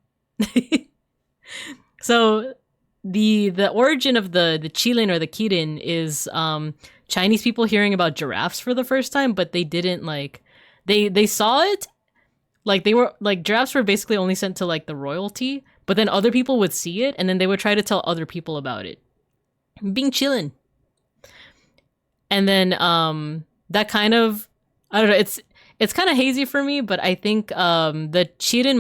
So the origin of the Chilin or the Kirin is Chinese people hearing about giraffes for the first time, but they didn't like they saw it like they were like giraffes were basically only sent to like the royalty, but then other people would see it and then they would try to tell other people about it. Being chillin'. And then that kind of I don't know, it's kind of hazy for me, but I think the Chirin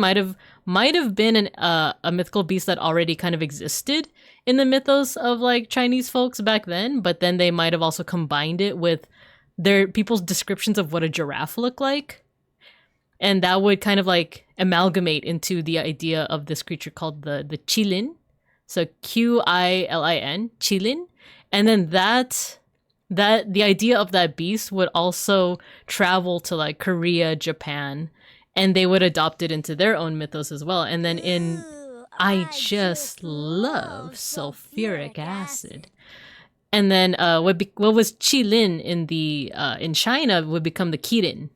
might have been a mythical beast that already kind of existed in the mythos of like Chinese folks back then, but then they might have also combined it with their people's descriptions of what a giraffe looked like. And that would kind of like amalgamate into the idea of this creature called the Qilin. So Qilin, Qilin. And then that the idea of that beast would also travel to like Korea, Japan, and they would adopt it into their own mythos as well. And then in I just love sulfuric acid. And then what was Qilin in China would become the Kirin.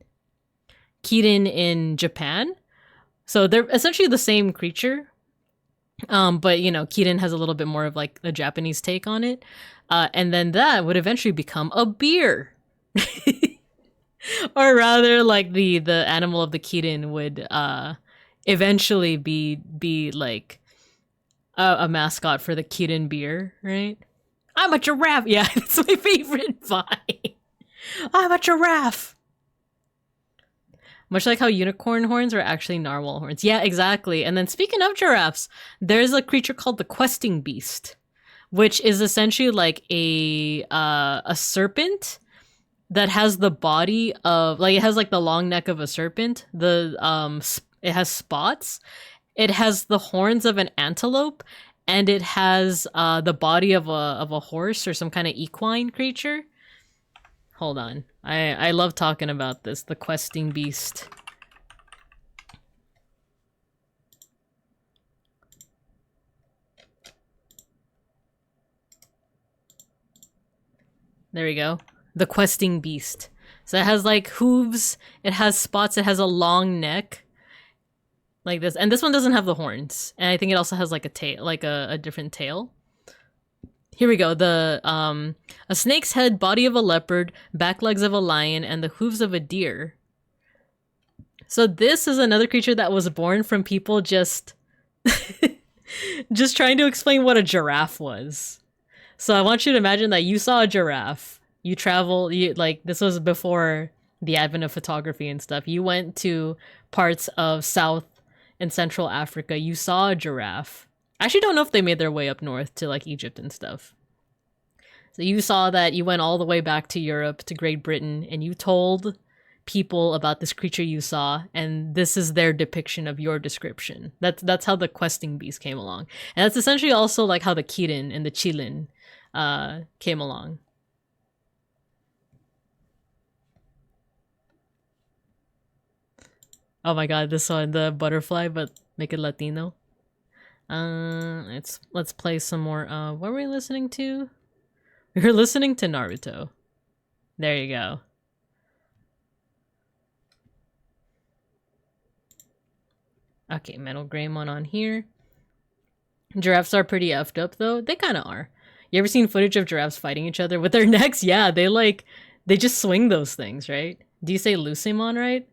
Kirin in Japan. So they're essentially the same creature. But you know, Kirin has a little bit more of like a Japanese take on it. And then that would eventually become a beer. Or rather, like the animal of the Kirin would eventually be like a mascot for the Kirin beer, right? I'm a giraffe. Yeah, it's my favorite vine. I'm a giraffe. Much like how unicorn horns are actually narwhal horns. Yeah, exactly. And then speaking of giraffes, there's a creature called the questing beast, which is essentially like a serpent that has the body of like it has like the long neck of a serpent. It has spots. It has the horns of an antelope, and it has the body of a horse or some kind of equine creature. Hold on. I love talking about this, the questing beast. There we go. The questing beast. So it has like hooves, it has spots, it has a long neck. Like this. And this one doesn't have the horns. And I think it also has like a tail, like a different tail. Here we go. A snake's head, body of a leopard, back legs of a lion, and the hooves of a deer. So this is another creature that was born from people just just trying to explain what a giraffe was. So I want you to imagine that you saw a giraffe. You like this was before the advent of photography and stuff. You went to parts of South and Central Africa. You saw a giraffe. I actually don't know if they made their way up north to like Egypt and stuff. So you saw that, you went all the way back to Europe, to Great Britain, and you told people about this creature you saw, and this is their depiction of your description. That's how the questing beast came along. And that's essentially also like how the Kirin and the Qilin came along. Oh my god, this one, the butterfly, but make it Latino. Let's play some more. What were we listening to? We were listening to Naruto. There you go. Okay, Metal Greymon on here. Giraffes are pretty effed up though. They kind of are. You ever seen footage of giraffes fighting each other with their necks? Yeah, they just swing those things, right? Do you say Lucemon, right?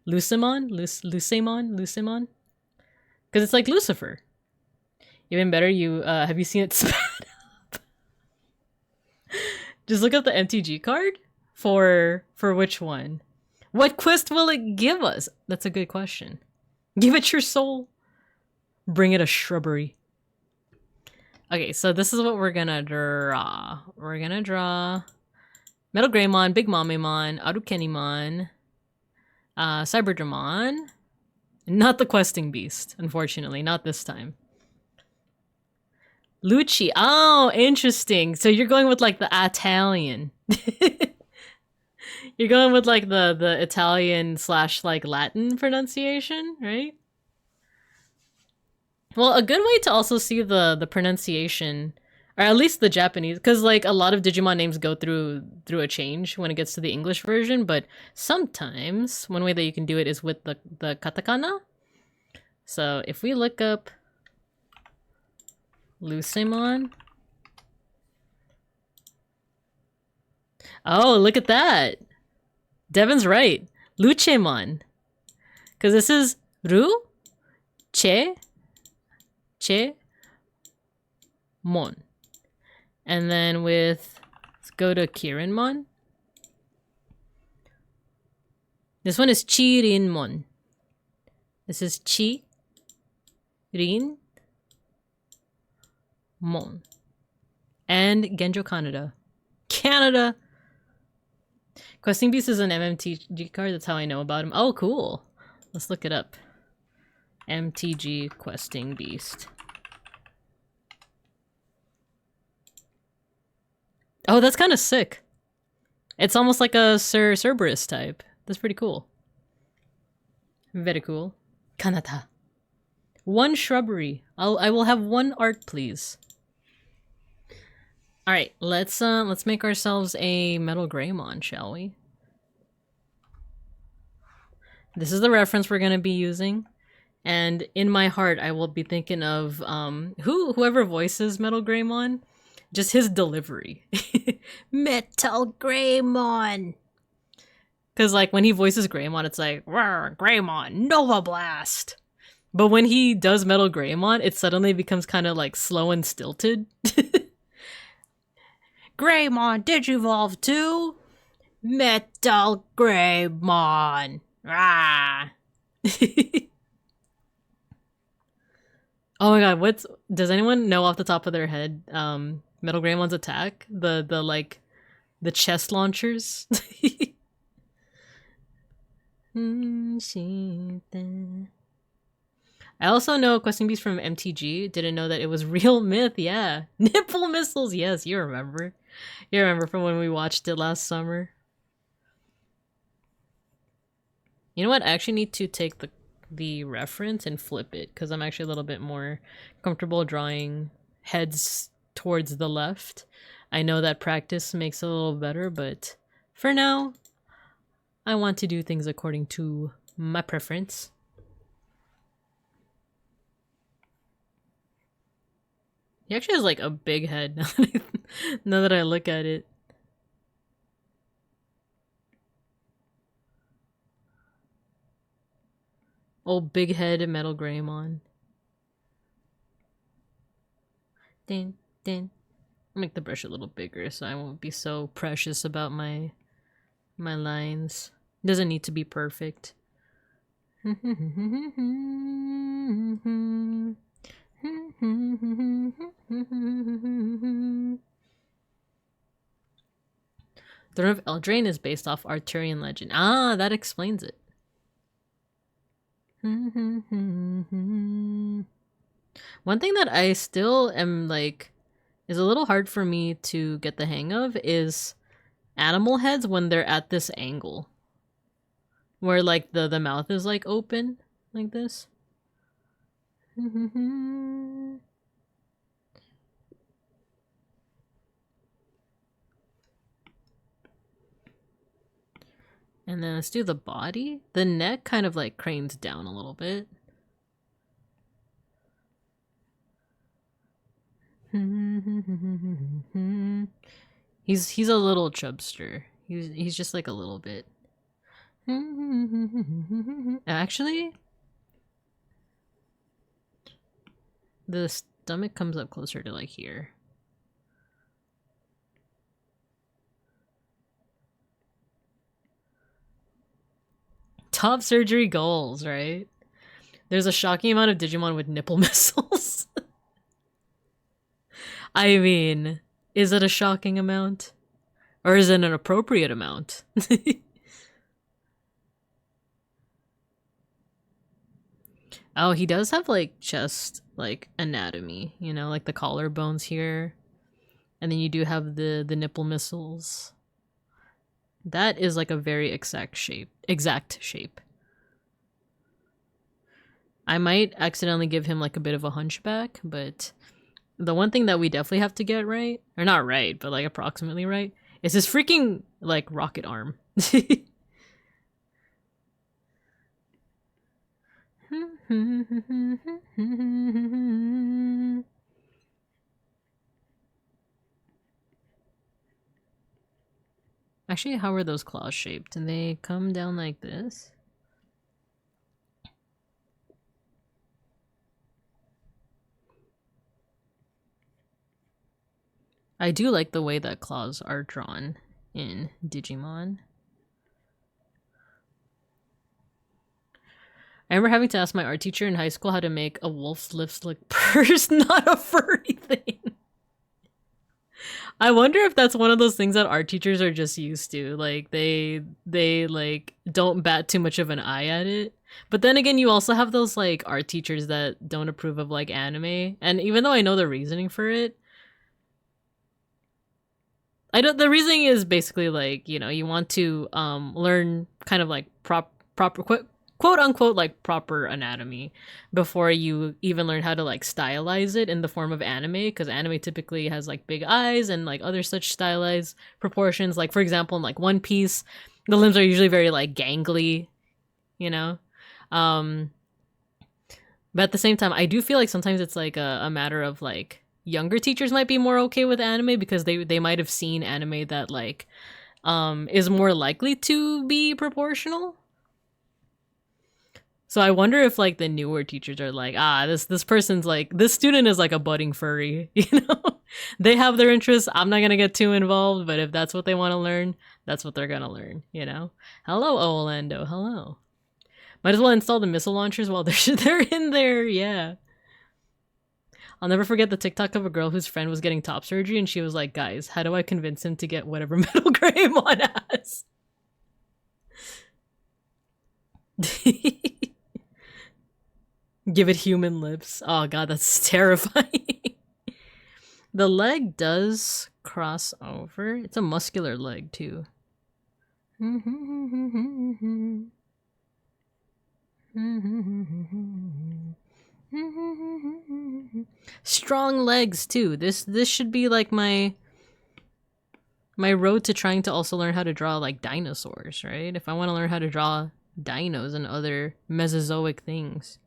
Lucemon? Lucemon? Because it's like Lucifer. Even better, have you seen it sped up? Just look up the MTG card for which one. What quest will it give us? That's a good question. Give it your soul. Bring it a shrubbery. Okay, so this is what we're gonna draw. We're gonna draw Metal Greymon, Big Mamemon, Arukenimon, Cyberdramon. Not the questing beast, unfortunately, not this time. Lucci. Oh, interesting. So you're going with like the Italian. You're going with like the Italian / like Latin pronunciation, right? Well, a good way to also see the pronunciation, or at least the Japanese, because like a lot of Digimon names go through a change when it gets to the English version, but sometimes one way that you can do it is with the katakana. So if we look up Lucemon. Oh, look at that. Devin's right. Lucemon. Because this is Ru, Che, Mon. And then let's go to Kirinmon. This one is Chirinmon. This is Chi, Rin, Mon. And Genjo Kaneda. Canada! Questing Beast is an MMTG card, that's how I know about him. Oh, cool. Let's look it up. MTG Questing Beast. Oh, that's kind of sick. It's almost like a Sir Cerberus type. That's pretty cool. Very cool. Kanata. One shrubbery. I will have one art, please. All right, let's make ourselves a Metal Greymon, shall we? This is the reference we're gonna be using, and in my heart, I will be thinking of whoever voices Metal Greymon, just his delivery. Metal Greymon. Because like when he voices Greymon, it's like Greymon, Nova Blast. But when he does Metal Greymon, it suddenly becomes kind of like slow and stilted. Greymon digivolve to Metal Greymon. Ah. Oh my god, does anyone know off the top of their head Metal Greymon's attack? The chest launchers? I also know Questing Beast from MTG. Didn't know that it was real myth. Yeah. Nipple missiles. Yes, you remember. You remember from when we watched it last summer. You know what? I actually need to take the reference and flip it because I'm actually a little bit more comfortable drawing heads towards the left. I know that practice makes it a little better, but for now, I want to do things according to my preference. He actually has like a big head now that I look at it. Old big head Metal Greymon. Din, din. I'll make the brush a little bigger so I won't be so precious about my lines. Doesn't need to be perfect. Throne of Eldraine is based off Arthurian legend. Ah, that explains it. One thing that I still am like is a little hard for me to get the hang of is animal heads when they're at this angle. Where like the mouth is like open like this. And then let's do the body. The neck kind of like cranes down a little bit. He's a little chubster. He's just like a little bit. Actually, the stomach comes up closer to like here. Top surgery goals, right? There's a shocking amount of Digimon with nipple missiles. I mean, is it a shocking amount? Or is it an appropriate amount? Oh, he does have like chest like anatomy, you know, like the collarbones here. And then you do have the nipple missiles. That is like a very exact shape. I might accidentally give him like a bit of a hunchback, but the one thing that we definitely have to get right, or not right, but like approximately right, is his freaking like rocket arm. Actually, how are those claws shaped? And they come down like this? I do like the way that claws are drawn in Digimon. I remember having to ask my art teacher in high school how to make a wolf's lips look pursed, not a furry thing. I wonder if that's one of those things that art teachers are just used to. Like they like don't bat too much of an eye at it. But then again, you also have those like art teachers that don't approve of like anime. And even though I know the reasoning for it, the reasoning is basically like, you know, you want to learn kind of like proper quote unquote like proper anatomy before you even learn how to like stylize it in the form of anime, because anime typically has like big eyes and like other such stylized proportions. Like for example, in like One Piece, the limbs are usually very like gangly, you know. But at the same time, I do feel like sometimes it's like a matter of like younger teachers might be more okay with anime because they might have seen anime that like is more likely to be proportional. So I wonder if like the newer teachers are like, this person's like, this student is like a budding furry, you know? They have their interests. I'm not gonna get too involved, but if that's what they want to learn, that's what they're gonna learn, you know? Hello, Orlando. Hello. Might as well install the missile launchers while they're in there. Yeah. I'll never forget the TikTok of a girl whose friend was getting top surgery, and she was like, "Guys, how do I convince him to get whatever Metal Greymon has?" Give it human lips. Oh god, that's terrifying. The leg does cross over. It's a muscular leg too. Strong legs too. This should be like my road to trying to also learn how to draw like dinosaurs, right? If I want to learn how to draw dinos and other Mesozoic things.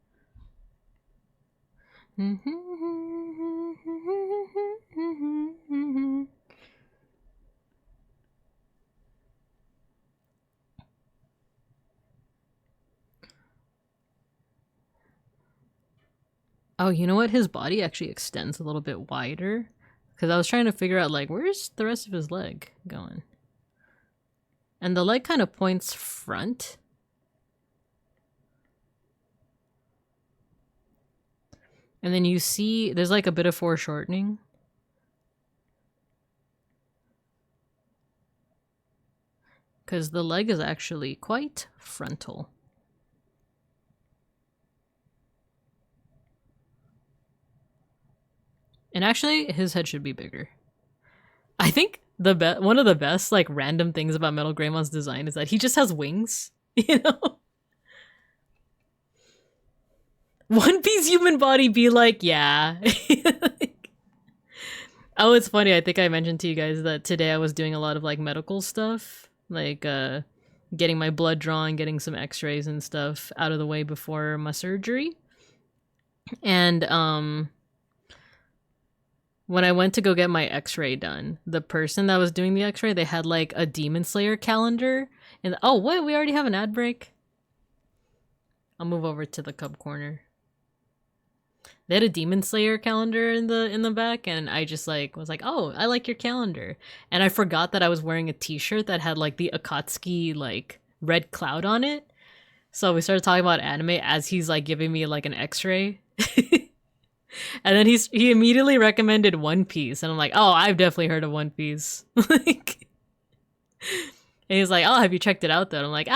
Oh, you know what? His body actually extends a little bit wider. Because I was trying to figure out, like, where's the rest of his leg going? And the leg kind of points front. And then you see, there's like a bit of foreshortening. Because the leg is actually quite frontal. And actually, his head should be bigger. I think one of the best like random things about Metal Greymon's design is that he just has wings, you know? One Piece human body be like, yeah. Oh, it's funny. I think I mentioned to you guys that today I was doing a lot of like medical stuff, like getting my blood drawn, getting some x-rays and stuff out of the way before my surgery. And when I went to go get my x-ray done, the person that was doing the x-ray, they had like a Demon Slayer calendar. And oh, wait, we already have an ad break? I'll move over to the cub corner. They had a Demon Slayer calendar in the back, and I just like was like, "Oh, I like your calendar." And I forgot that I was wearing a t-shirt that had like the Akatsuki like red cloud on it. So we started talking about anime as he's like giving me like an x-ray. And then he immediately recommended One Piece, and I'm like, "Oh, I've definitely heard of One Piece." Like, and he's like, "Oh, have you checked it out though?" And I'm like,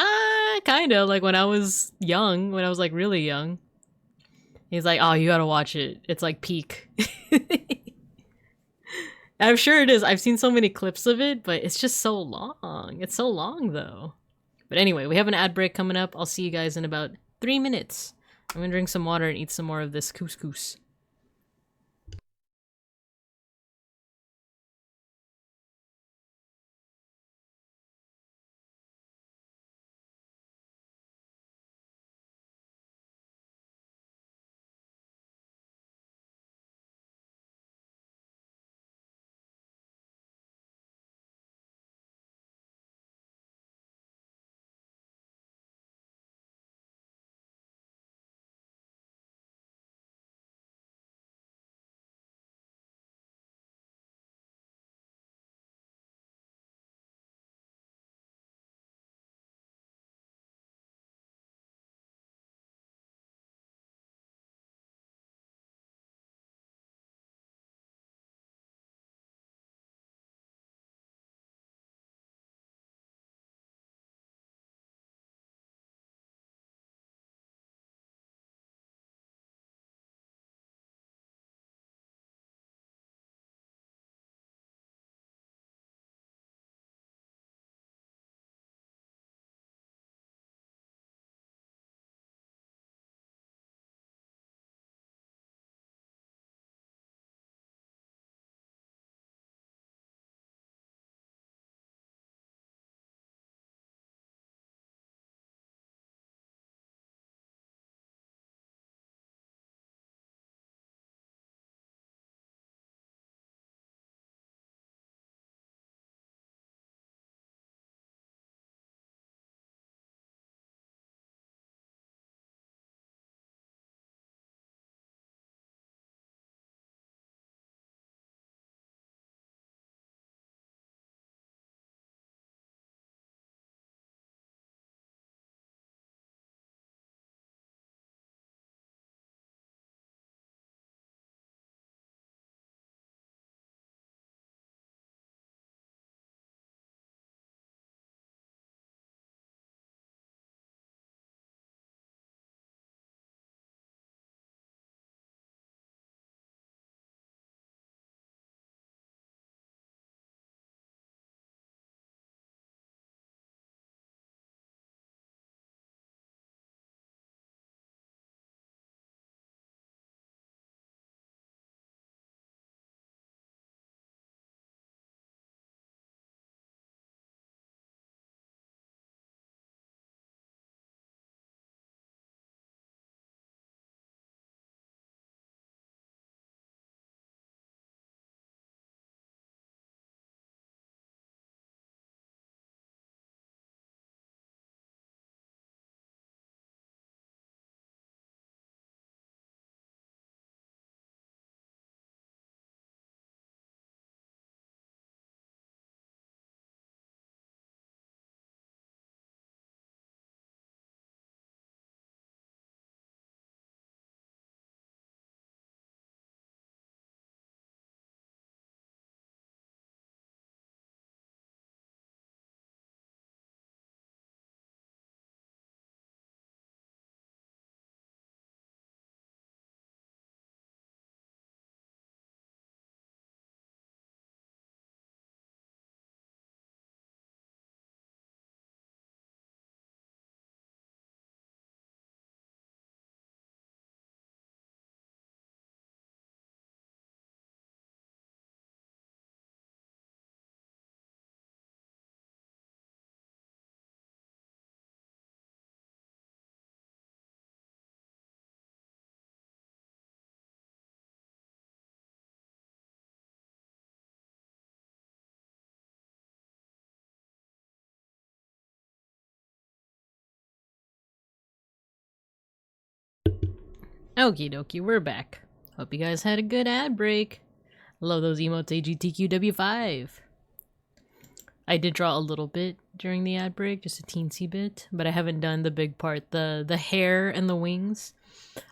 kind of, like when I was young, when I was like really young. He's like, oh, you gotta watch it. It's like peak. I'm sure it is. I've seen so many clips of it, but it's just so long. It's so long, though. But anyway, we have an ad break coming up. I'll see you guys in about 3 minutes. I'm gonna drink some water and eat some more of this couscous. Okie dokie, we're back. Hope you guys had a good ad break. Love those emotes, AGTQW5. I did draw a little bit during the ad break, just a teensy bit, but I haven't done the big part, the hair and the wings.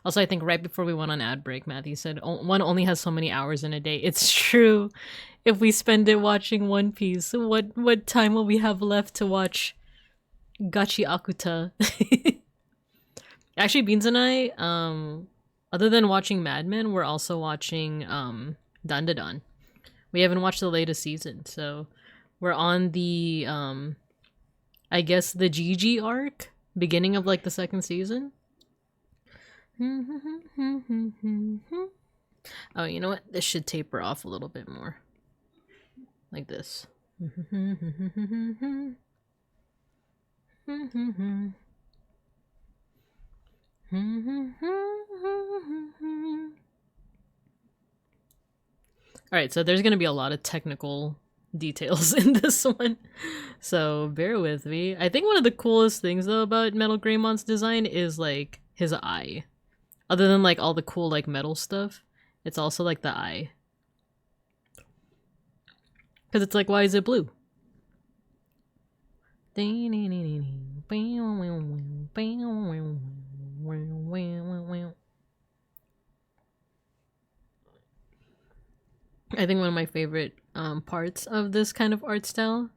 Also, I think right before we went on ad break, Matthew said one only has so many hours in a day. It's true. If we spend it watching One Piece, what time will we have left to watch Gachi Akuta? Actually, Beans and I, Other than watching Mad Men, we're also watching Dandadan. We haven't watched the latest season, so we're on the I guess the Gigi arc, beginning of like the second season. Oh, you know what? This should taper off a little bit more. Like this. Alright, so there's gonna be a lot of technical details in this one, so bear with me. I think one of the coolest things though about Metal Greymon's design is like his eye. Other than like all the cool like metal stuff, it's also like the eye. Because it's like, why is it blue? I think one of my favorite parts of this kind of art style,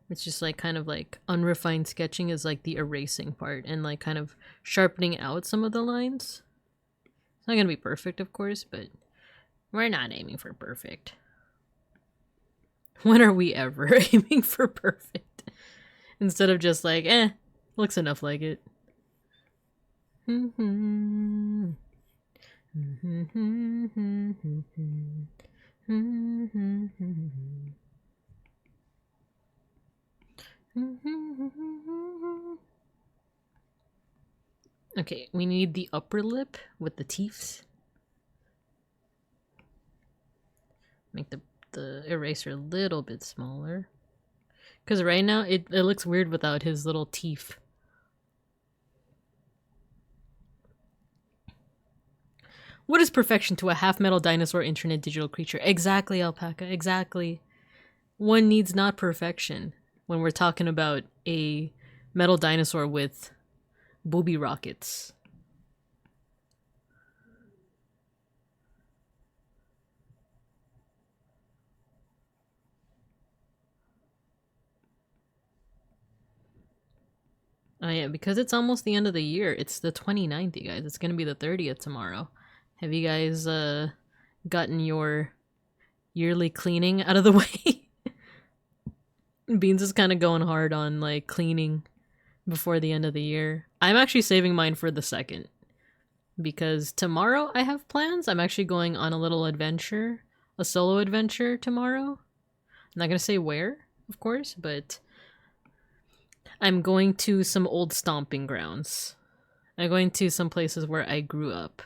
it's just like kind of like unrefined sketching, is like the erasing part and like kind of sharpening out some of the lines. It's not gonna be perfect, of course, but we're not aiming for perfect. When are we ever aiming for perfect? Instead of just like, looks enough like it. Okay, we need the upper lip with the teeth. Make the eraser a little bit smaller. Because right now it looks weird without his little teeth. What is perfection to a half-metal dinosaur internet digital creature? Exactly, Alpaca, exactly. One needs not perfection when we're talking about a metal dinosaur with booby rockets. Oh yeah, because it's almost the end of the year. It's the 29th, you guys. It's gonna be the 30th tomorrow. Have you guys gotten your yearly cleaning out of the way? Beans is kind of going hard on like cleaning before the end of the year. I'm actually saving mine for the 2nd because tomorrow I have plans. I'm actually going on a little adventure, a solo adventure tomorrow. I'm not gonna say where, of course, but I'm going to some old stomping grounds. I'm going to some places where I grew up.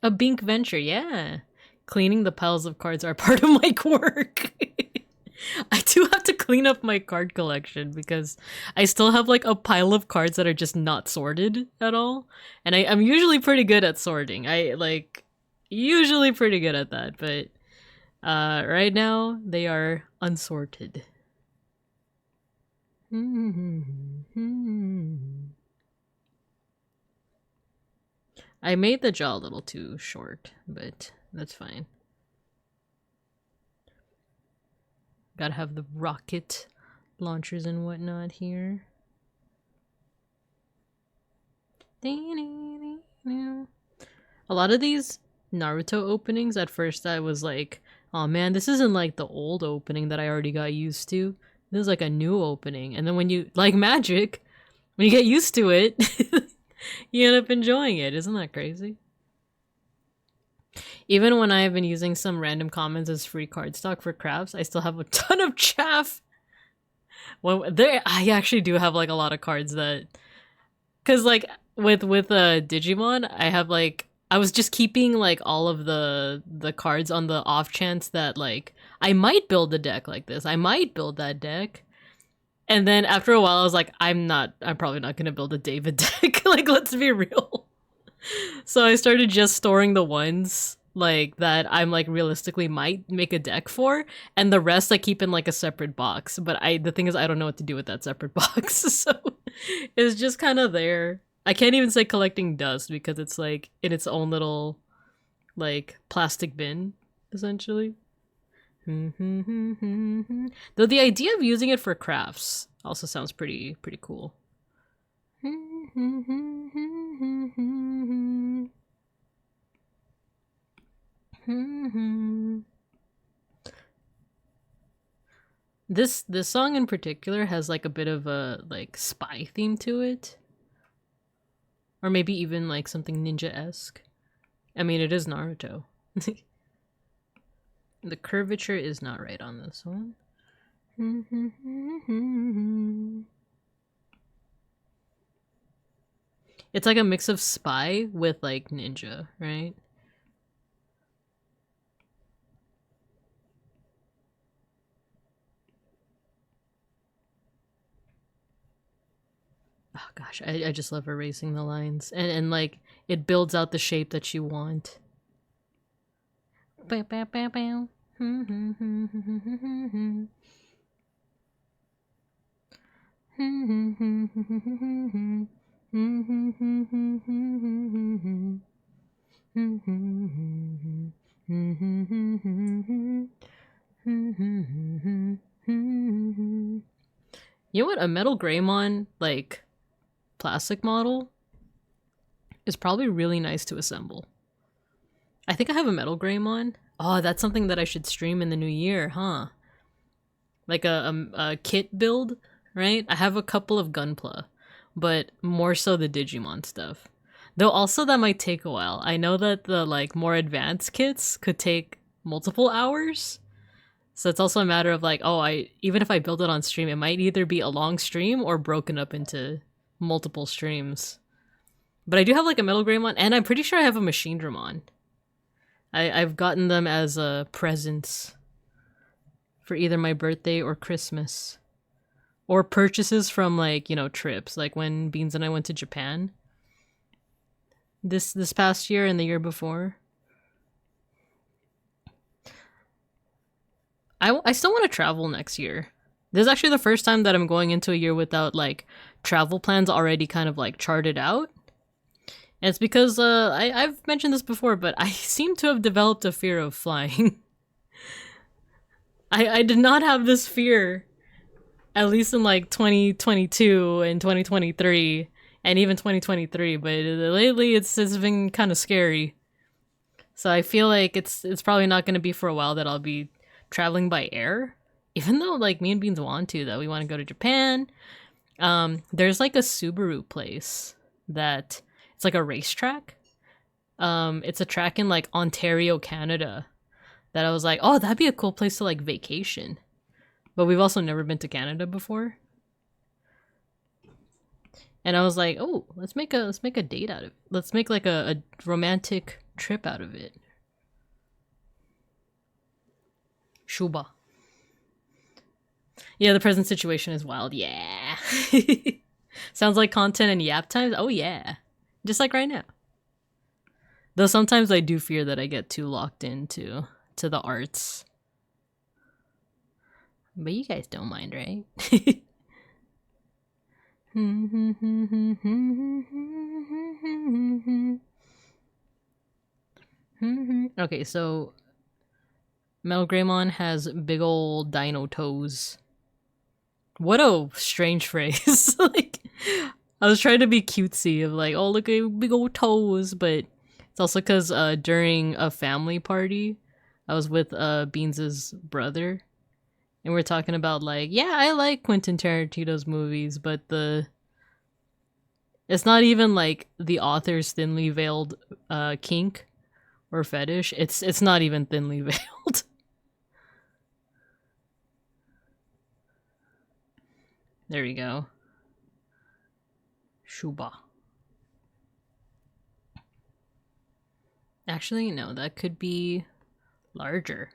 A Bink venture, yeah. Cleaning the piles of cards are part of my work. I do have to clean up my card collection because I still have like a pile of cards that are just not sorted at all. And I'm usually pretty good at sorting. Usually pretty good at that, but right now they are unsorted. I made the jaw a little too short, but that's fine. Gotta have the rocket launchers and whatnot here. A lot of these Naruto openings, at first I was like, oh man, this isn't like the old opening that I already got used to. This is like a new opening. And then when you, like magic, when you get used to it, you end up enjoying it. Isn't that crazy? Even when I've been using some random commons as free cardstock for crafts, I still have a ton of chaff. Well, I actually do have like a lot of cards that, cause like with Digimon, I have like, I was just keeping like all of the cards on the off chance that like I might build a deck like this. I might build that deck. And then after a while I was like, I'm probably not gonna build a David deck. Like, let's be real. So I started just storing the ones like that I'm like realistically might make a deck for, and the rest I keep in like a separate box. But the thing is I don't know what to do with that separate box. So it's just kind of there. I can't even say collecting dust because it's like in its own little like plastic bin, essentially. Though the idea of using it for crafts also sounds pretty cool. This song in particular has like a bit of a like spy theme to it. Or maybe even like something ninja-esque. I mean, it is Naruto. The curvature is not right on this one. It's like a mix of spy with like ninja, right? Oh gosh, I just love erasing the lines. And like, it builds out the shape that you want. Bow, bow, bow, bow. You know what? A metal Greymon, like, plastic model is probably really nice to assemble. I think I have a metal Greymon. Oh, that's something that I should stream in the new year, huh? Like a kit build, right? I have a couple of Gunpla, but more so the Digimon stuff. Though also that might take a while. I know that the like more advanced kits could take multiple hours. So it's also a matter of like, oh, even if I build it on stream, it might either be a long stream or broken up into multiple streams. But I do have like a Metal Greymon, and I'm pretty sure I have a Machine Dramon. I've gotten them as presents for either my birthday or Christmas. Or purchases from like, you know, trips. Like when Beans and I went to Japan. This past year and the year before. I still want to travel next year. This is actually the first time that I'm going into a year without like travel plans already kind of like charted out. And it's because I've mentioned this before, but I seem to have developed a fear of flying. I did not have this fear, at least in like 2022 and 2023 and even 2023, but lately it's been kind of scary. So I feel like it's probably not going to be for a while that I'll be traveling by air, even though like me and Beans want to, that we want to go to Japan. There's like a Subaru place that it's like a racetrack. It's a track in like Ontario, Canada, that I was like, oh, that'd be a cool place to like vacation. But we've also never been to Canada before. And I was like, oh, let's make a date out of it. Let's make like a romantic trip out of it. Shuba. Yeah, the present situation is wild. Yeah. Sounds like content and yap times. Oh yeah. Just like right now. Though sometimes I do fear that I get too locked into the arts. But you guys don't mind, right? Okay, so Metal Greymon has big old dino toes. What a strange phrase. Like, I was trying to be cutesy of like, oh, look at big old toes, but it's also because during a family party, I was with Beans' brother, and we're talking about like, yeah, I like Quentin Tarantino's movies, but it's not even like the author's thinly veiled kink or fetish. It's not even thinly veiled. There we go. Shuba. Actually, no, that could be larger.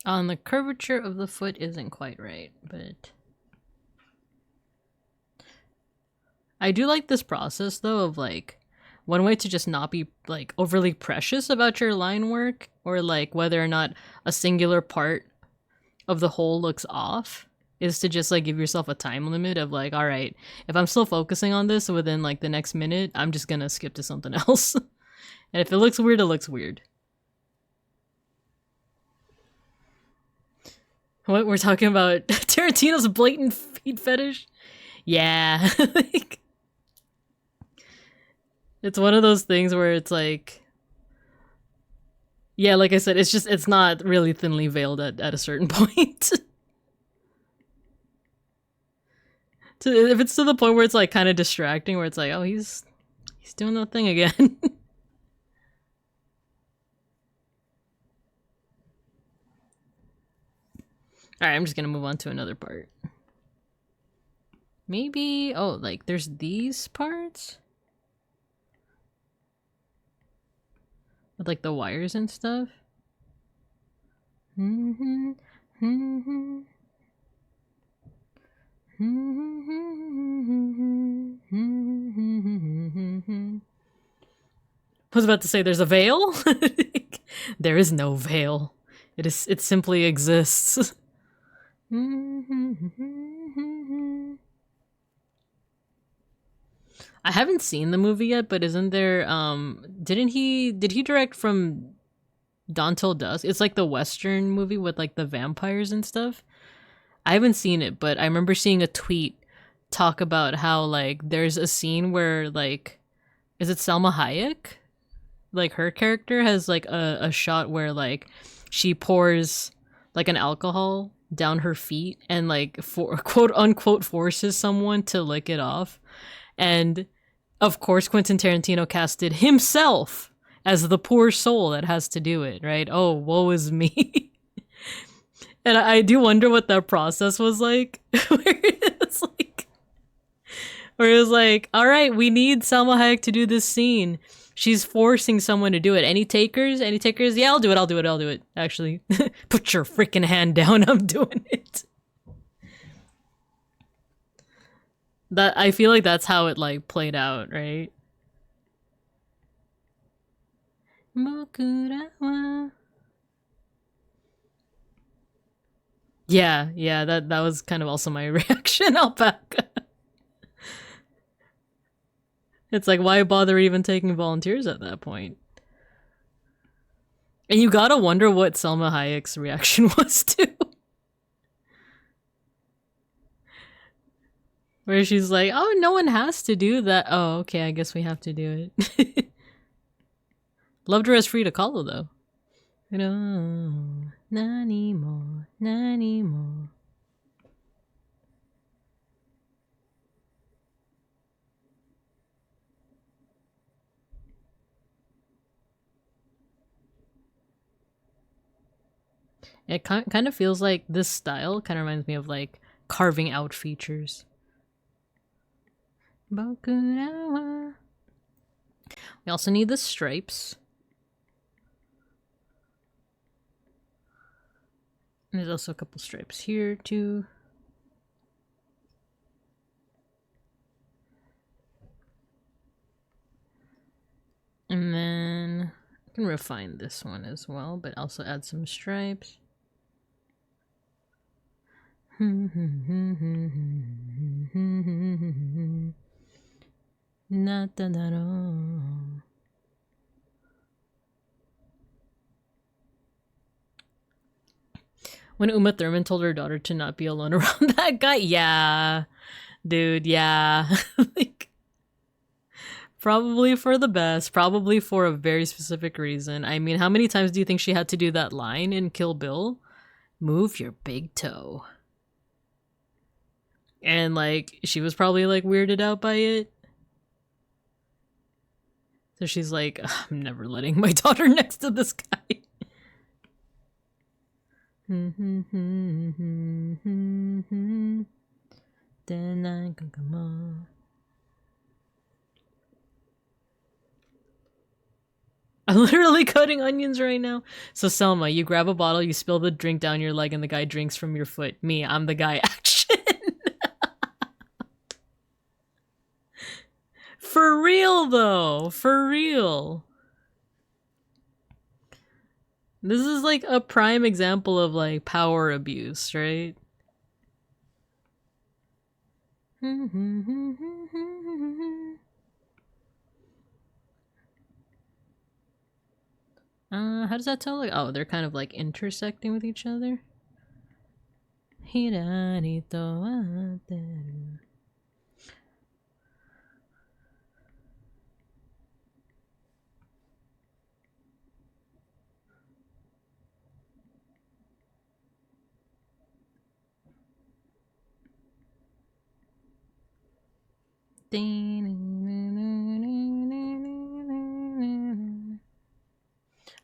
On the curvature of the foot isn't quite right, but I do like this process though of like, one way to just not be like overly precious about your line work or like whether or not a singular part of the whole looks off is to just like give yourself a time limit of like, all right, if I'm still focusing on this within like the next minute, I'm just gonna skip to something else. And if it looks weird, it looks weird. What we're talking about? Tarantino's blatant feet fetish? Yeah. Like, it's one of those things where it's like, yeah, like I said, it's not really thinly veiled at a certain point. If it's to the point where it's like kind of distracting, where it's like, oh, he's doing that thing again. Alright, I'm just gonna move on to another part. Maybe, oh, like there's these parts? With like the wires and stuff? I was about to say there's a veil? There is no veil. It simply exists. I haven't seen the movie yet, but isn't there did he direct From Dawn Till Dusk? It's like the Western movie with like the vampires and stuff. I haven't seen it, but I remember seeing a tweet talk about how like there's a scene where like, is it Salma Hayek? Like her character has like a shot where like she pours like an alcohol down her feet and like for quote unquote forces someone to lick it off. And of course Quentin Tarantino casted himself as the poor soul that has to do it, right? Oh, woe is me. And I do wonder what that process was like. Where it was like, all right, we need Salma Hayek to do this scene. She's forcing someone to do it. Any takers? Any takers? Yeah, I'll do it. Actually, put your freaking hand down. I'm doing it. That I feel like that's how it like played out, right? Yeah, that was kind of also my reaction, Alpaca. It's like, why bother even taking volunteers at that point? And you gotta wonder what Salma Hayek's reaction was too. Where she's like, oh, no one has to do that. Oh, okay, I guess we have to do it. Loved her as Frida Kahlo, though. No, nani more, nani more. It kind of feels like this style kind of reminds me of like carving out features. We also need the stripes. And there's also a couple stripes here too. And then I can refine this one as well, but also add some stripes. When Uma Thurman told her daughter to not be alone around that guy, yeah, dude, yeah. Like, probably for the best, probably for a very specific reason. I mean, how many times do you think she had to do that line in Kill Bill? Move your big toe. And like, she was probably like weirded out by it. So she's like, I'm never letting my daughter next to this guy. Then I can come on. I'm literally cutting onions right now. So Selma, you grab a bottle, you spill the drink down your leg, and the guy drinks from your foot. Me, I'm the guy. Action. For real though, for real. This is like a prime example of like power abuse, right? How does that tell? Like, oh, they're kind of like intersecting with each other. Hirari to wateru.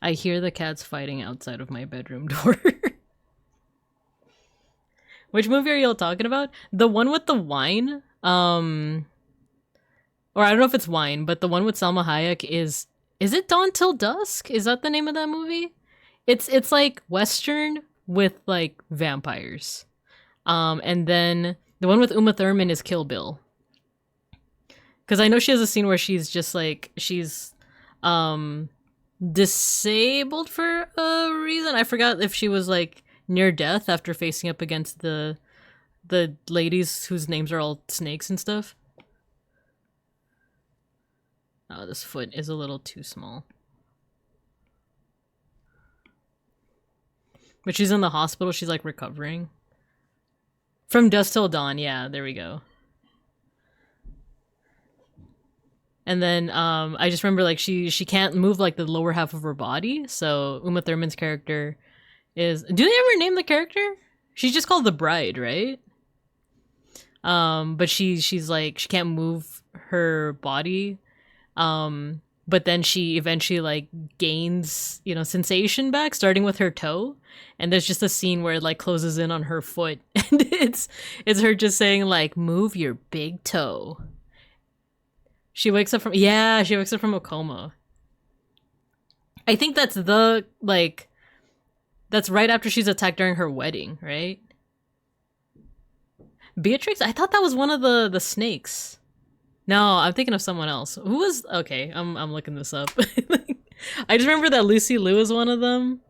I hear the cats fighting outside of my bedroom door. Which movie are y'all talking about? The one with the wine? Or I don't know if it's wine, but the one with Salma Hayek is it Dawn Till Dusk? Is that the name of that movie? It's like Western with like vampires. And then the one with Uma Thurman is Kill Bill. Because I know she has a scene where she's just like, she's disabled for a reason. I forgot if she was like near death after facing up against the ladies whose names are all snakes and stuff. Oh, this foot is a little too small. But she's in the hospital, she's like recovering. From Dusk Till Dawn, yeah, there we go. And then I just remember like she can't move like the lower half of her body. So Uma Thurman's character is, do they ever name the character? She's just called the bride, right? But she's like, she can't move her body. But then she eventually like gains, you know, sensation back, starting with her toe. And there's just a scene where it like closes in on her foot, and it's her just saying like, move your big toe. She wakes up from, yeah, she wakes up from a coma. I think that's the, like, that's right after she's attacked during her wedding, right? Beatrix? I thought that was one of the snakes. No, I'm thinking of someone else. Who was, okay, I'm looking this up. I just remember that Lucy Liu is one of them.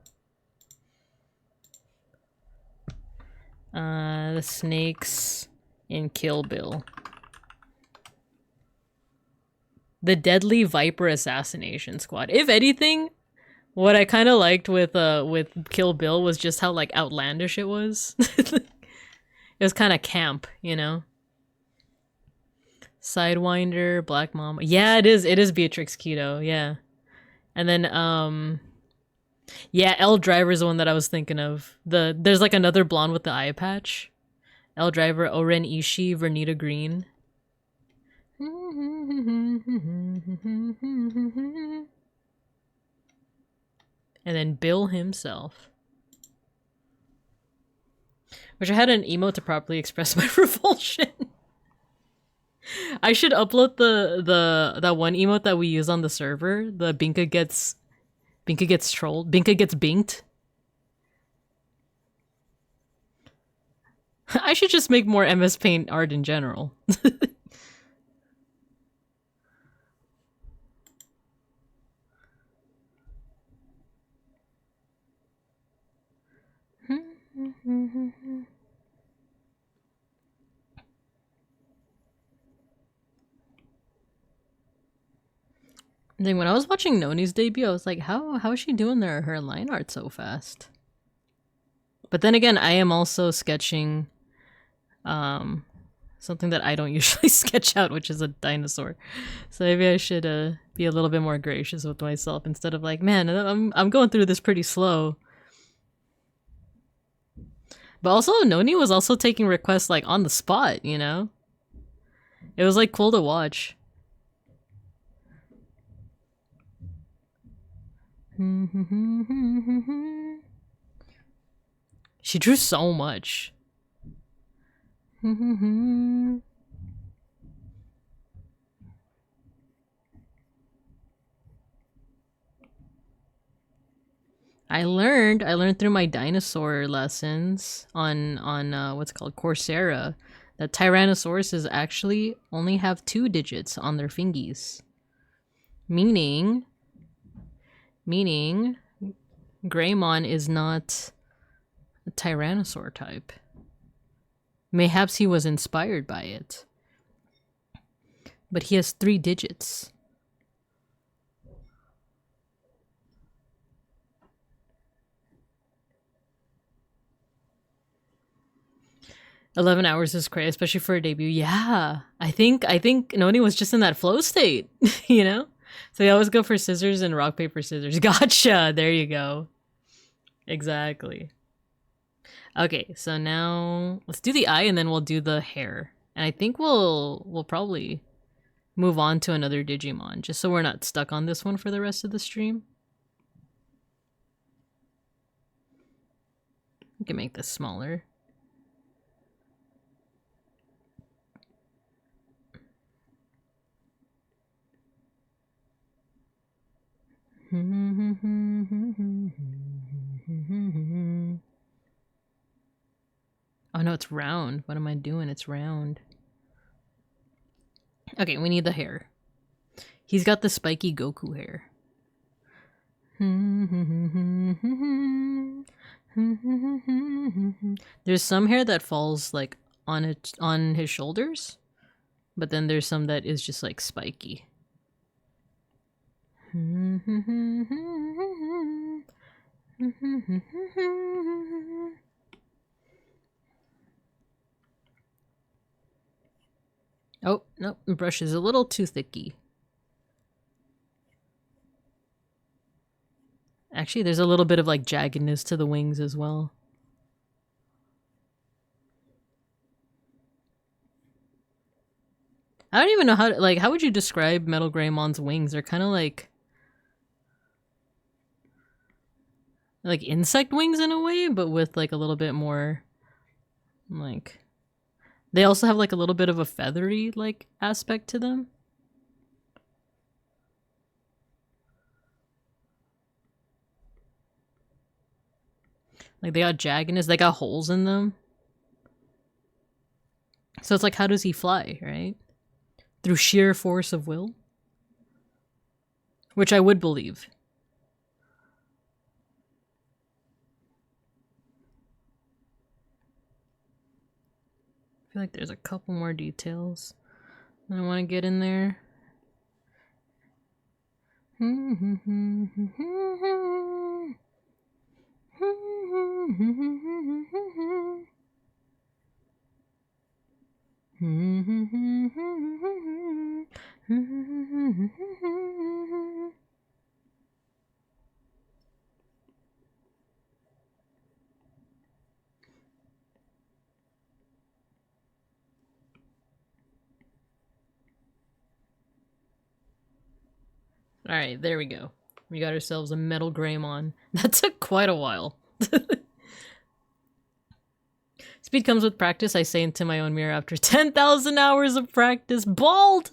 The snakes in Kill Bill. The Deadly Viper Assassination Squad. If anything, what I kind of liked with Kill Bill was just how like outlandish it was. It was kind of camp, you know. Sidewinder, Black Mama. Yeah, it is Beatrix Kiddo, yeah. And then yeah, Elle Driver is the one that I was thinking of. There's like another blonde with the eye patch. Elle Driver, Oren Ishii, Vernita Green. And then Bill himself. Wish I had an emote to properly express my revulsion. I should upload that one emote that we use on the server. The Binka gets trolled. Binka gets binked. I should just make more MS Paint art in general. Then when I was watching Noni's debut, I was like, how is she doing her line art so fast? But then again, I am also sketching something that I don't usually sketch out, which is a dinosaur. So maybe I should be a little bit more gracious with myself instead of like, man, I'm going through this pretty slow. But also, Noni was also taking requests like on the spot, you know? It was like cool to watch. She drew so much. I learned through my dinosaur lessons on what's called Coursera that Tyrannosauruses actually only have 2 digits on their fingies. Meaning Greymon is not a Tyrannosaur type. Mayhaps he was inspired by it. But he has 3 digits. $11 is crazy, especially for a debut. Yeah, I think Noni was just in that flow state, you know. So they always go for scissors and rock paper scissors. Gotcha. There you go. Exactly. Okay, so now let's do the eye and then we'll do the hair. And I think we'll probably move on to another Digimon just so we're not stuck on this one for the rest of the stream. We can make this smaller. Oh no, it's round. What am I doing? It's round. Okay, we need the hair. He's got the spiky Goku hair. There's some hair that falls like on his shoulders, but then there's some that is just like spiky. Oh, no, the brush is a little too thicky. Actually, there's a little bit of like jaggedness to the wings as well. I don't even know how to, like, how would you describe Metal Greymon's wings? They're kind of like insect wings in a way, but with like a little bit more like, they also have like a little bit of a feathery like aspect to them. Like they got jaggedness, they got holes in them. So it's like, how does he fly, right? Through sheer force of will? Which I would believe. I feel like there's a couple more details that I want to get in there. Alright, there we go. We got ourselves a Metal Greymon. That took quite a while. Speed comes with practice, I say into my own mirror after 10,000 hours of practice. Bald!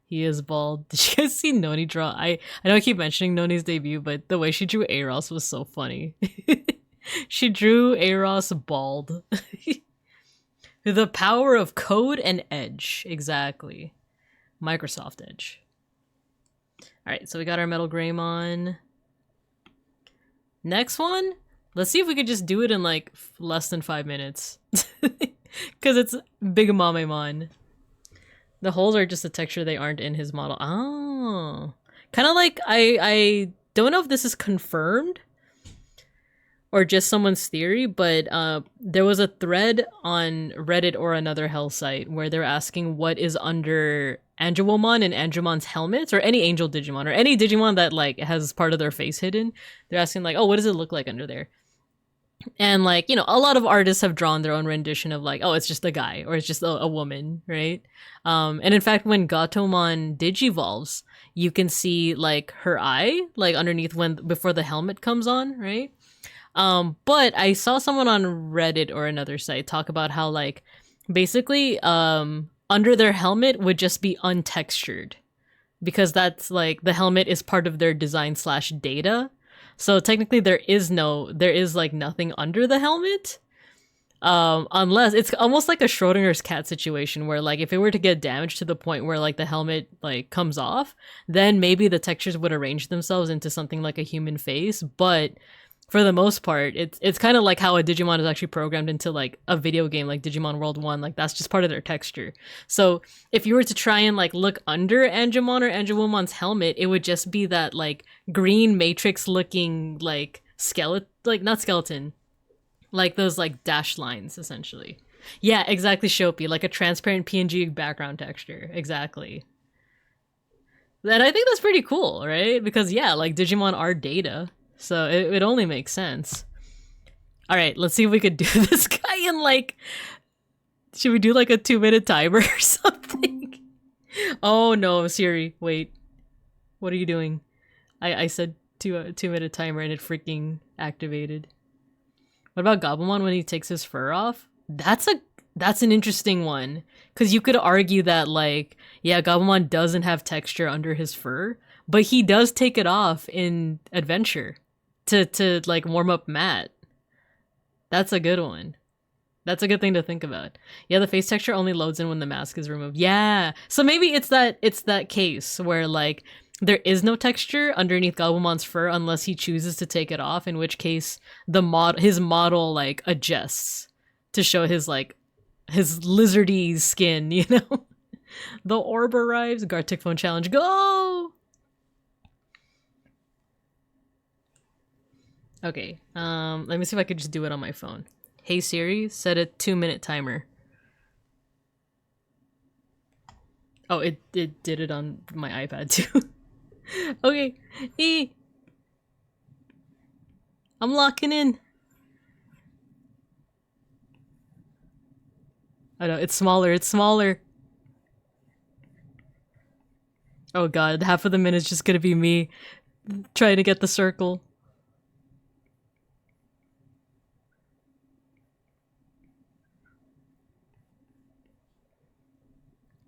He is bald. Did you guys see Noni draw? I know I keep mentioning Noni's debut, but the way she drew Eros was so funny. She drew Eros bald. The power of code and Edge. Exactly. Microsoft Edge. Alright, so we got our Metal Greymon. Next one? Let's see if we could just do it in like less than 5 minutes. Because it's Big Mamemon. The holes are just a texture, they aren't in his model. Oh. Kind of like, I don't know if this is confirmed or just someone's theory, but there was a thread on Reddit or another hell site where they're asking what is under Angelomon and Angemon's helmets, or any Angel Digimon, or any Digimon that like has part of their face hidden. They're asking like, oh, what does it look like under there? And like, you know, a lot of artists have drawn their own rendition of like, oh, it's just a guy, or it's just a woman, right? And in fact, when Gatomon digivolves, you can see like her eye, like underneath before the helmet comes on, right? But I saw someone on Reddit or another site talk about how like basically under their helmet would just be untextured, because that's like the helmet is part of their design / data. So technically there is like nothing under the helmet. Unless it's almost like a Schrodinger's cat situation where like if it were to get damaged to the point where like the helmet like comes off, then maybe the textures would arrange themselves into something like a human face. But for the most part. It's kind of like how a Digimon is actually programmed into like a video game like Digimon World 1. Like that's just part of their texture. So if you were to try and like look under Angemon or Angewomon's helmet, it would just be that like green matrix looking like skeleton, like not skeleton, like those like dash lines essentially. Yeah, exactly, Shopi, like a transparent PNG background texture. Exactly. And I think that's pretty cool, right? Because yeah, like Digimon are data. So it only makes sense. All right, let's see if we could do this guy in like... Should we do like a 2-minute timer or something? Oh no, Siri, wait. What are you doing? I said 2-minute timer and it freaking activated. What about Gabumon when he takes his fur off? That's an interesting one. Because you could argue that like, yeah, Gabumon doesn't have texture under his fur, but he does take it off in Adventure. To like warm up Matt. That's a good one. That's a good thing to think about. Yeah, the face texture only loads in when the mask is removed. Yeah. So maybe it's that case where like there is no texture underneath Gabumon's fur unless he chooses to take it off, in which case his model like adjusts to show his like his lizardy skin, you know? The orb arrives, Gartic phone challenge, go! Okay, let me see if I could just do it on my phone. Hey Siri, set a 2-minute timer. Oh, it did it on my iPad too. Okay, I'm locking in. Oh no, it's smaller. Oh god, half of the minute's just gonna be me trying to get the circle.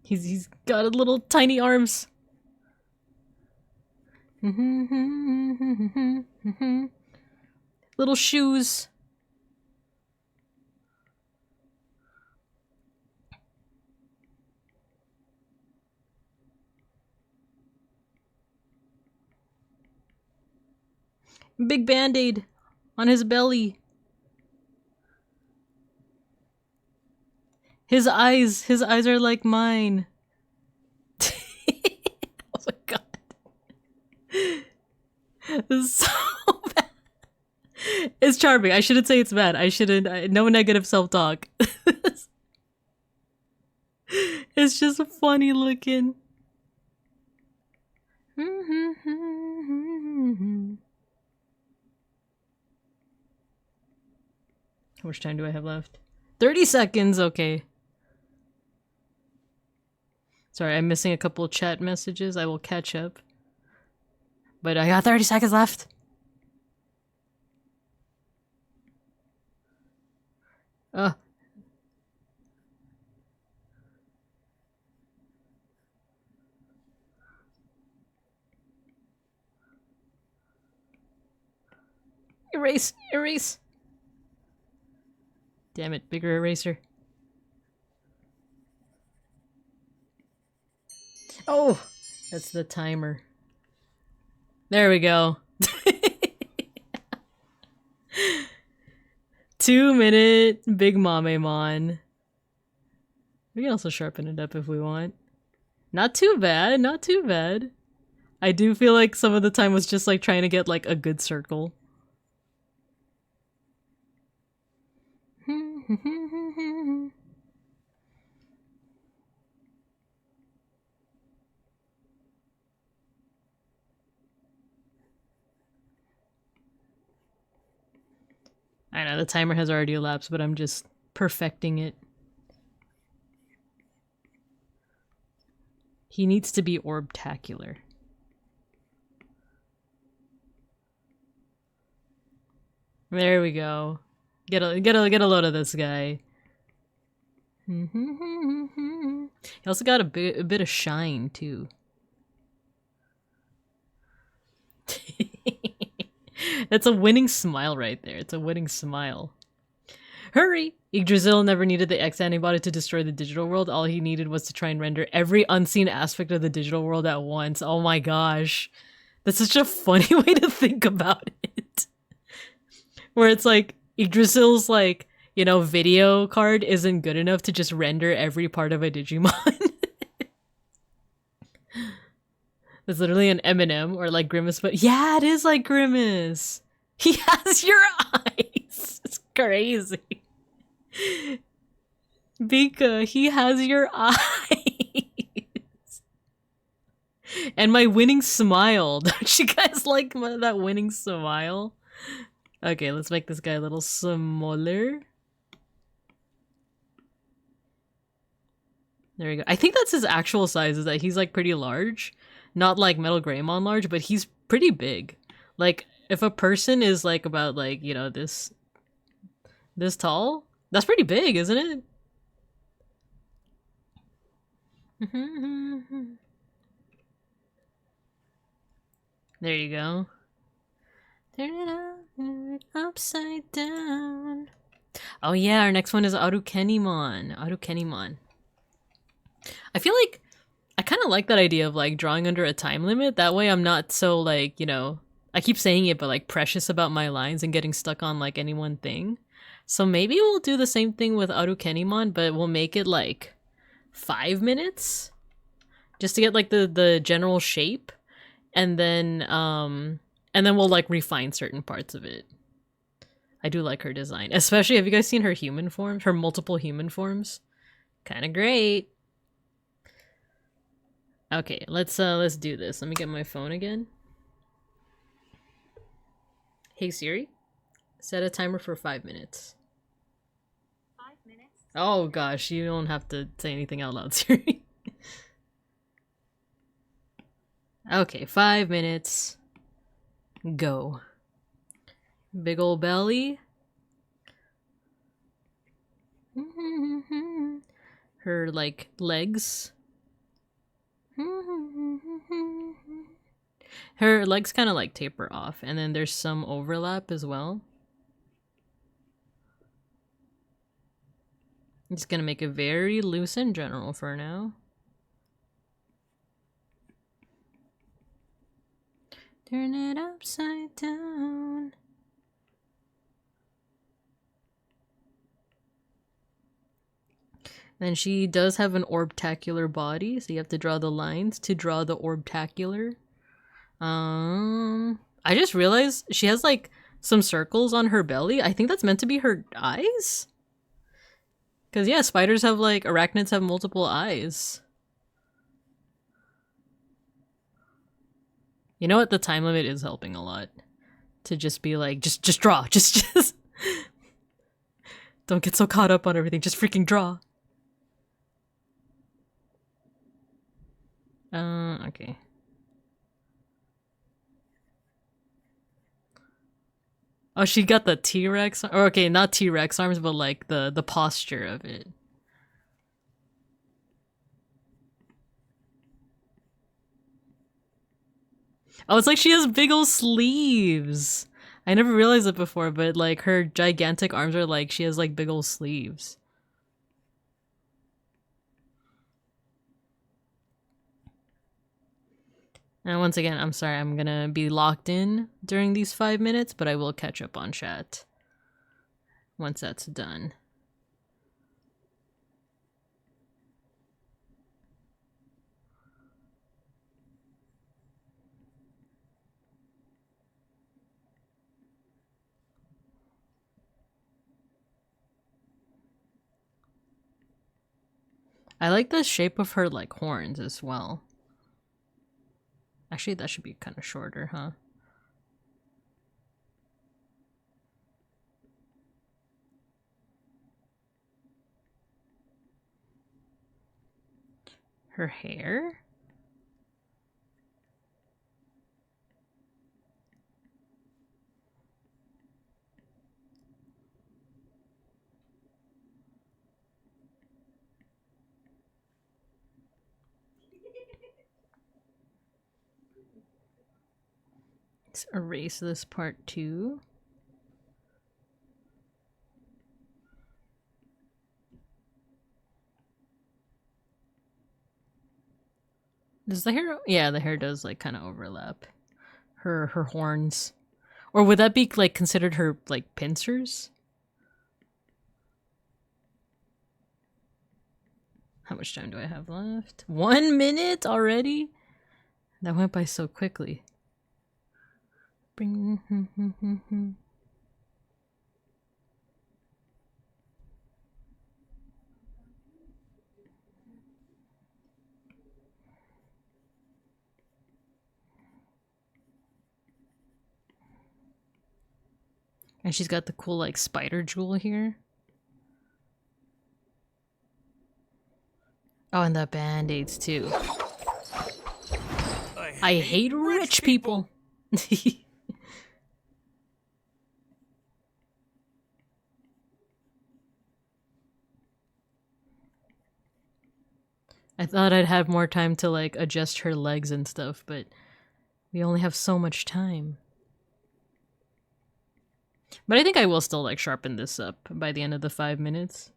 He's got a little tiny arms. Little shoes. Big band-aid on his belly. His eyes are like mine. Oh my god. This is so bad. It's charming. I shouldn't say it's bad. I shouldn't. No negative self-talk. It's just funny looking. How much time do I have left? 30 seconds, okay. Sorry, I'm missing a couple of chat messages. I will catch up. But I got 30 seconds left. Erase, erase. Damn it, bigger eraser. Oh, that's the timer. There we go. 2-minute Big Mamemon. We can also sharpen it up if we want. Not too bad, not too bad. I do feel like some of the time was just like trying to get like a good circle. I know the timer has already elapsed, but I'm just perfecting it. He needs to be orbtacular. There we go. Get a load of this guy. He also got a bit of shine too. That's a winning smile right there. It's a winning smile. Hurry! Yggdrasil never needed the X antibody to destroy the digital world. All he needed was to try and render every unseen aspect of the digital world at once. Oh my gosh. That's such a funny way to think about it. Where it's like Yggdrasil's like, you know, video card isn't good enough to just render every part of a Digimon. It's literally an Eminem or like Grimace, but yeah, it is like Grimace. He has your eyes. It's crazy. Bika, he has your eyes. And my winning smile. Don't you guys like that winning smile? Okay, let's make this guy a little smaller. There we go. I think that's his actual size, is that he's like pretty large. Not like Metal Greymon large, but he's pretty big. Like, if a person is like about like, you know, this tall, that's pretty big, isn't it? There you go. Turn it on, upside down. Oh yeah, our next one is Arukenimon. Arukenimon. I feel like I kind of like that idea of like drawing under a time limit. That way I'm not so like, you know, I keep saying it, but like precious about my lines and getting stuck on like any one thing. So maybe we'll do the same thing with Arukenimon, but we'll make it like 5 minutes just to get like the general shape, and then we'll like refine certain parts of it. I do like her design, especially, have you guys seen her human forms, her multiple human forms? Kind of great. Okay, let's do this. Let me get my phone again. Hey Siri, set a timer for 5 minutes. 5 minutes? Oh gosh, you don't have to say anything out loud, Siri. Okay, 5 minutes. Go. Big ol' belly. Her, like, legs. Her legs kind of, like, taper off, and then there's some overlap as well. I'm just gonna make it very loose and general for now. Turn it upside down. Then she does have an orbtacular body, so you have to draw the lines to draw the orbtacular. I just realized she has like some circles on her belly. I think that's meant to be her eyes. Cause yeah, spiders have like, arachnids have multiple eyes. You know what? The time limit is helping a lot. To just be like, just draw. Just don't get so caught up on everything. Just freaking draw. Okay. Oh, she got the T-Rex, or okay, not T-Rex arms, but like the posture of it. Oh, it's like she has big old sleeves. I never realized it before, but like her gigantic arms are like, she has like big old sleeves. And once again, I'm sorry, I'm gonna be locked in during these 5 minutes, but I will catch up on chat once that's done. I like the shape of her like horns as well. Actually, that should be kind of shorter, huh? Her hair? Let's erase this part too. Does the hair? Yeah, the hair does like kind of overlap. Her horns. Or would that be like considered her like pincers? How much time do I have left? 1 minute already? That went by so quickly. Bring. And she's got the cool like spider jewel here. Oh, and the band-aids too. I hate rich people. I thought I'd have more time to like adjust her legs and stuff, but we only have so much time. But I think I will still like sharpen this up by the end of the 5 minutes.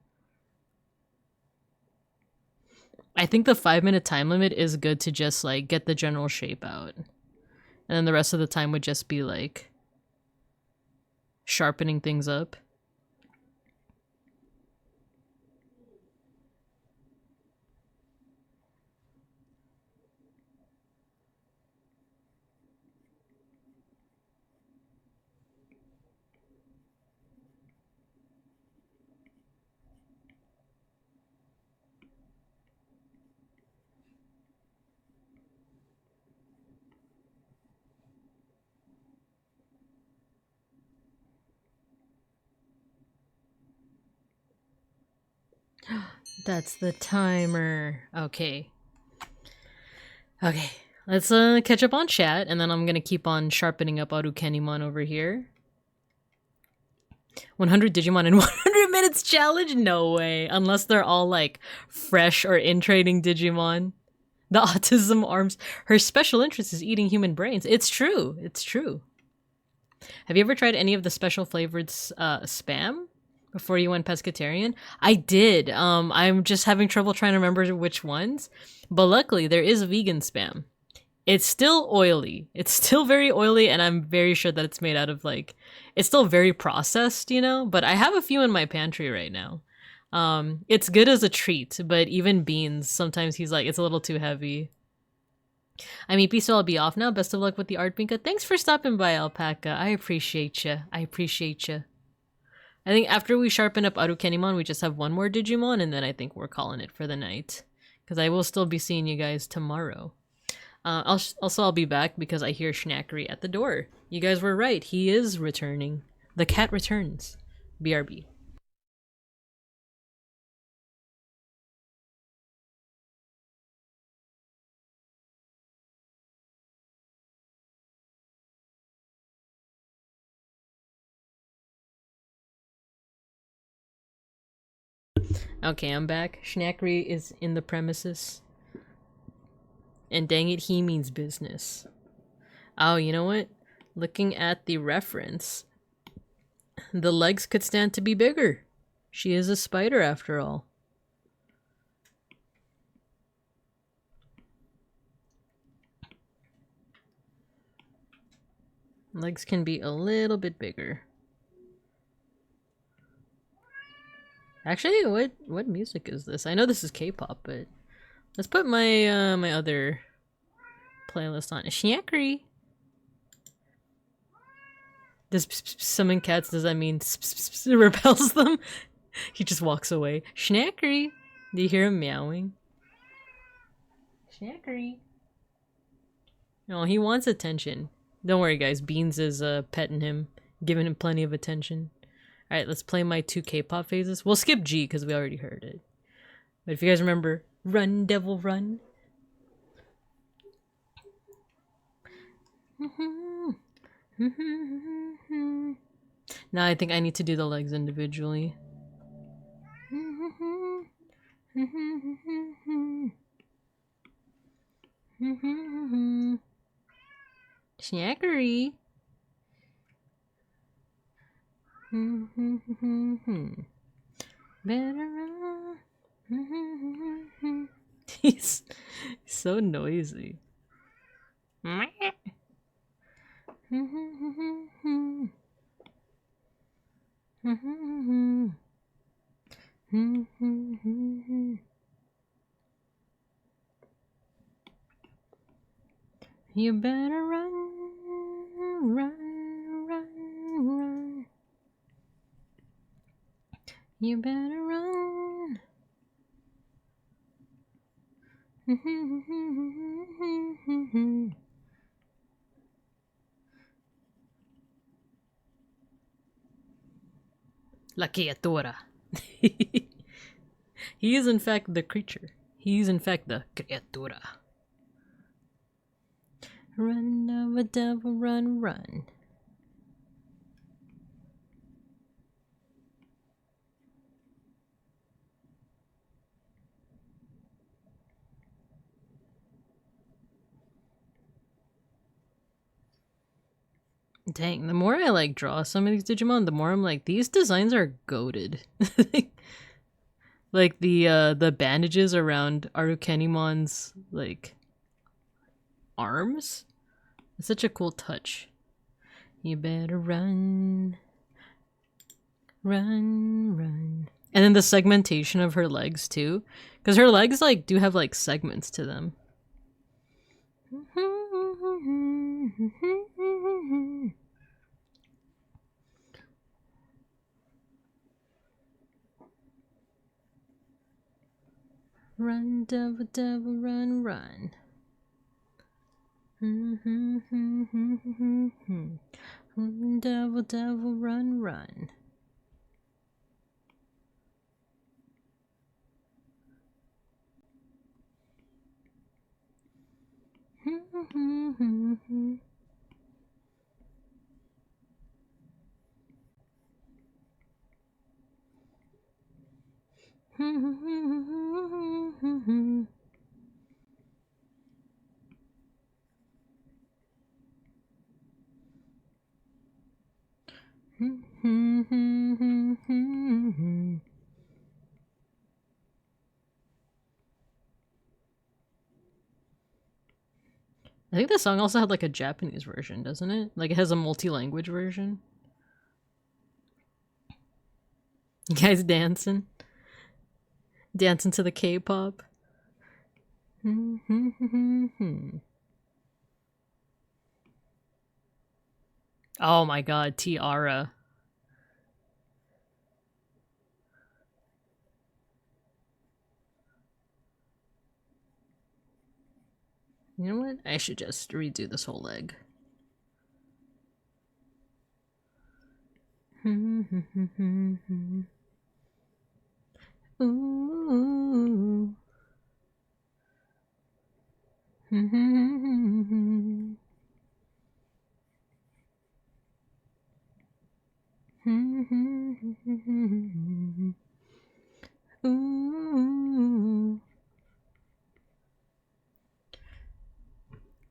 I think the 5-minute time limit is good to just like get the general shape out. And then the rest of the time would just be like sharpening things up. That's the timer. Okay. Okay. Let's catch up on chat, and then I'm gonna keep on sharpening up Arukenimon over here. 100 Digimon in 100 minutes challenge? No way. Unless they're all like fresh or in training Digimon. The autism arms. Her special interest is eating human brains. It's true. It's true. Have you ever tried any of the special flavored spam before you went pescatarian? I did. I'm just having trouble trying to remember which ones. But luckily, there is vegan spam. It's still oily. It's still very oily, and I'm very sure that it's made out of like... It's still very processed, you know? But I have a few in my pantry right now. It's good as a treat, but even beans, sometimes he's like, it's a little too heavy. I'm EP, so I'll be off now. Best of luck with the art, Binka. Thanks for stopping by, Alpaca. I appreciate you. I appreciate you. I think after we sharpen up Arukenimon, we just have one more Digimon, and then I think we're calling it for the night. Because I will still be seeing you guys tomorrow. I'll be back because I hear Schnackery at the door. You guys were right. He is returning. The cat returns. BRB. Okay, I'm back. Schnackery is in the premises. And dang it, he means business. Oh, you know what? Looking at the reference, the legs could stand to be bigger. She is a spider after all. Legs can be a little bit bigger. Actually, what music is this? I know this is K-pop, but let's put my my other playlist on. Schnackery. Does summon cats, does that mean repels them? He just walks away. Schnackery. Do you hear him meowing? Schnackery. No, he wants attention. Don't worry, guys. Beans is petting him, giving him plenty of attention. Alright, let's play my 2 K-pop phases. We'll skip G because we already heard it. But if you guys remember, Run, Devil, Run. Now I think I need to do the legs individually. Schnackery. He's so noisy. You better run, run, run, run. You better run. La criatura. He is in fact the creature. He is in fact the criatura. Run, devil, devil, run, run. Dang, the more I like draw some of these Digimon, the more I'm like, these designs are goated. Like the bandages around Arukenimon's like arms. It's such a cool touch. You better run. Run, run. And then the segmentation of her legs too. Because her legs like do have like segments to them. Run, devil, devil, run, run. Run, devil, devil, run, run. I think the song also had like a Japanese version, doesn't it? Like it has a multi-language version. You guys dancing? Dancing to the K-pop? Oh my god, Tiara. You know what? I should just redo this whole leg. Ooh. Ooh.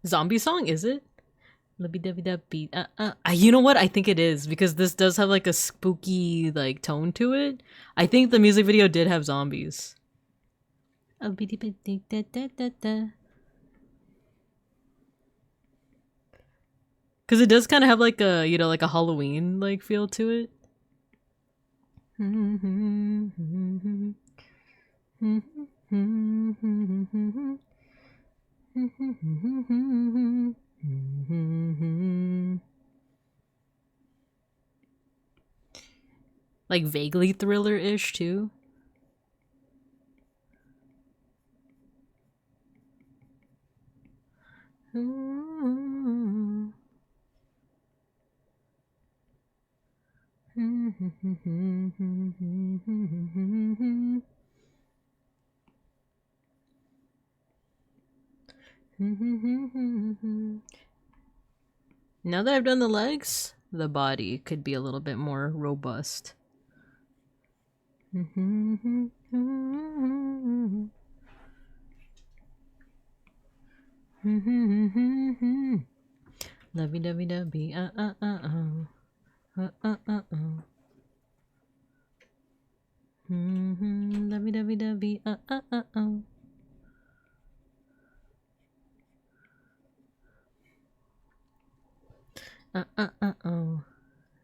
Zombie song, is it? You know what? I think it is because this does have like a spooky like tone to it. I think the music video did have zombies. Because it does kind of have like a, you know, like a Halloween like feel to it. Like vaguely thriller-ish too. Now that I've done the legs, the body could be a little bit more robust. Lovey-dovey-dovey, Lovey-dovey-dovey, Oh.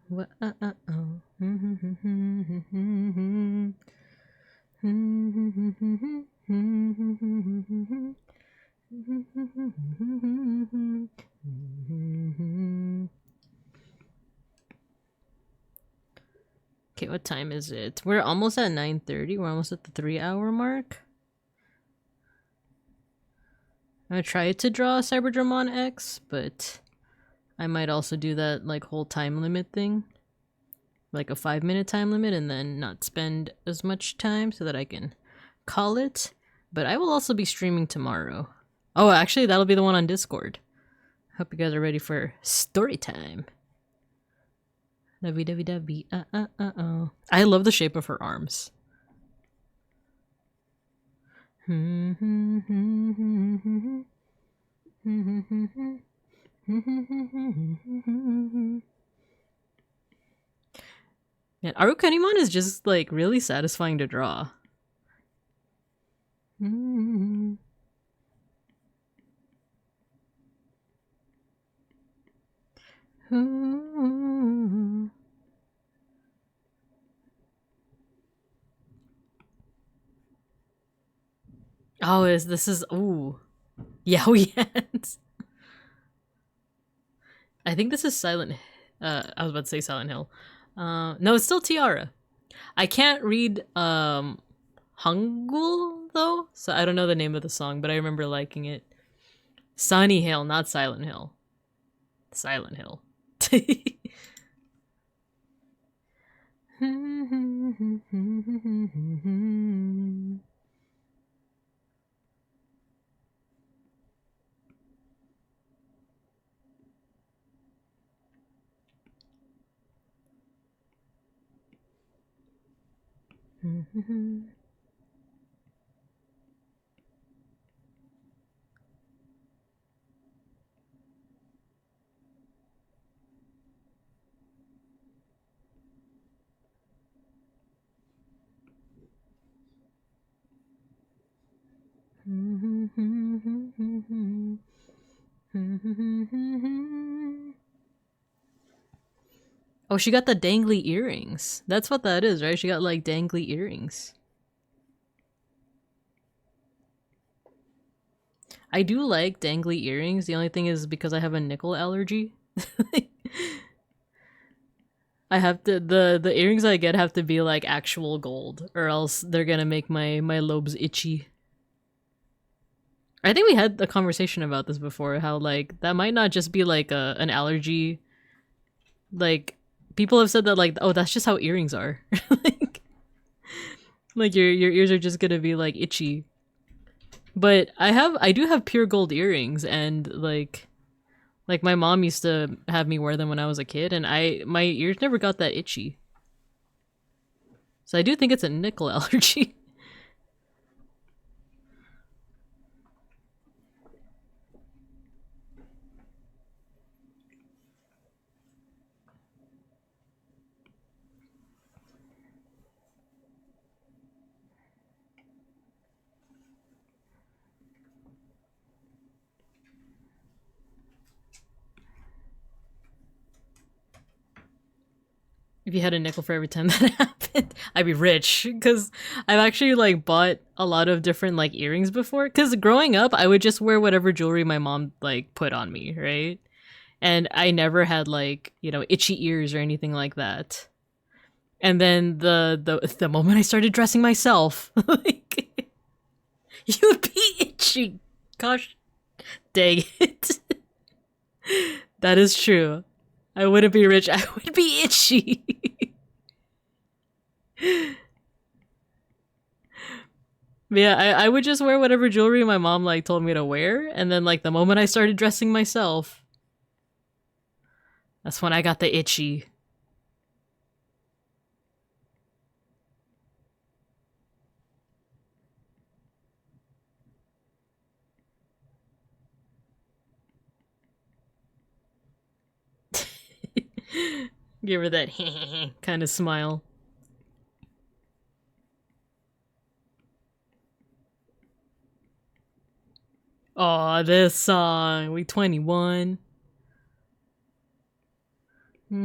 What? Oh. Okay, what time is it? We're almost at 9:30. We're almost at the 3-hour mark. I'm gonna try to draw Cyberdramon X, but I might also do that like whole time limit thing. Like a 5-minute time limit and then not spend as much time so that I can call it. But I will also be streaming tomorrow. Oh, actually, that'll be the one on Discord. Hope you guys are ready for story time. Lovey-dovey-dovey, oh. I love the shape of her arms. Yeah, Arukanimon is just like really satisfying to draw. Oh, this is ooh. Yeah, yes. I think this is Silent I was about to say Silent Hill. No, it's still Tiara. I can't read Hangul though, so I don't know the name of the song, but I remember liking it. Sunny Hill, not Silent Hill. Silent Hill. Oh, she got the dangly earrings. That's what that is, right? She got like dangly earrings. I do like dangly earrings. The only thing is because I have a nickel allergy. I have to the earrings I get have to be like actual gold, or else they're gonna make my lobes itchy. I think we had a conversation about this before, how like that might not just be like an allergy. Like people have said that like, oh, that's just how earrings are. like your ears are just gonna be like itchy. But I do have pure gold earrings, and like my mom used to have me wear them when I was a kid, and my ears never got that itchy. So I do think it's a nickel allergy. If you had a nickel for every time that happened, I'd be rich. Because I've actually like bought a lot of different like earrings before. Because growing up, I would just wear whatever jewelry my mom like put on me, right? And I never had like, you know, itchy ears or anything like that. And then the moment I started dressing myself, like, you'd be itchy. Gosh, dang it. That is true. I wouldn't be rich. I would be itchy. Yeah, I would just wear whatever jewelry my mom like told me to wear, and then like the moment I started dressing myself, that's when I got the itchy. Give her that kind of smile. Aw, this song. We 21. There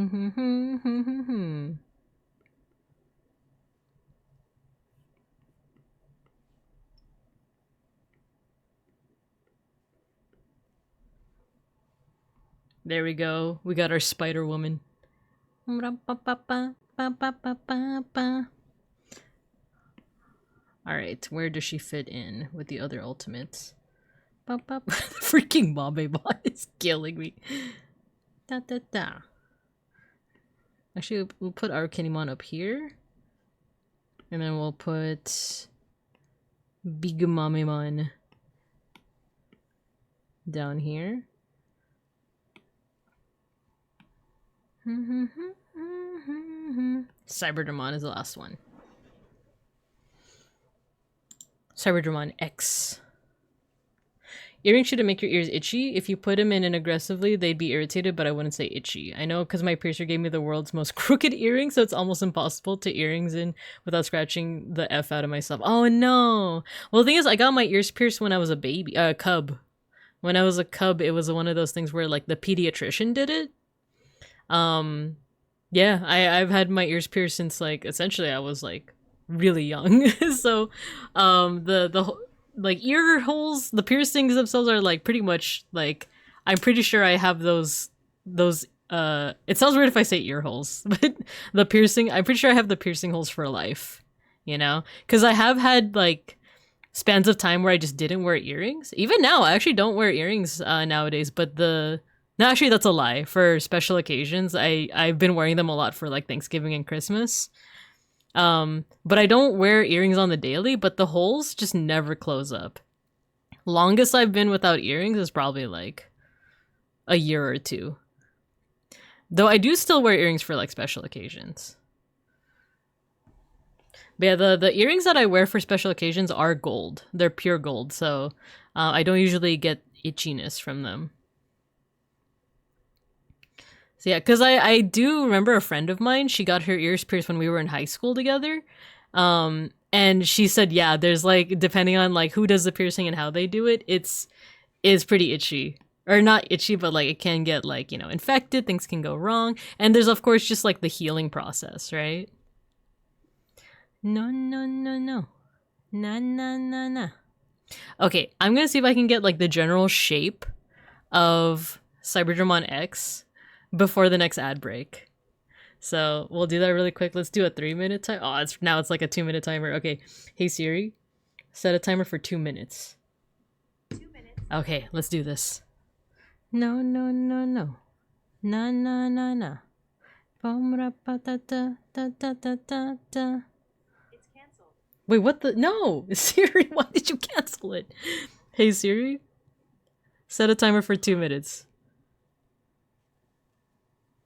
we go. We got our Spider Woman. Alright, where does she fit in with the other ultimates? Freaking Bot is killing me. Da da da. Actually, we'll put our Kinemon up here. And then we'll put Big Mamemon down here. Cyberdramon is the last one. Cyberdramon X. Earrings shouldn't make your ears itchy. If you put them in aggressively, they'd be irritated, but I wouldn't say itchy. I know because my piercer gave me the world's most crooked earring, so it's almost impossible to earrings in without scratching the F out of myself. Oh no! Well, the thing is, I got my ears pierced when I was a baby, cub. When I was a cub, it was one of those things where like the pediatrician did it. Yeah, I've had my ears pierced since like essentially I was like really young. So the like ear holes, the piercings themselves are like pretty much like I'm pretty sure I have those it sounds weird if I say ear holes, but the piercing, I'm pretty sure I have the piercing holes for life, you know? Because I have had like spans of time where I just didn't wear earrings. Even now, I actually don't wear earrings nowadays, but no, actually, that's a lie. For special occasions, I've been wearing them a lot for like Thanksgiving and Christmas. But I don't wear earrings on the daily, but the holes just never close up. Longest I've been without earrings is probably like a year or two. Though I do still wear earrings for like special occasions. But yeah, the earrings that I wear for special occasions are gold. They're pure gold, so I don't usually get itchiness from them. So yeah, because I do remember a friend of mine, she got her ears pierced when we were in high school together. And she said, yeah, there's like, depending on like who does the piercing and how they do it, it's pretty itchy. Or not itchy, but like it can get like, you know, infected, things can go wrong. And there's of course just like the healing process, right? No, no, no, no. Na, na, na, na. Okay, I'm gonna see if I can get like the general shape of Cyberdramon X before the next ad break. So we'll do that really quick. Let's do a 3-minute time. Oh, now it's like a 2-minute timer. Okay. Hey Siri, set a timer for 2 minutes. 2 minutes. Okay, let's do this. No, no, no, no. Na, na, na, na. It's canceled. Wait, what the? No! Siri, why did you cancel it? Hey Siri, set a timer for 2 minutes.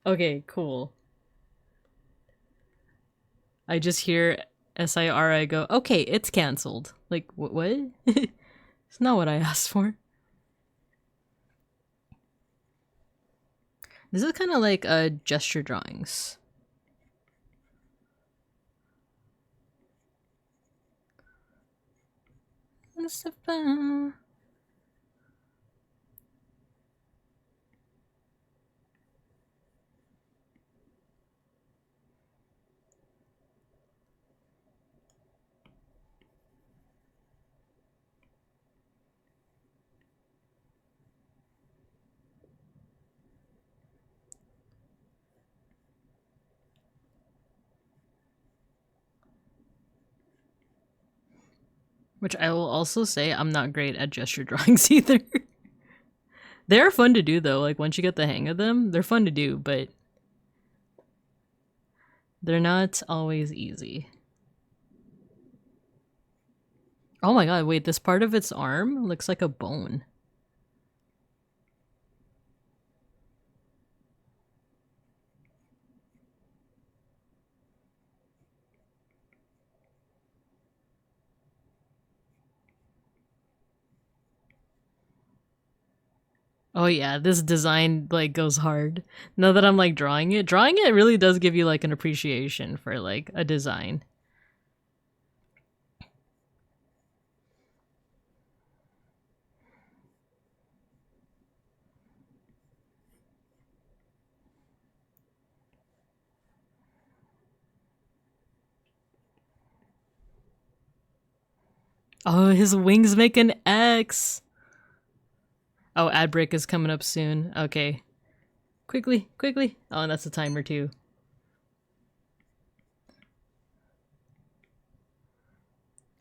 Okay, cool. I just hear SIRI go, okay, it's canceled. Like, what? It's not what I asked for. This is kind of like gesture drawings. Which I will also say I'm not great at gesture drawings either. They're fun to do though, like once you get the hang of them, they're fun to do, but they're not always easy. Oh my god, wait, this part of its arm looks like a bone. Oh yeah, this design like goes hard. Now that I'm like drawing it really does give you like an appreciation for like a design. Oh, his wings make an X. Oh, ad break is coming up soon. Okay. Quickly, quickly. Oh, and that's the timer too.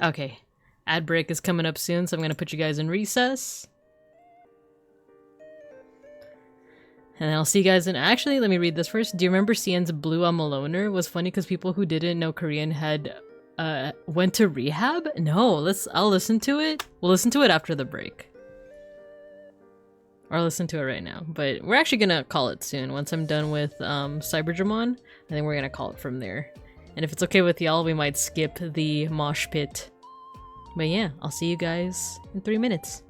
Okay. Ad break is coming up soon, so I'm gonna put you guys in recess. And I'll see you guys in— actually, let me read this first. Do you remember CN's Blue I'm a Loner? Was funny because people who didn't know Korean had went to rehab? No, I'll listen to it. We'll listen to it after the break. Or listen to it right now. But we're actually gonna call it soon. Once I'm done with Cyberdramon, I think we're gonna call it from there. And if it's okay with y'all, we might skip the mosh pit. But yeah, I'll see you guys in 3 minutes.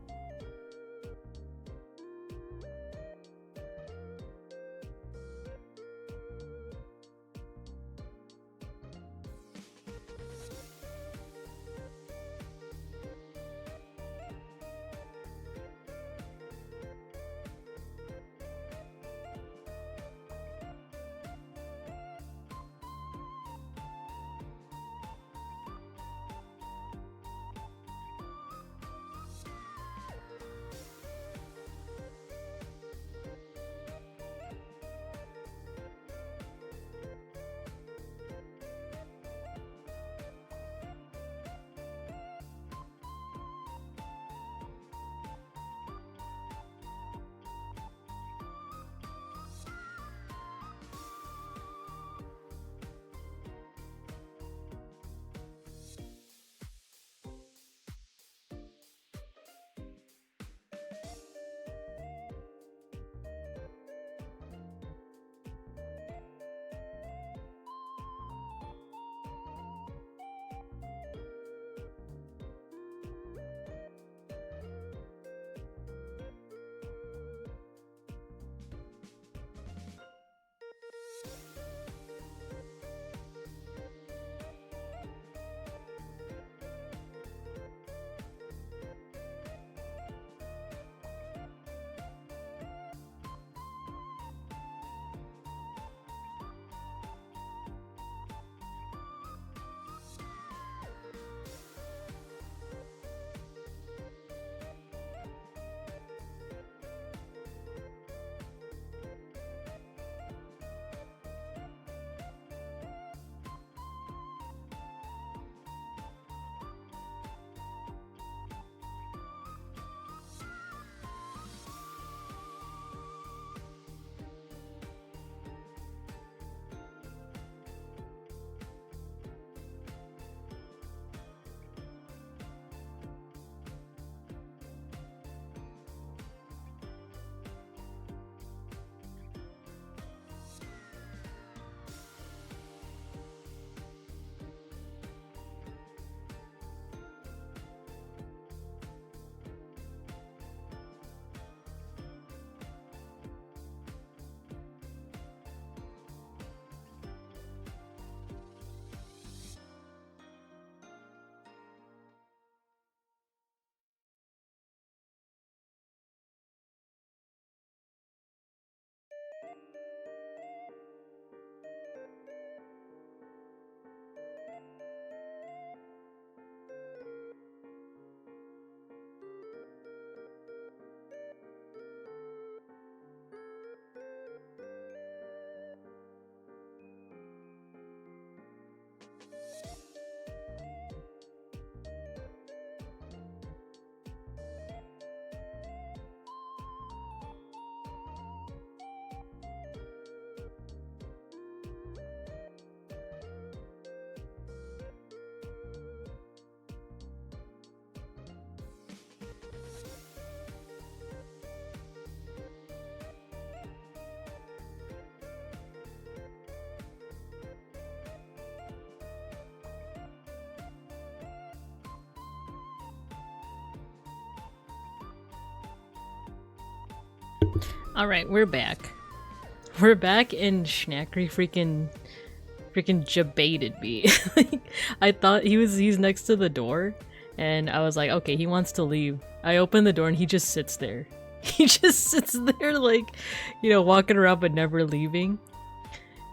Alright, we're back. We're back and Schnackery freaking debated me. Like, I thought he's next to the door and I was like, okay, he wants to leave. I open the door and he just sits there. He just sits there like, you know, walking around but never leaving.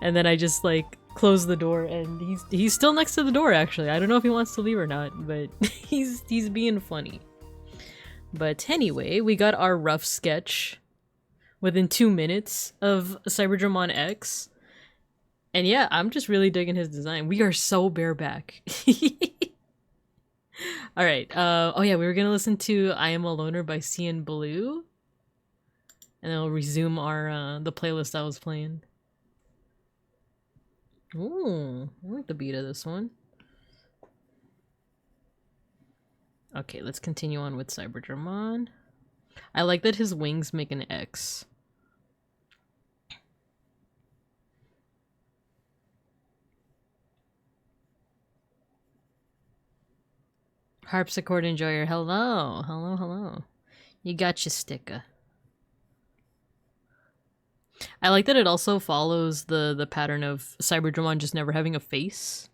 And then I just like close the door, and he's still next to the door actually. I don't know if he wants to leave or not, but he's being funny. But anyway, we got our rough sketch within 2 minutes of Cyberdramon X. And yeah, I'm just really digging his design. We are so bareback. Alright, oh yeah, we were gonna listen to I Am a Loner by Cian Blue. And then we'll resume our, the playlist I was playing. Ooh, I like the beat of this one. Okay, let's continue on with Cyberdramon. I like that his wings make an X. Harpsichord Enjoyer, hello, hello, hello. You got your sticker. I like that it also follows the pattern of Cyberdramon just never having a face.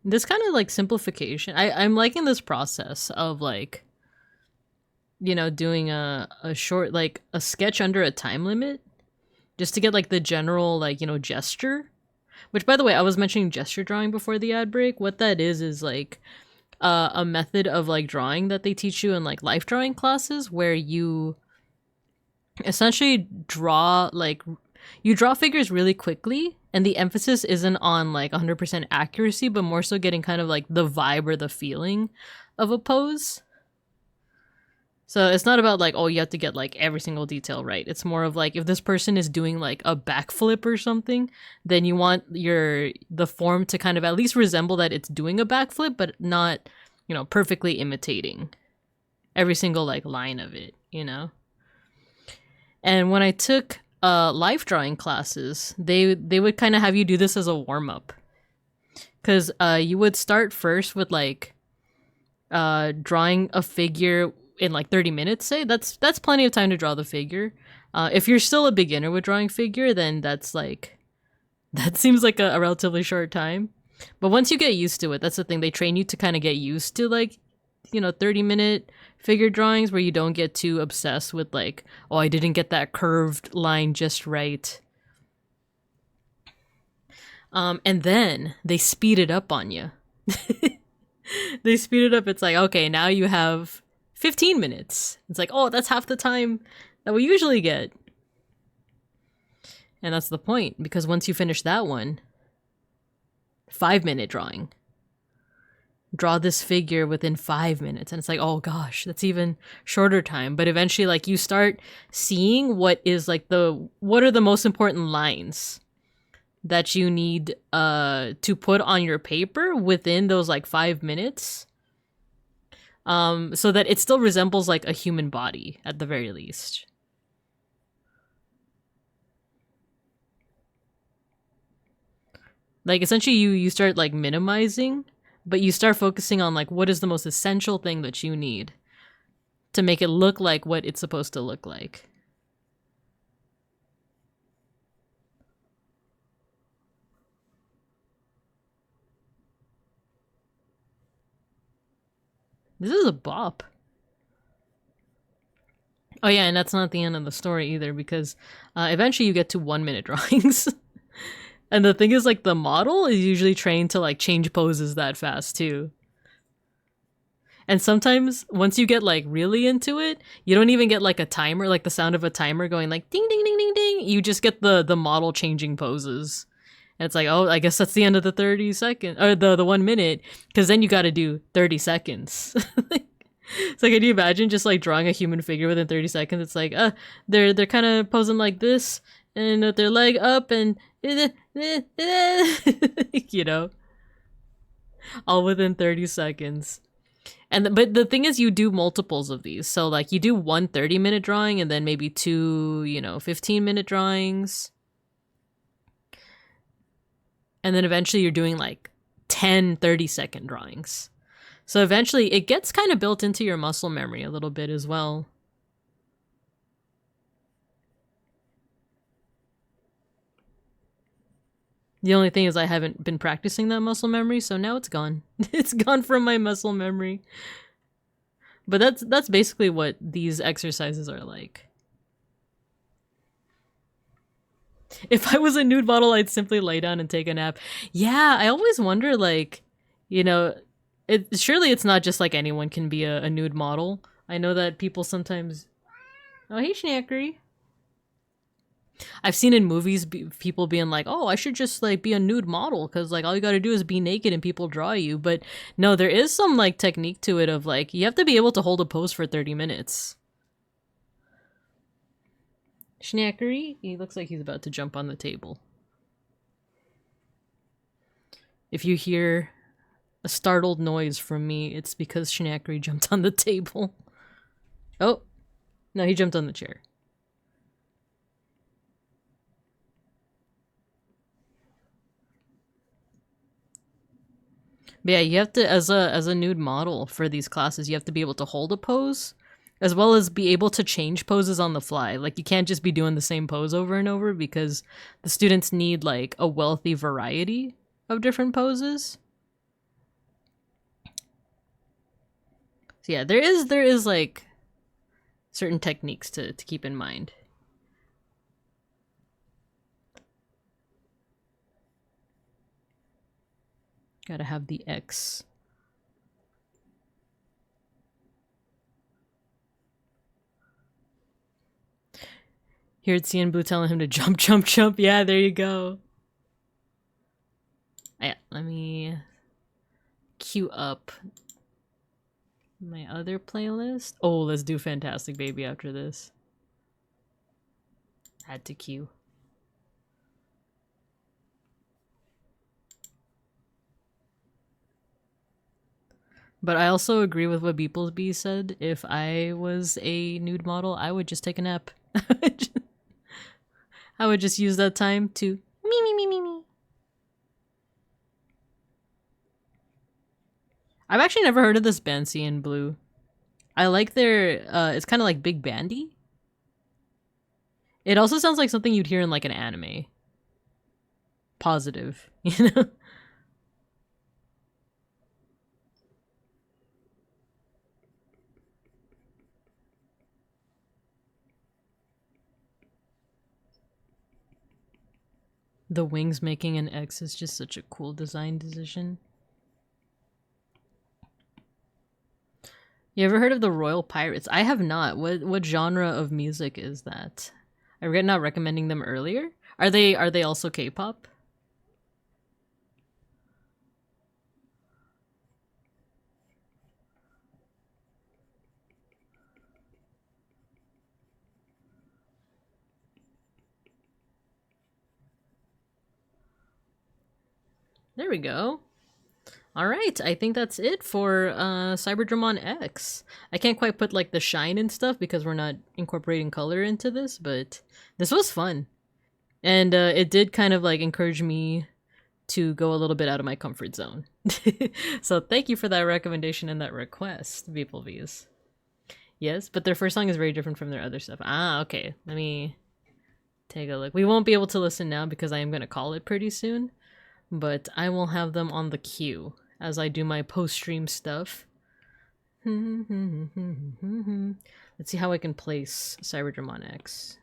This kind of like simplification. I'm liking this process of like, you know, doing a short, like a sketch under a time limit just to get like the general, like, you know, gesture. Which, by the way, I was mentioning gesture drawing before the ad break. What that is like a method of like drawing that they teach you in like life drawing classes where you essentially draw like, you draw figures really quickly, and the emphasis isn't on like 100% accuracy, but more so getting kind of like the vibe or the feeling of a pose. So it's not about like, oh, you have to get like every single detail right. It's more of like, if this person is doing like a backflip or something, then you want the form to kind of at least resemble that it's doing a backflip, but not, you know, perfectly imitating every single like line of it, you know? And when I took life drawing classes, they would kind of have you do this as a warm-up. Because you would start first with like drawing a figure in like 30 minutes, say. That's plenty of time to draw the figure. If you're still a beginner with drawing figure, then that seems like a relatively short time. But once you get used to it, that's the thing. They train you to kind of get used to like, you know, 30-minute figure drawings where you don't get too obsessed with like, oh, I didn't get that curved line just right. And then they speed it up on you. They speed it up. It's like, okay, now you have 15 minutes. It's like, oh, that's half the time that we usually get. And that's the point, because once you finish that one, 5-minute drawing. Draw this figure within 5 minutes. And it's like, oh gosh, that's even shorter time. But eventually, like, you start seeing what is like what are the most important lines that you need to put on your paper within those like 5 minutes. So that it still resembles like a human body at the very least. Like essentially you start like minimizing, but you start focusing on like what is the most essential thing that you need to make it look like what it's supposed to look like. This is a bop. Oh yeah, and that's not the end of the story either, because eventually you get to 1-minute drawings. And the thing is, like, the model is usually trained to like change poses that fast too. And sometimes once you get like really into it, you don't even get like a timer, like the sound of a timer going like ding ding ding ding ding. You just get the model changing poses. And it's like, oh, I guess that's the end of the 30 seconds or the 1 minute, because then you got to do 30 seconds. It's like, can you imagine just like drawing a human figure within 30 seconds? It's like, they're kind of posing like this, and with their leg up, and you know, all within 30 seconds. And but the thing is, you do multiples of these. So like you do one 30-minute drawing, and then maybe two, 15-minute drawings. And then eventually you're doing like 10 30-second drawings. So eventually it gets kind of built into your muscle memory a little bit as well. The only thing is I haven't been practicing that muscle memory, so now it's gone. It's gone from my muscle memory. But that's basically what these exercises are like. If I was a nude model, I'd simply lay down and take a nap. Yeah, I always wonder, like, you know, surely it's not just like anyone can be a nude model. I know that people sometimes... Oh, hey, Schnackery. I've seen in movies people being like, oh, I should just like be a nude model because like all you gotta do is be naked and people draw you. But no, there is some like technique to it of like you have to be able to hold a pose for 30 minutes. Schnackery, he looks like he's about to jump on the table. If you hear a startled noise from me, it's because Schnackery jumped on the table. Oh, no, he jumped on the chair. But yeah, you have to, as a nude model for these classes, you have to be able to hold a pose, as well as be able to change poses on the fly. Like, you can't just be doing the same pose over and over because the students need, like, a wealthy variety of different poses. So yeah, there is like, certain techniques to keep in mind. Gotta have the X. Here it's Cyan Blue telling him to jump, jump, jump. Yeah, there you go. Yeah, let me queue up my other playlist. Oh, let's do Fantastic Baby after this. Had to queue. But I also agree with what beeplebees said. If I was a nude model, I would just take a nap. I would just use that time to me. I've actually never heard of this band, Cyan Blue. I like their, it's kind of like Big Bandy. It also sounds like something you'd hear in like an anime. Positive, you know? The wings making an X is just such a cool design decision. You ever heard of the Royal Pirates? I have not. What genre of music is that? I regret not recommending them earlier. Are they also K-pop? There we go. All right, I think that's it for Cyberdramon X. I can't quite put like the shine and stuff because we're not incorporating color into this, but this was fun. And it did kind of like encourage me to go a little bit out of my comfort zone. So thank you for that recommendation and that request, beeplebees. Yes, but their first song is very different from their other stuff. Ah, okay. Let me take a look. We won't be able to listen now because I am going to call it pretty soon. But I will have them on the queue as I do my post-stream stuff. Let's see how I can place Cyberdramon X.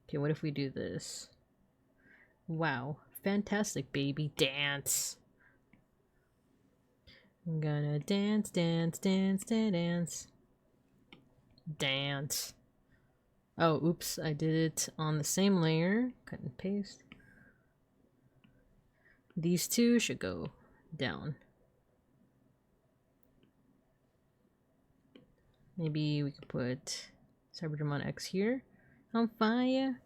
Okay, what if we do this? Wow, fantastic, baby. Dance. I'm gonna dance, dance, dance, dance, dance. Dance. Oh, oops, I did it on the same layer. Cut and paste. These two should go down. Maybe we could put Cyberdramon X here. On fire.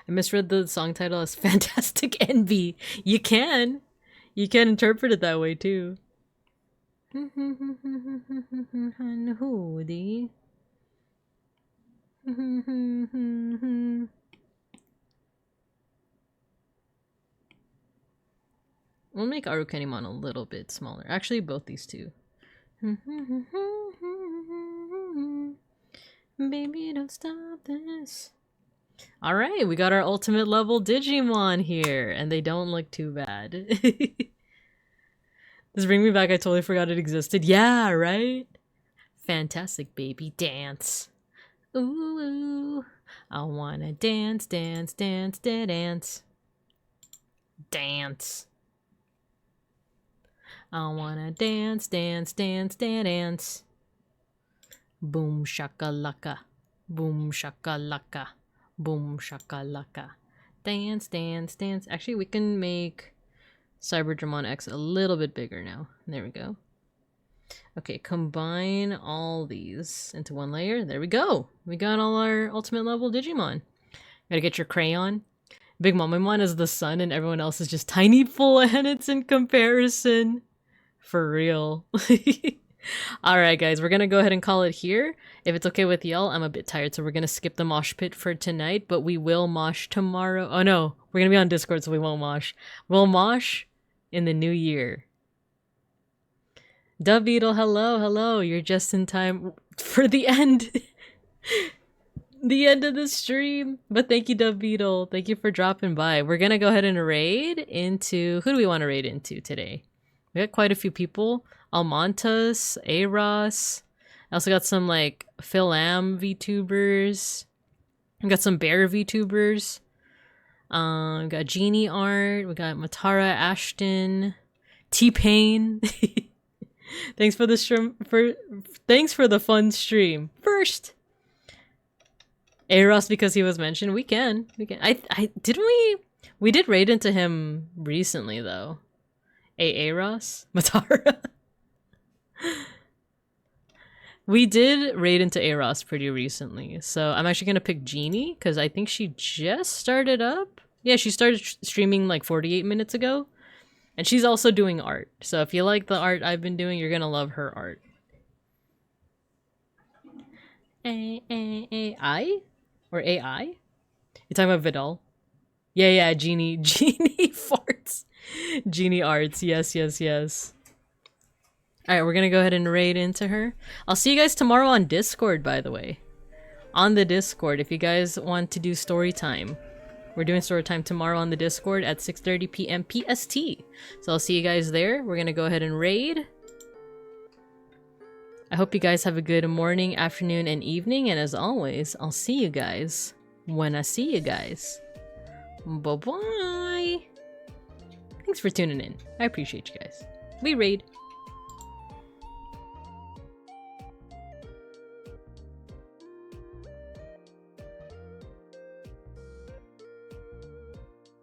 I misread the song title as Fantastic Envy. You can interpret it that way too. Hoodie. We'll make Arukenimon a little bit smaller. Actually, both these two. Baby, don't stop this. Alright, we got our ultimate level Digimon here, and they don't look too bad. This bring me back, I totally forgot it existed. Yeah, right? Fantastic baby dance. Ooh, I wanna dance, dance, dance, dance. Dance. I wanna dance, dance, dance, dance. Boom shakalaka. Boom shakalaka. Boom shakalaka. Dance, dance, dance. Actually, we can make Cyberdramon X a little bit bigger now. There we go. Okay, combine all these into one layer. There we go. We got all our ultimate level Digimon. Gotta get your crayon. Big Momemon is the sun and everyone else is just tiny planets in comparison. For real. Alright guys, we're gonna go ahead and call it here. If it's okay with y'all, I'm a bit tired, so we're gonna skip the mosh pit for tonight, but we will mosh tomorrow. Oh no, we're gonna be on Discord, so we won't mosh. We'll mosh in the new year. Dub Beetle, hello, hello. You're just in time for the end. The end of the stream. But thank you, Dub Beetle. Thank you for dropping by. We're gonna go ahead and raid into... Who do we want to raid into today? We got quite a few people. Almontas, Aros. I also got some like Philam VTubers. We got some Bear VTubers. We got Genie Art. We got Matara Ashton. T-Pain. Thanks for the stream. Thanks for the fun stream. First, Eros because he was mentioned. We can. I didn't we did raid into him recently though. Eros Matara. We did raid into Eros pretty recently, so I'm actually gonna pick Genie because I think she just started up. Yeah, she started streaming like 48 minutes ago. And she's also doing art. So if you like the art I've been doing, you're gonna love her art. AI? Or AI? You talking about Vidal? Yeah, Genie. Genie farts. Genie arts. Yes. Alright, we're gonna go ahead and raid into her. I'll see you guys tomorrow on Discord, by the way. On the Discord, if you guys want to do story time. We're doing story time tomorrow on the Discord at 6:30 p.m. PST. So I'll see you guys there. We're gonna go ahead and raid. I hope you guys have a good morning, afternoon, and evening. And as always, I'll see you guys when I see you guys. Bye-bye. Thanks for tuning in. I appreciate you guys. We raid.